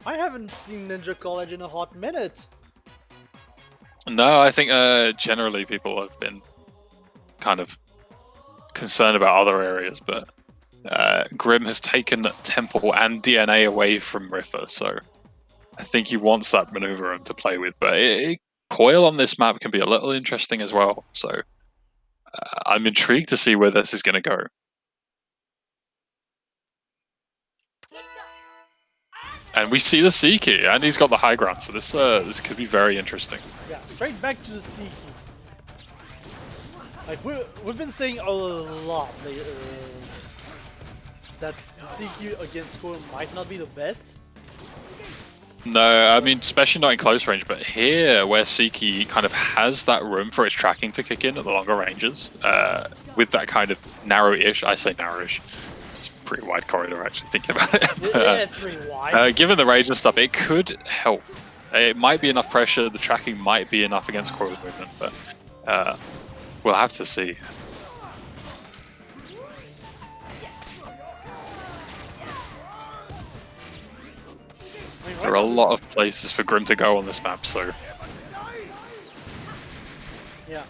I haven't seen Ninja College in a hot minute. No, I think generally people have been kind of concerned about other areas, but Grim has taken Temple and DNA away from Rifa, so I think he wants that maneuver to play with. But Coil on this map can be a little interesting as well, so I'm intrigued to see where this is going to go. And we see the C key, and he's got the high ground, so this could be very interesting. Yeah, straight back to the C key. Like we've been saying a lot that the C key against Coil might not be the best. No, I mean, especially not in close range, but here, where Seiki kind of has that room for its tracking to kick in at the longer ranges, with that kind of narrow-ish, I say narrow-ish, it's a pretty wide corridor, actually, thinking about it. Yeah, it's pretty wide. Given the range and stuff, it could help. It might be enough pressure, the tracking might be enough against Coil's movement, but we'll have to see. There are a lot of places for Grim to go on this map, so... Yeah.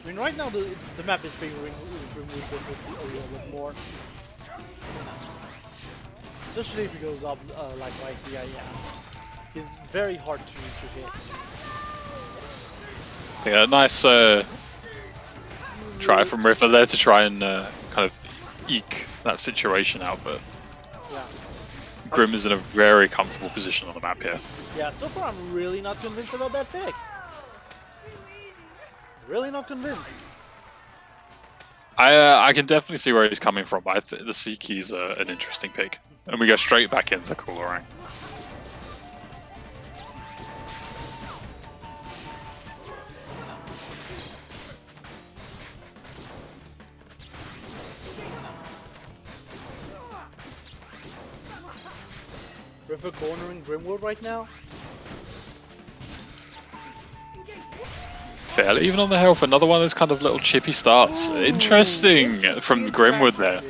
I mean, right now the map is favoring Grim a little bit more. Especially if he goes up like right here, yeah. He's very hard to hit. Yeah, nice try from Rifa there to try and kind of eke that situation out, but... Yeah. Grim is in a very comfortable position on the map here. Yeah, so far I'm really not convinced about that pick. Really not convinced. I can definitely see where he's coming from, but the C key's an interesting pick. And we go straight back into Coolerang. River cornering Grimwood right now. Fairly even on the health. Another one of those kind of little chippy starts. Ooh, interesting from Grimwood there.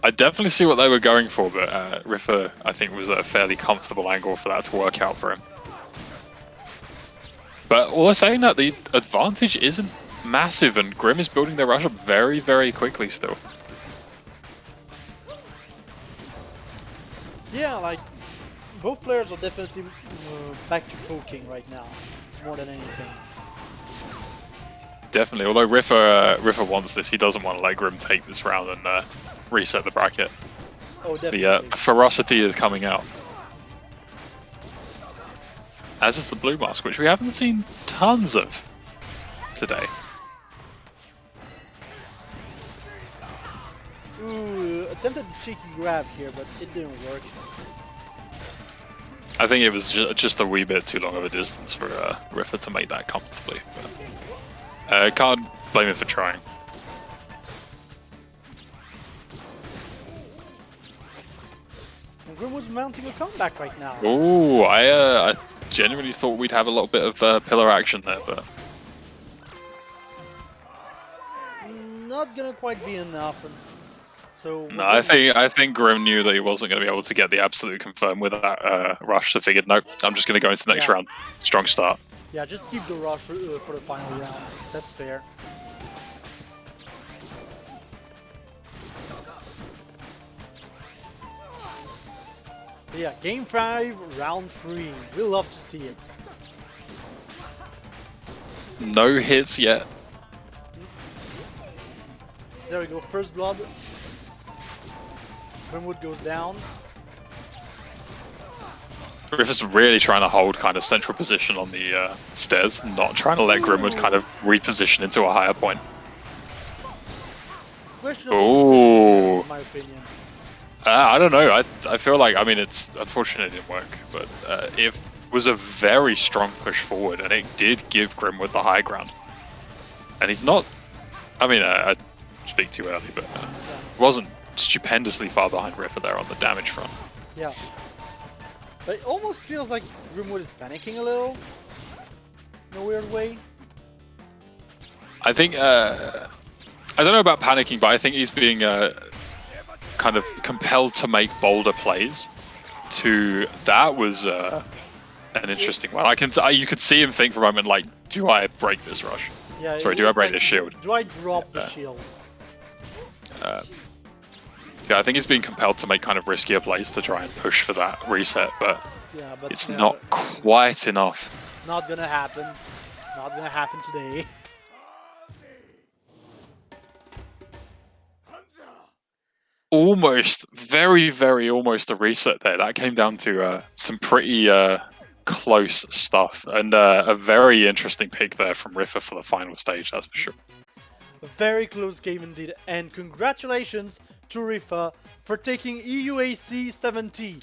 I definitely see what they were going for, but Rifa, I think, was at a fairly comfortable angle for that to work out for him. But all I'm saying that the advantage isn't massive, and Grim is building their rush up very, very quickly still. Yeah, like, both players are definitely back to poking right now, more than anything. Definitely, although Rifa wants this, he doesn't want to let Grim take this round and reset the bracket. Oh, definitely. The ferocity is coming out. as is the blue mask, which we haven't seen tons of today. Ooh, attempted a cheeky grab here, but it didn't work. I think it was just a wee bit too long of a distance for Riffa to make that comfortably. But, can't blame him for trying. And Grimwood's mounting a comeback right now. Ooh, I genuinely thought we'd have a little bit of pillar action there, but Not gonna quite be enough. So no, I think Grim knew that he wasn't going to be able to get the absolute confirm with that rush, so figured, nope, I'm just going to go into the next round. Strong start. Yeah, just keep the rush for the final round. That's fair. But yeah, game 5, round 3. We love to see it. No hits yet. There we go, first blood. Grimwood goes down. Riffa's really trying to hold kind of central position on the stairs, not trying to let Grimwood kind of reposition into a higher point. Questionable, in my opinion. I don't know. I feel like, I mean, it's unfortunate it didn't work, but it was a very strong push forward, and it did give Grimwood the high ground. And he's not, I mean, I speak too early, but wasn't stupendously far behind Riffa there on the damage front. Yeah. But it almost feels like Grimwood is panicking a little, in a weird way. I think, I don't know about panicking, but I think he's being kind of compelled to make bolder plays. That was an interesting one. You could see him think for a moment, like, do I break this rush? Yeah. Sorry, do I break this shield? Do I drop the shield? Yeah, I think he's being compelled to make kind of riskier plays to try and push for that reset, but it's not quite enough. Not gonna happen. Not gonna happen today. Almost, very, very almost a reset there. That came down to some pretty close stuff, and a very interesting pick there from Riffa for the final stage, that's for sure. A very close game indeed, and congratulations to Riffa for taking EUAC 70.